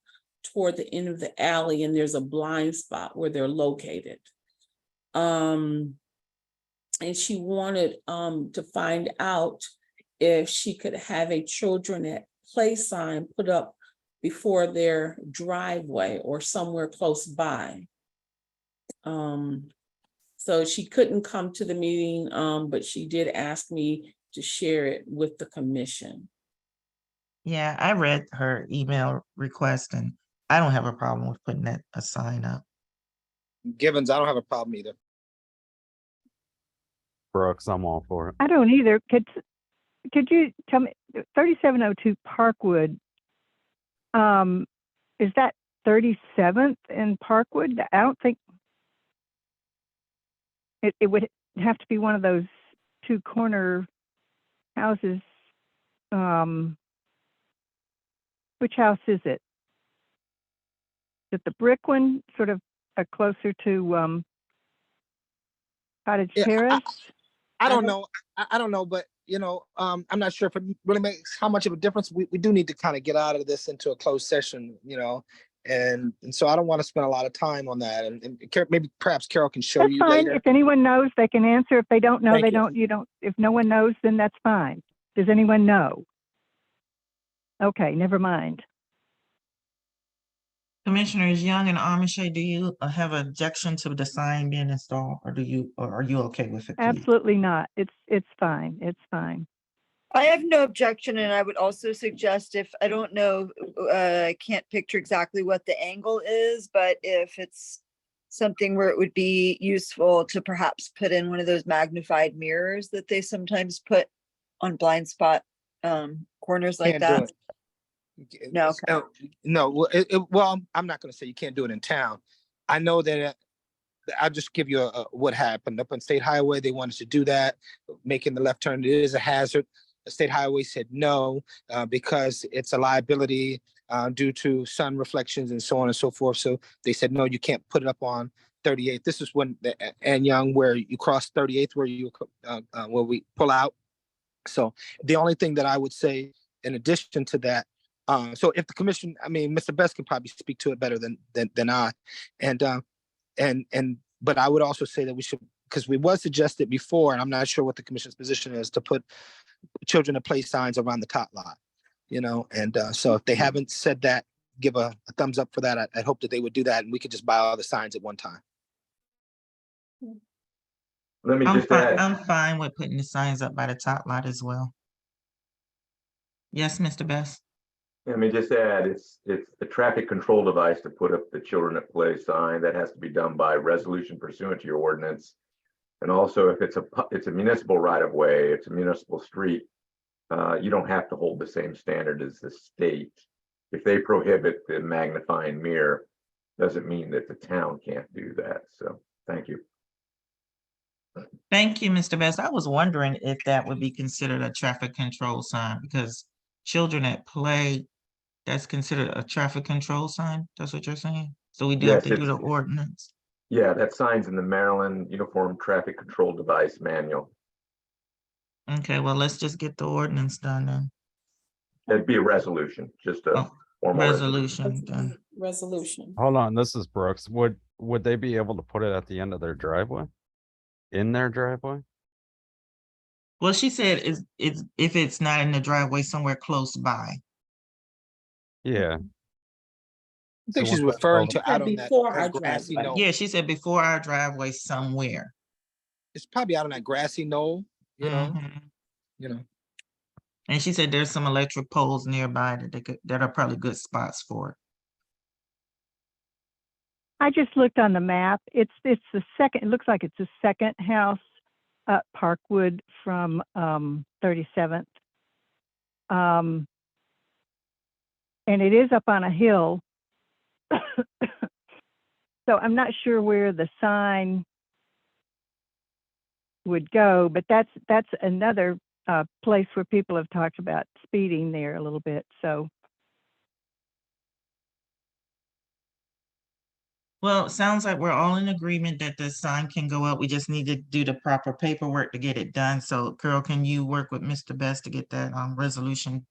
D: toward the end of the alley, and there's a blind spot where they're located. And she wanted to find out if she could have a children at play sign put up before their driveway or somewhere close by. So she couldn't come to the meeting, but she did ask me to share it with the commission.
A: Yeah, I read her email request, and I don't have a problem with putting a sign up.
F: Givens, I don't have a problem either.
G: Brooks, I'm all for it.
E: I don't either. Could you tell me, 3702 Parkwood, is that 37th in Parkwood? I don't think it would have to be one of those two corner houses. Which house is it? Is it the brick one, sort of closer to Cottage
F: Yeah,
E: Terrace?
F: I don't know. I don't know, but I'm not sure if it really makes how much of a difference. We do need to kind of get out of this into a closed session, and so I don't want to spend a lot of time on that. And maybe perhaps Carol can show
E: That's
F: you
E: fine.
F: later.
E: If anyone knows, they can answer. If they don't know,
F: Thank
E: they
F: you.
E: don't. You don't. If no one knows, then that's fine. Does anyone know? Okay, never mind.
A: Commissioners Young and Amiche, do you have objection to the sign being installed, or are you okay with it, please?
E: Absolutely not. It's fine. It's fine.
I: I have no objection, and I would also suggest if, I don't know, I can't picture exactly what the angle is, but if it's something where it would be useful to perhaps put in one of those magnified mirrors that they sometimes put on blind spot corners like
F: Can't do
I: that.
F: it.
I: No,
F: No. Well, I'm not going to say you can't do it in town. I know that. I'll just give you what happened up on State Highway. They wanted to do that, making the left turn. It is a hazard. The State Highway said no, because it's a liability due to sun reflections and so on and so forth. So they said, no, you can't put it up on 38th. This is when and Young, where you cross 38th, where we pull out. So the only thing that I would say in addition to that, so if the commission, I mean, Mr. Best can probably speak to it better than I, but I would also say that we should, because we was suggested before, and I'm not sure what the commission's position is, to put children to play signs around the tot lot, and so if they haven't said that, give a thumbs up for that. I hope that they would do that, and we could just buy all the signs at one time.
O: Let me just add.
A: I'm fine with putting the signs up by the top lot as well. Yes, Mr. Best.
O: Let me just add, it's a traffic control device to put up the children at play sign. That has to be done by resolution pursuant to your ordinance. And also, if it's a municipal right of way, it's a municipal street, you don't have to hold the same standard as the state. If they prohibit the magnifying mirror, doesn't mean that the town can't do that. So thank you.
A: Thank you, Mr. Best. I was wondering if that would be considered a traffic control sign, because children at play, that's considered a traffic control sign. That's what you're saying? So we do have to do the ordinance.
O: Yeah, that sign's in the Maryland Uniform Traffic Control Device Manual.
A: Okay, well, let's just get the ordinance done then.
O: It'd be a resolution, just a formal
A: Resolution done.
D: Resolution.
G: Hold on, this is Brooks. Would they be able to put it at the end of their driveway? In their driveway?
A: Well, she said if it's not in the driveway, somewhere close by.
G: Yeah.
F: I think
G: So
F: she's
G: what-
F: referring to out on
D: Before our
F: that grassy
D: driveway.
F: knoll.
A: Yeah, she said before our driveway somewhere.
F: It's probably out on that grassy knoll,
A: Mhm.
F: you know.
A: And she said there's some electric poles nearby that are probably good spots for it.
E: I just looked on the map. It's the second. It looks like it's the second house up Parkwood from 37th. And it is up on a hill. So I'm not sure where the sign would go, but that's another place where people have talked about speeding there a little bit. So
A: Well, it sounds like we're all in agreement that the sign can go up. We just need to do the proper paperwork to get it done. So Carol, can you work with Mr. Best to get that resolution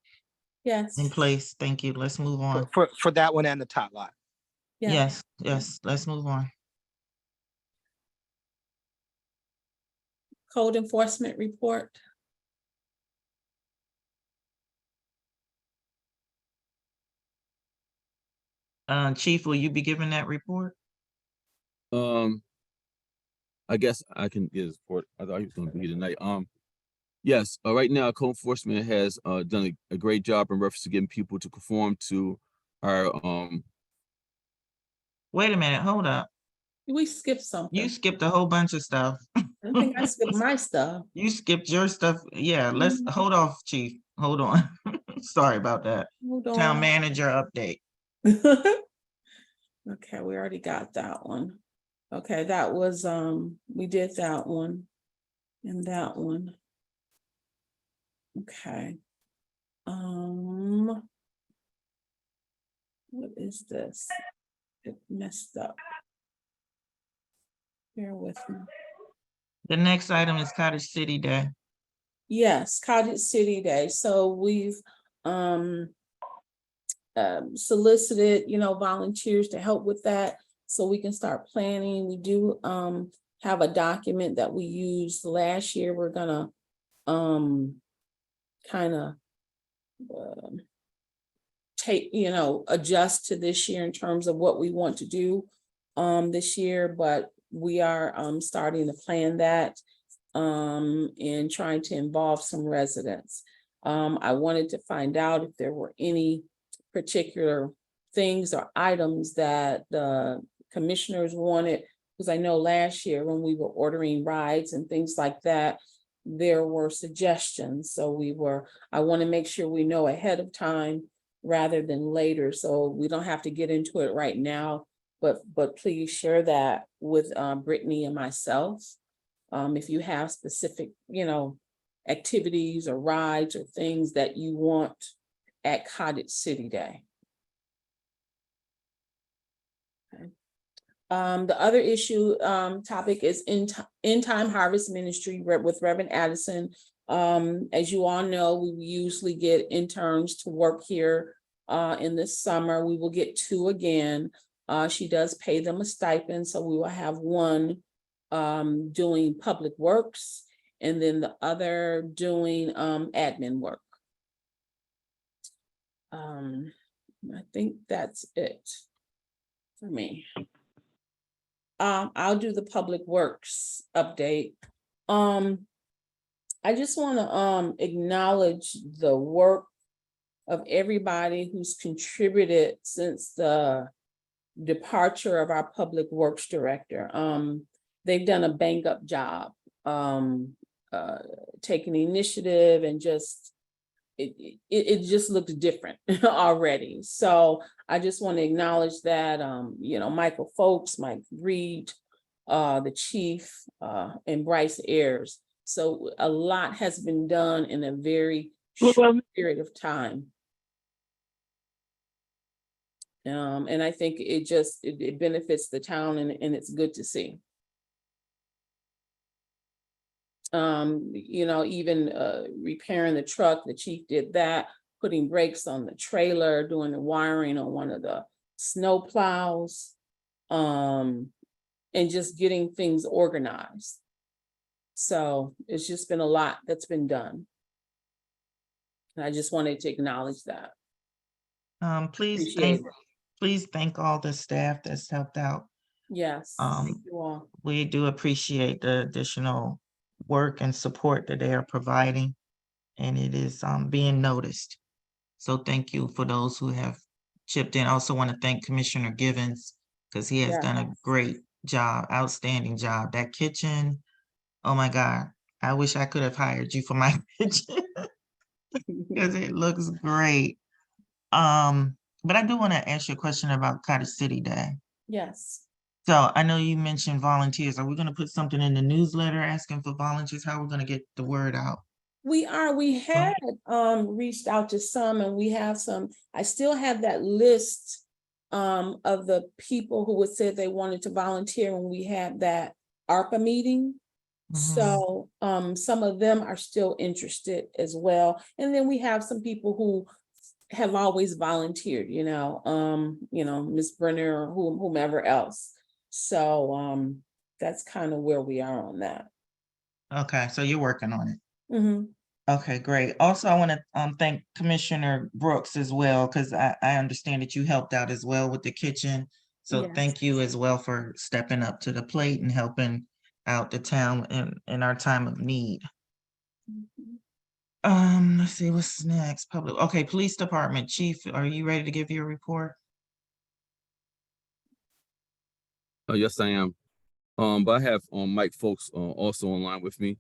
D: Yes.
A: in place? Thank you. Let's move on.
F: For that one and the tot lot.
D: Yeah.
A: Yes, let's move on.
D: Code enforcement report.
A: Chief, will you be giving that report?
N: I guess I can get his report. I thought he was going to be here tonight. Yes. Right now, code enforcement has done a great job in reference to getting people to conform to our
A: Wait a minute, hold up.
D: We skipped something.
A: You skipped a whole bunch of stuff.
D: I don't think I skipped my stuff.
A: You skipped your stuff. Yeah, let's
D: Mhm.
A: hold off, chief. Hold on. Sorry about that.
D: Hold
A: Town
D: on.
A: manager update.
D: Okay, we already got that one. Okay, that was, we did that one. And that one. Okay. What is this? It messed up. Bear with me.
A: The next item is Cottage City Day.
D: Yes, Cottage City Day. So we've solicited, volunteers to help with that, so we can start planning. We do have a document that we used last year. We're gonna kind of take, adjust to this year in terms of what we want to do this year, but we are starting to plan that and trying to involve some residents. I wanted to find out if there were any particular things or items that the commissioners wanted, because I know last year when we were ordering rides and things like that, there were suggestions. So I want to make sure we know ahead of time rather than later, so we don't have to get into it right now. But please share that with Brittany and myself. If you have specific, activities or rides or things that you want at Cottage City Day. Okay. The other topic is in time harvest ministry with Reverend Addison. As you all know, we usually get interns to work here in this summer. We will get 2 again. She does pay them a stipend, so we will have one doing public works and then the other doing admin work. I think that's it for me. I'll do the public works update. I just want to acknowledge the work of everybody who's contributed since the departure of our public works director. They've done a bang up job, taking initiative, and just it just looks different already. So I just want to acknowledge that, Michael Folks, Mike Reed, the chief, and Bryce Ayers. So a lot has been done in a very short period of time. And I think it benefits the town, and it's good to see. Even repairing the truck, the chief did that, putting brakes on the trailer, doing the wiring on one of the snow plows, and just getting things organized. So it's just been a lot that's been done. And I just wanted to acknowledge that.
A: Please thank all the staff that's helped out.
D: Yes, thank you all.
A: We do appreciate the additional work and support that they are providing, and it is being noticed. So thank you for those who have chipped in. I also want to thank Commissioner Givens, because he has done a great job, outstanding job. That kitchen, oh my God, I wish I could have hired you for my kitchen because it looks great. But I do want to ask you a question about Cottage City Day.
D: Yes.
A: So I know you mentioned volunteers. Are we going to put something in the newsletter asking for volunteers? How are we going to get the word out?
D: We had reached out to some, and we have some. I still have that list of the people who would say they wanted to volunteer when we had that ARPA meeting. So some of them are still interested as well. And then we have some people who have always volunteered, Ms. Brenner or whomever else. So that's kind of where we are on that.
A: Okay, so you're working on it. Okay, great. Also, I want to thank Commissioner Brooks as well, because I understand that you helped out as well with the kitchen. So thank you as well for stepping up to the plate and helping out the town in our time of need. Let's see what's next. Okay, Police Department Chief, are you ready to give your report?
N: Yes, I am. But I have Mike Folks also online with me.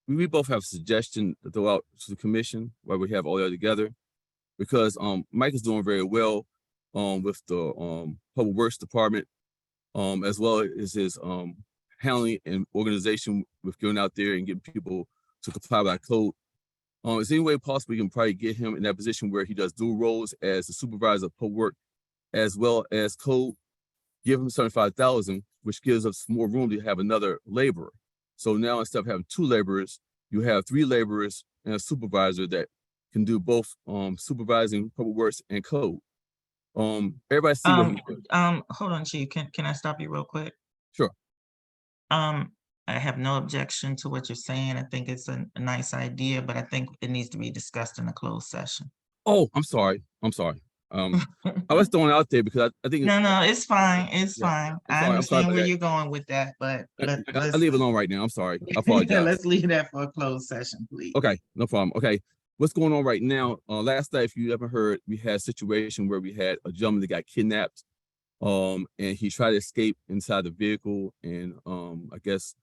N: We both have a suggestion to throw out to the commission while we have all that together, because Mike is doing very well with the Public Works Department, as well as his handling and organization with going out there and getting people to comply with our code. Is there any way possible we can probably get him in that position where he does dual roles as the supervisor of public work as well as code? Give him 75,000, which gives us more room to have another laborer. So now instead of having 2 laborers, you have 3 laborers and a supervisor that can do both supervising public works and code. Everybody see what he did.
A: Hold on, Chief, can I stop you real quick?
N: Sure.
A: I have no objection to what you're saying. I think it's a nice idea, but I think it needs to be discussed in a closed session.
N: Oh, I'm sorry. I was throwing it out there because I think.
A: No, it's fine. It's
N: Yeah,
A: fine.
N: I'm
A: I
N: sorry
A: understand
N: about
A: where
N: that.
A: you're going with that, but
N: I leave it alone right now. I'm sorry. I apologize.
A: let's leave that for a closed session, please.
N: Okay, no problem. Okay, what's going on right now? Last night, if you ever heard, we had a situation where we had a gentleman that got kidnapped, and he tried to escape inside the vehicle, and I guess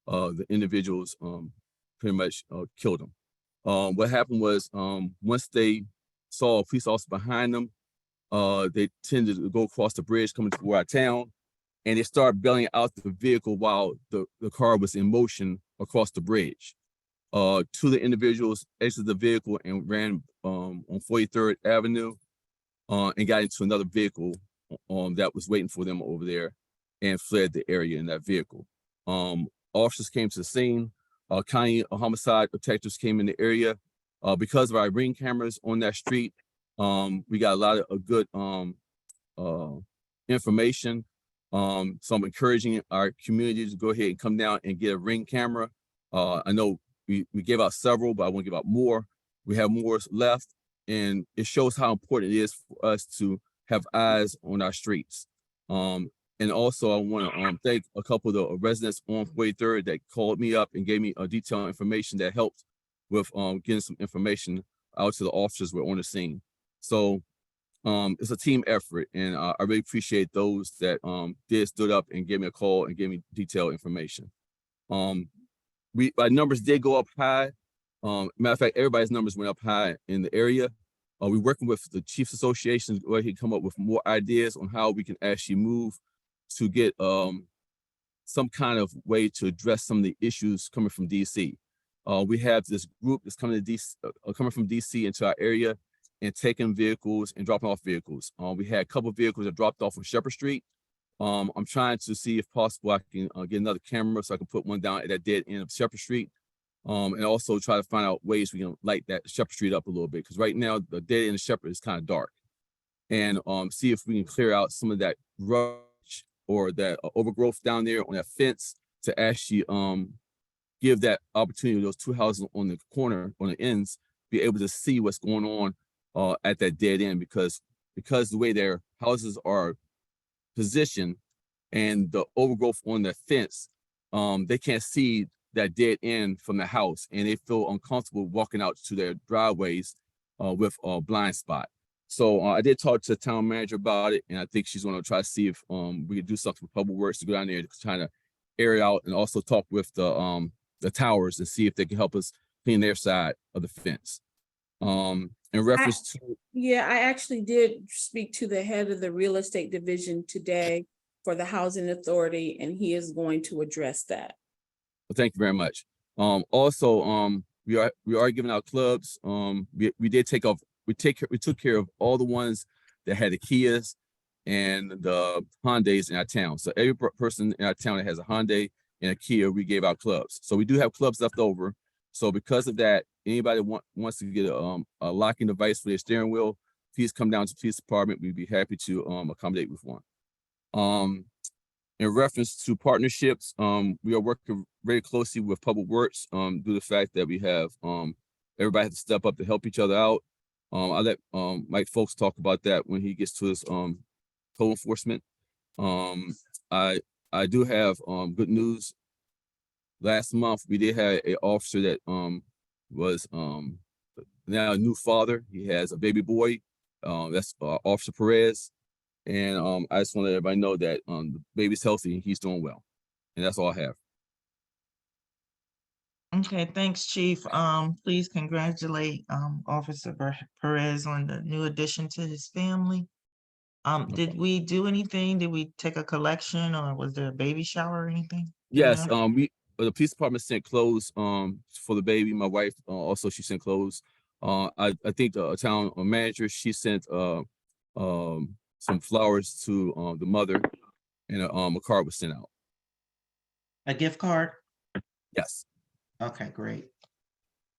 N: the individuals pretty much killed him. What happened was once they saw a police officer behind them, they tended to go across the bridge coming toward our town, and they started bailing out the vehicle while the car was in motion across the bridge. 2 of the individuals exited the vehicle and ran on 43rd Avenue and got into another vehicle that was waiting for them over there and fled the area in that vehicle. Officers came to the scene. County homicide detectives came in the area. Because of our ring cameras on that street, we got a lot of good information. So I'm encouraging our community to go ahead and come down and get a ring camera. I know we gave out several, but I want to give out more. We have more left, and it shows how important it is for us to have eyes on our streets. And also I want to thank a couple of the residents on 43rd that called me up and gave me detailed information that helped with getting some information out to the officers who were on the scene. So it's a team effort, and I really appreciate those that stood up and gave me a call and gave me detailed information. Our numbers did go up high. Matter of fact, everybody's numbers went up high in the area. We're working with the Chiefs Association to go ahead and come up with more ideas on how we can actually move to get some kind of way to address some of the issues coming from DC. We have this group that's coming from DC into our area and taking vehicles and dropping off vehicles. We had a couple of vehicles that dropped off on Shepherd Street. I'm trying to see if possible I can get another camera so I can put one down at that dead end of Shepherd Street. And also try to find out ways we can light that Shepherd Street up a little bit, because right now the dead end of Shepherd is kind of dark. And see if we can clear out some of that brush or that overgrowth down there on that fence to actually give that opportunity to those 2 houses on the corner, on the ends, be able to see what's going on at that dead end, because the way their houses are positioned and the overgrowth on the fence, they can't see that dead end from the house, and they feel uncomfortable walking out to their driveways with a blind spot. So I did talk to the town manager about it, and I think she's going to try to see if we can do something with Public Works to go down there to try to air it out, and also talk with the towers and see if they can help us clean their side of the fence. In reference to
D: Yeah, I actually did speak to the head of the real estate division today for the Housing Authority, and he is going to address that.
N: Well, thank you very much. Also, we are giving out clubs. We took care of all the ones that had the Kias and the Hyundais in our town. So every person in our town that has a Hyundai and a Kia, we gave out clubs. So we do have clubs left over. So because of that, anybody wants to get a locking device for their steering wheel, please come down to the police department. We'd be happy to accommodate with one. In reference to partnerships, we are working very closely with Public Works due to the fact that we have everybody has to step up to help each other out. I'll let Mike Folks talk about that when he gets to his code enforcement. I do have good news. Last month, we did have an officer that was now a new father. He has a baby boy. That's Officer Perez. And I just want to let everybody know that the baby's healthy, he's doing well. And that's all I have.
A: Okay, thanks, Chief. Please congratulate Officer Perez on the new addition to his family. Did we do anything? Did we take a collection, or was there a baby shower or anything? Do you
N: Yes,
A: know?
N: the police department sent clothes for the baby. My wife also she sent clothes. I think the town manager she sent some flowers to the mother, and a card was sent out.
A: A gift card?
N: Yes.
A: Okay, great.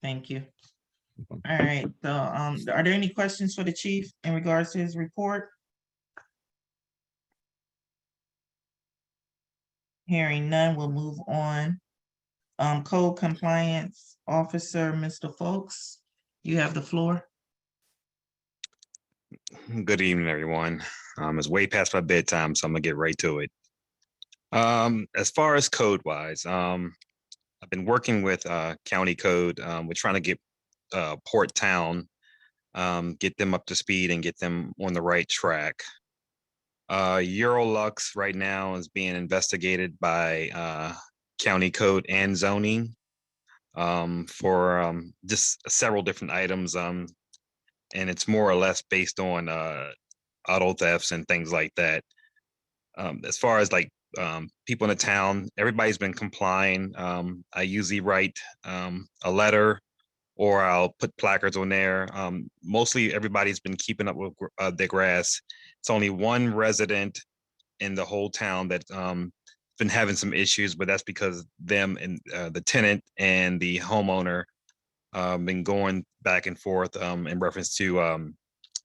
A: Thank you. All right, so are there any questions for the chief in regards to his report? Hearing none, we'll move on. Code Compliance Officer, Mr. Folks, you have the floor.
P: Good evening, everyone. It's way past my bedtime, so I'm gonna get right to it. As far as code wise, I've been working with county code. We're trying to get Port Town, get them up to speed and get them on the right track. Eurolux right now is being investigated by county code and zoning for just several different items. And it's more or less based on auto thefts and things like that. As far as like people in the town, everybody's been complying. I usually write a letter or I'll put placards on there. Mostly everybody's been keeping up with their grass. It's only one resident in the whole town that been having some issues, but that's because them and the tenant and the homeowner been going back and forth in reference to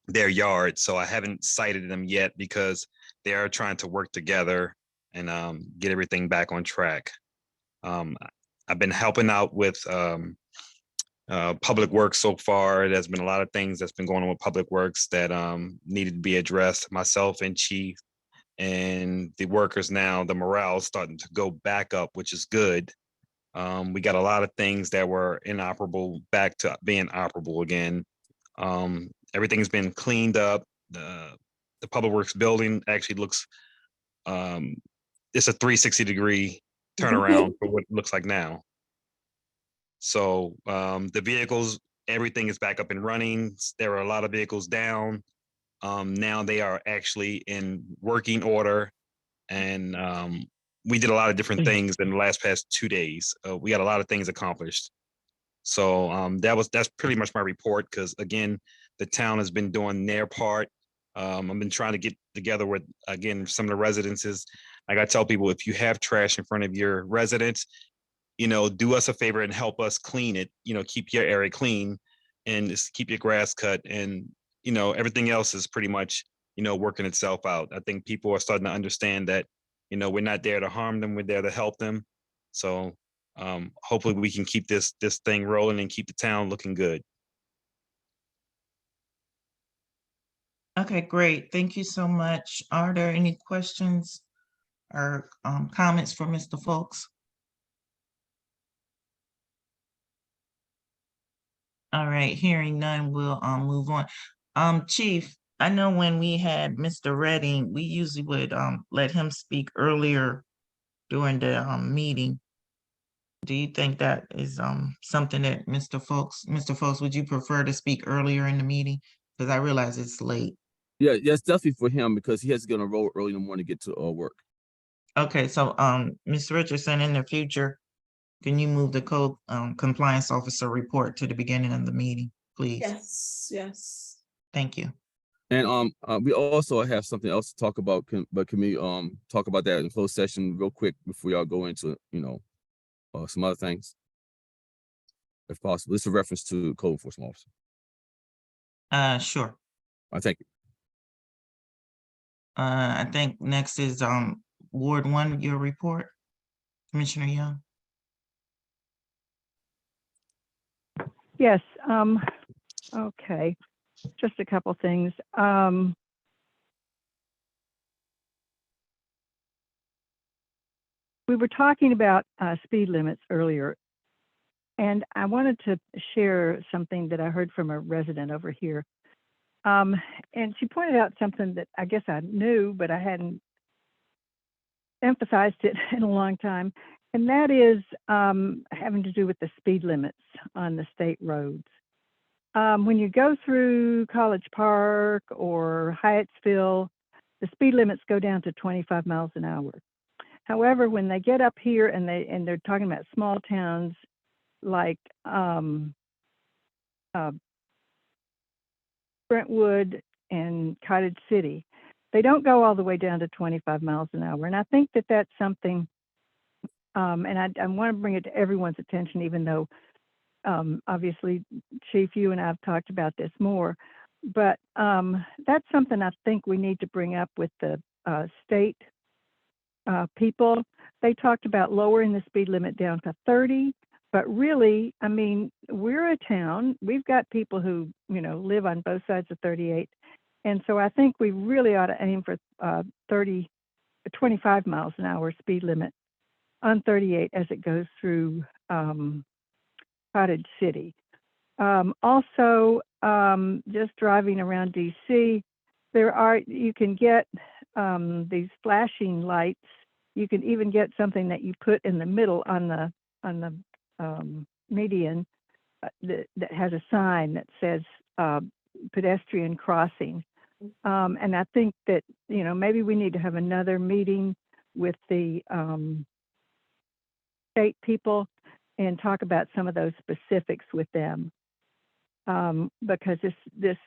P: their yard. So I haven't cited them yet because they are trying to work together and get everything back on track. I've been helping out with public works so far. There's been a lot of things that's been going on with public works that needed to be addressed. Myself and chief and the workers now, the morale is starting to go back up, which is good. We got a lot of things that were inoperable back to being operable again. Everything's been cleaned up. The public works building actually looks, it's a 360-degree turnaround for what it looks like now. So the vehicles, everything is back up and running. There are a lot of vehicles down. Now they are actually in working order. And we did a lot of different things in the past 2 days. We got a lot of things accomplished. So that's pretty much my report, because again, the town has been doing their part. I've been trying to get together with, again, some of the residences. Like I tell people, if you have trash in front of your residence, do us a favor and help us clean it, keep your area clean and just keep your grass cut. And, everything else is pretty much, working itself out. I think people are starting to understand that, we're not there to harm them. We're there to help them. So hopefully we can keep this thing rolling and keep the town looking good.
A: Okay, great. Thank you so much. Are there any questions or comments for Mr. Folks? All right, hearing none, we'll move on. Chief, I know when we had Mr. Redding, we usually would let him speak earlier during the meeting. Do you think that is something that Mr. Folks, would you prefer to speak earlier in the meeting? Because I realize it's late.
N: Yeah, that's definitely for him because he has to get on the road early in the morning to get to work.
A: Okay, so Ms. Richardson, in the future, can you move the code compliance officer report to the beginning of the meeting, please?
D: Yes.
A: Thank you.
N: And we also have something else to talk about, but can we talk about that in closed session real quick before y'all go into some other things, if possible? This is a reference to code enforcement officer.
A: Sure.
N: Thank you.
A: I think next is Ward 1, your report, Commissioner Young.
E: Yes, okay, just a couple things. We were talking about speed limits earlier, and I wanted to share something that I heard from a resident over here. And she pointed out something that I guess I knew, but I hadn't emphasized it in a long time. And that is having to do with the speed limits on the state roads. When you go through College Park or Hyattsville, the speed limits go down to 25 miles an hour. However, when they get up here and they're talking about small towns like Brentwood and Cottage City, they don't go all the way down to 25 miles an hour. And I think that that's something, and I want to bring it to everyone's attention, even though obviously, Chief, you and I have talked about this more, but that's something I think we need to bring up with the state people. They talked about lowering the speed limit down to 30, but really, I mean, we're a town. We've got people who, you know, live on both sides of 38. And so I think we really ought to aim for 25 miles an hour speed limit on 38 as it goes through Cottage City. Also, just driving around DC, you can get these flashing lights. You can even get something that you put in the middle on the median that has a sign that says pedestrian crossing. And I think that, you know, maybe we need to have another meeting with the state people and talk about some of those specifics with them. Because this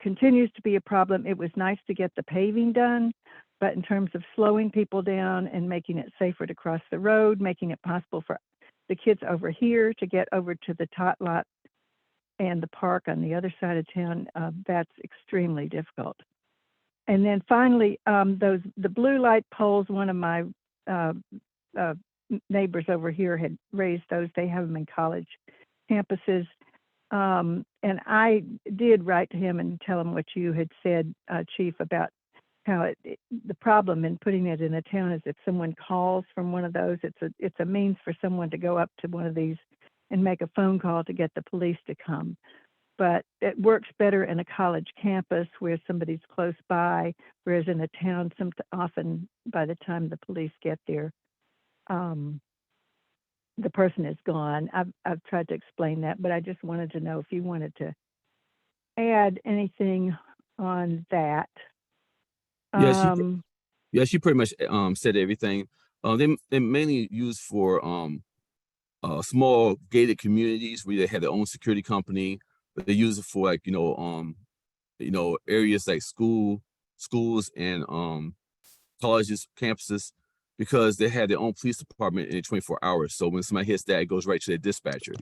E: continues to be a problem. It was nice to get the paving done, but in terms of slowing people down and making it safer to cross the road, making it possible for the kids over here to get over to the tot lot and the park on the other side of town, that's extremely difficult. And then finally, the blue light poles, one of my neighbors over here had raised those. They have them in college campuses. And I did write to him and tell him what you had said, Chief, about how the problem in putting it in a town is if someone calls from one of those, it's a means for someone to go up to one of these and make a phone call to get the police to come. But it works better in a college campus where somebody's close by, whereas in a town, often by the time the police get there, the person is gone. I've tried to explain that, but I just wanted to know if you wanted to add anything on that.
N: Yes, she pretty much said everything. They mainly used for small gated communities where they had their own security company, but they use it for like areas like schools and colleges, campuses, because they had their own police department in 24 hours. So when somebody hits that, it goes right to their dispatcher.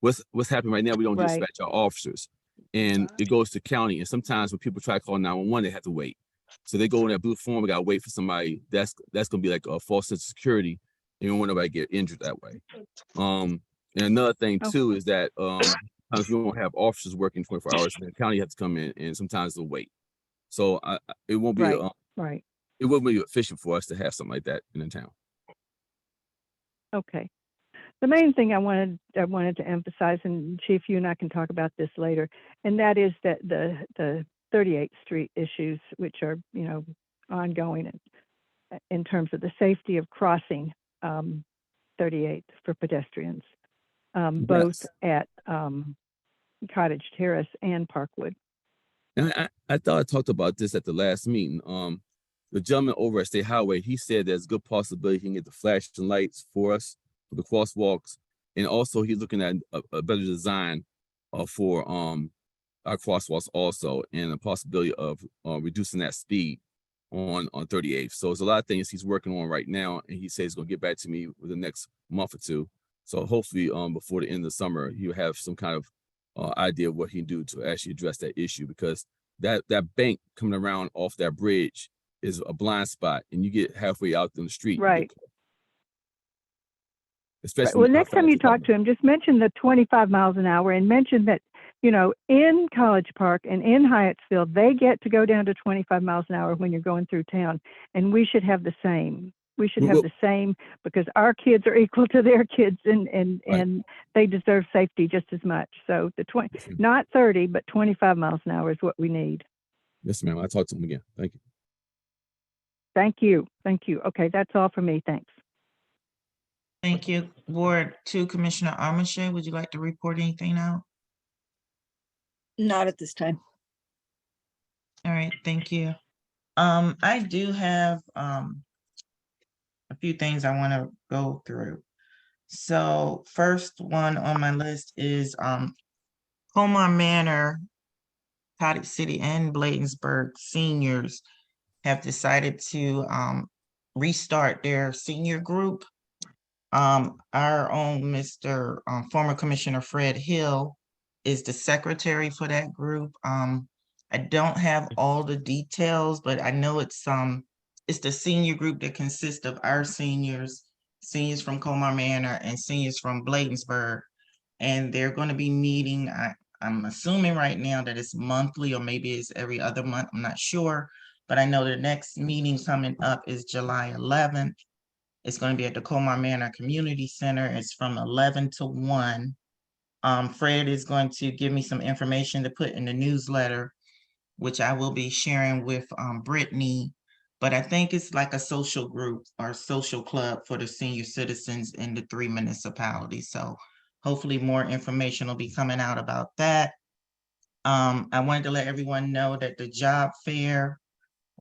N: What's happening right now, we don't dispatch our officers, and it goes to county. And sometimes when people try to call 911, they have to wait. So they go in that blue form, we gotta wait for somebody. That's gonna be like a false sense of security, and you don't want nobody to get injured that way. And another thing too is that sometimes you won't have officers working 24 hours, and the county has to come in, and sometimes they'll wait. So it won't be it wouldn't be efficient for us to have something like that in the town.
E: Okay. The main thing I wanted to emphasize, and Chief, you and I can talk about this later, and that is that the 38th Street issues, which are, you know, ongoing in terms of the safety of crossing 38th for pedestrians, both at Cottage Terrace and Parkwood.
N: And I thought I talked about this at the last meeting. The gentleman over at State Highway, he said there's a good possibility he can get the flashing lights for us for the crosswalks, and also he's looking at a better design for our crosswalks also, and a possibility of reducing that speed on 38th. So there's a lot of things he's working on right now, and he says he's gonna get back to me within the next month or two. So hopefully before the end of the summer, he'll have some kind of idea of what he can do to actually address that issue, because that bank coming around off that bridge is a blind spot, and you get halfway out in the street.
E: Right.
N: Especially
E: well, next time you talk to him, just mention the 25 miles an hour and mention that, you know, in College Park and in Hyattsville, they get to go down to 25 miles an hour when you're going through town, and we should have the same. We should
N: Well,
E: have
N: well-
E: the same, because our kids are equal to their kids, and they deserve safety just as much. So the 20,
N: Yes, ma'am.
E: not 30, but 25 miles an hour is what we need.
N: Yes, ma'am. I'll talk to him again. Thank you.
E: Thank you. Thank you. Okay, that's all for me. Thanks.
A: Thank you. Ward 2, Commissioner Armache, would you like to report anything out?
I: Not at this time.
A: All right, thank you. I do have a few things I want to go through. So first one on my list is Comar Manor, Cottage City, and Bladensburg seniors have decided to restart their senior group. Our own Mr. Former Commissioner Fred Hill is the secretary for that group. I don't have all the details, but I know it's the senior group that consists of our seniors from Comar Manor and seniors from Bladensburg. And they're going to be meeting, I'm assuming right now that it's monthly, or maybe it's every other month, I'm not sure. But I know the next meeting coming up is July 11th. It's going to be at the Comar Manor Community Center. It's from 11 to 1. Fred is going to give me some information to put in the newsletter, which I will be sharing with Brittany. But I think it's like a social group or social club for the senior citizens in the 3 municipalities. So hopefully more information will be coming out about that. I wanted to let everyone know that the job fair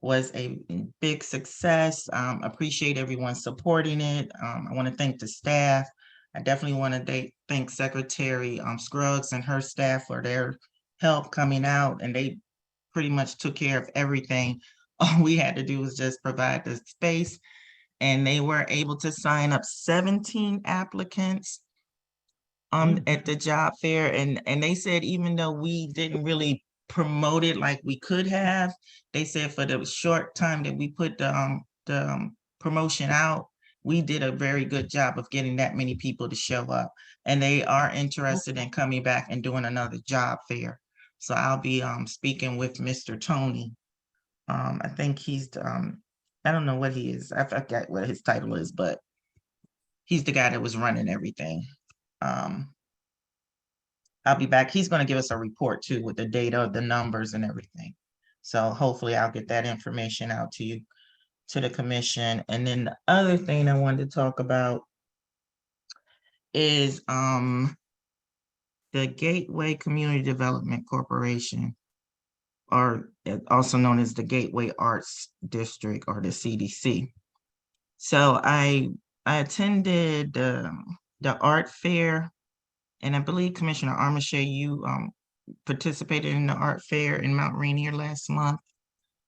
A: was a big success. Appreciate everyone supporting it. I want to thank the staff. I definitely want to thank Secretary Scruggs and her staff for their help coming out, and they pretty much took care of everything. All we had to do was just provide the space, and they were able to sign up 17 applicants at the job fair. And they said, even though we didn't really promote it like we could have, they said for the short time that we put the promotion out, we did a very good job of getting that many people to show up. And they are interested in coming back and doing another job fair. So I'll be speaking with Mr. Tony. I think he's I don't know what he is. I forget what his title is, but he's the guy that was running everything. I'll be back. He's going to give us a report too with the data, the numbers and everything. So hopefully I'll get that information out to you, to the commission. And then the other thing I wanted to talk about is the Gateway Community Development Corporation, or also known as the Gateway Arts District, or the CDC. So I attended the art fair, and I believe Commissioner Armache, you participated in the art fair in Mount Rainier last month.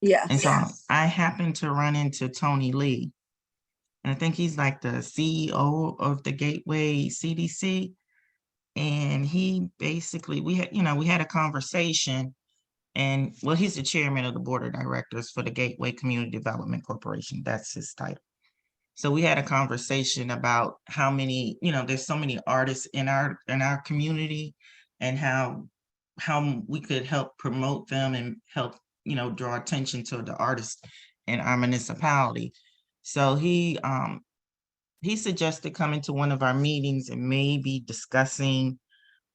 I: Yes.
A: And so I happened to run into Tony Lee. And I think he's like the CEO of the Gateway CDC. And he basically, we had a conversation, and well, he's the chairman of the board of directors for the Gateway Community Development Corporation. That's his title. So we had a conversation about how many, there's so many artists in our community, and how we could help promote them and help, draw attention to the artists in our municipality. So he suggested coming to one of our meetings and maybe discussing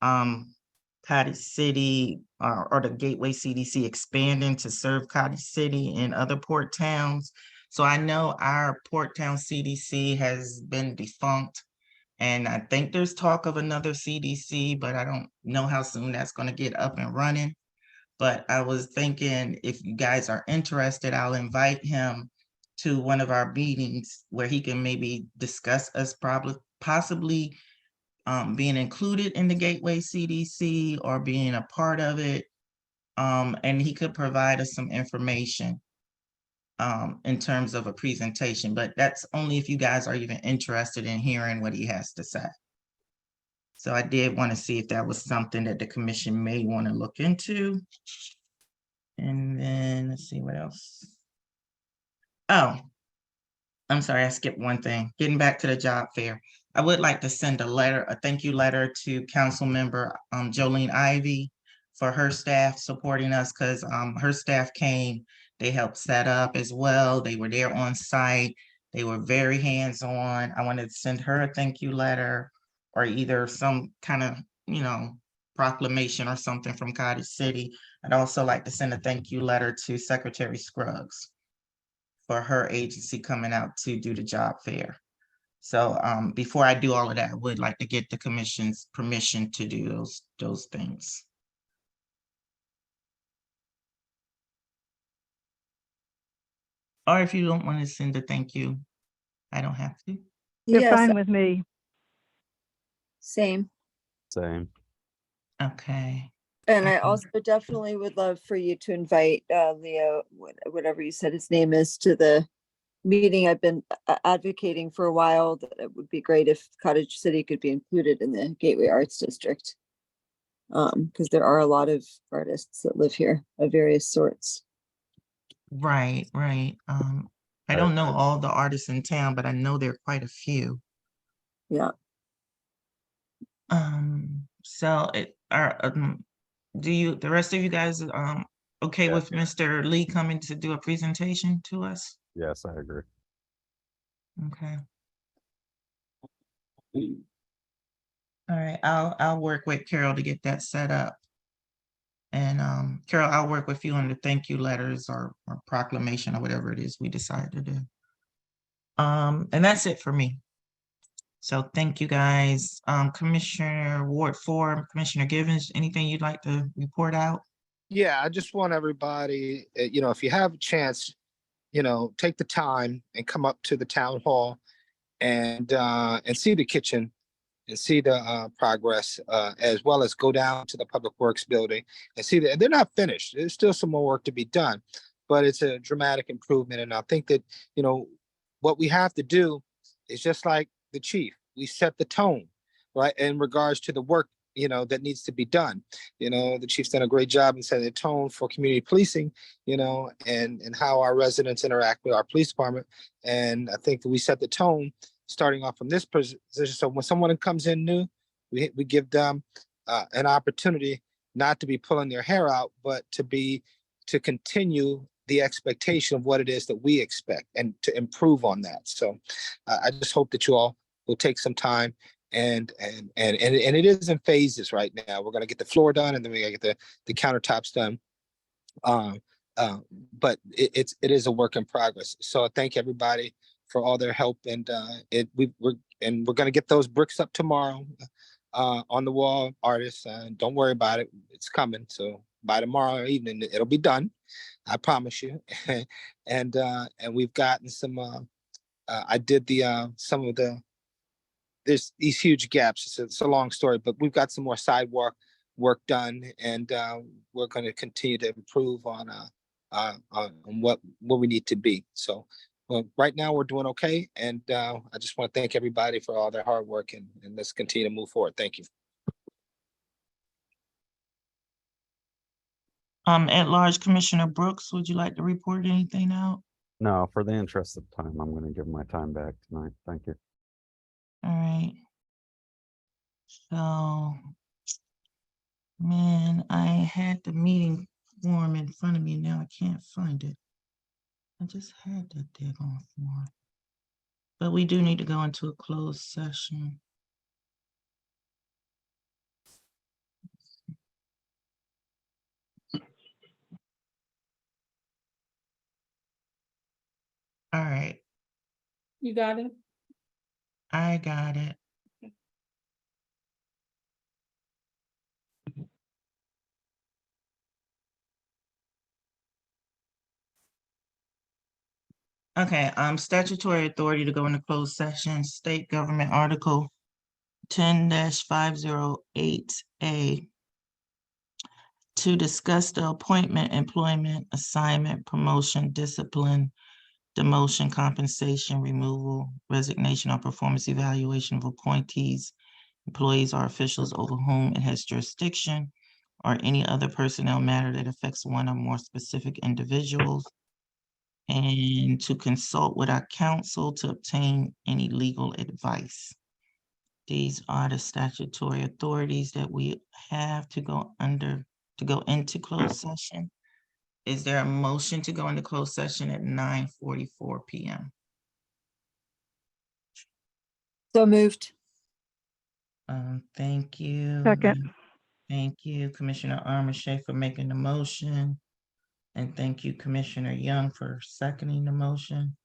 A: Cottage City or the Gateway CDC expanding to serve Cottage City and other port towns. So I know our Port Town CDC has been defunct, and I think there's talk of another CDC, but I don't know how soon that's going to get up and running. But I was thinking, if you guys are interested, I'll invite him to one of our meetings where he can maybe discuss us possibly being included in the Gateway CDC or being a part of it. And he could provide us some information in terms of a presentation, but that's only if you guys are even interested in hearing what he has to say. So I did want to see if that was something that the commission may want to look into. And then let's see what else. Oh, I'm sorry, I skipped one thing. Getting back to the job fair, I would like to send a thank you letter to Council Member Jolene Ivy for her staff supporting us, because her staff came, they helped set up as well. They were there on site. They were very hands-on. I wanted to send her a thank you letter or either some kind of, proclamation or something from Cottage City. I'd also like to send a thank you letter to Secretary Scruggs for her agency coming out to do the job fair. So before I do all of that, I would like to get the commission's permission to do those things. Or if you don't want to send a thank you, I don't have to.
E: You're
I: Yes,
E: fine with me.
I: same.
G: Same.
A: Okay.
I: And I
A: Okay.
I: also definitely would love for you to invite Leo, whatever you said his name is, to the meeting. I've been advocating for a while that it would be great if Cottage City could be included in the Gateway Arts District. Because there are a lot of artists that live here of various sorts.
A: Right. I don't know all the artists in town, but I know there are quite a few.
I: Yeah.
A: So the rest of you guys, okay
G: Yeah.
A: with Mr. Lee coming to do a presentation to us?
G: Yes, I agree.
A: Okay. All right, I'll work with Carol to get that set up. And Carol, I'll work with you on the thank you letters or proclamation or whatever it is we decide to do. And that's it for me. So thank you guys. Commissioner Ward 4, Commissioner Givens, anything you'd like to report out?
F: Yeah, I just want everybody, if you have a chance, take the time and come up to the town hall and see the kitchen and see the progress, as well as go down to the Public Works building and see that they're not finished. There's still some more work to be done, but it's a dramatic improvement. And I think that, what we have to do is just like the chief, we set the tone, right? In regards to the work, that needs to be done. The chief's done a great job in setting the tone for community policing, and how our residents interact with our police department. And I think that we set the tone starting off from this position. So when someone comes in new, we give them an opportunity not to be pulling their hair out, but to continue the expectation of what it is that we expect and to improve on that. So I just hope that you all will take some time and it is in phases right now. We're going to get the floor done and then we got to get the countertops done. But it is a work in progress. So I thank everybody for all their help, and we're going to get those bricks up tomorrow on the wall, artists. Don't worry about it; it's coming. So by tomorrow evening, it'll be done. I promise you. And we've gotten some. I did some of the. There's these huge gaps. It's a long story, but we've got some more sidewalk work done, and we're going to continue to improve on what we need to be. So. Well, right now we're doing okay, and I just want to thank everybody for all their hard work, and let's continue to move forward. Thank you.
A: At large Commissioner Brooks, would you like to report anything out?
G: No, for the interest of time, I'm going to give my time back tonight. Thank you.
A: All right. So, man, I had the meeting form in front of me. Now I can't find it. I just had that daggone form. But we do need to go into a closed session. All right,
D: You got it?
A: I got it. Okay, statutory authority to go into closed session, state government article 10-508A to discuss the appointment, employment, assignment, promotion, discipline, demotion, compensation, removal, resignation, or performance evaluation of appointees, employees, or officials over whom it has jurisdiction, or any other personnel matter that affects one or more specific individuals, and to consult with our counsel to obtain any legal advice. These are the statutory authorities that we have to go into closed session. Is there a motion to go into closed session at 9:44 p.m.?
I: So moved.
A: Thank you.
E: Second.
A: Thank you, Commissioner Armache for making the motion. And thank you, Commissioner Young, for seconding the motion.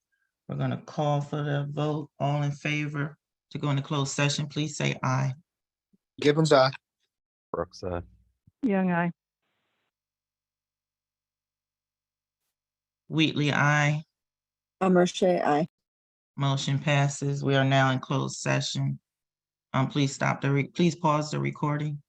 A: We're gonna call for the vote. All in favor to go into closed session, please say aye.
F: Gibbons, aye.
G: Brooks,
E: Young, I.
A: Wheatley, aye.
I: Marche, aye.
A: Motion passes. We are now in closed session. Please stop please pause the recording.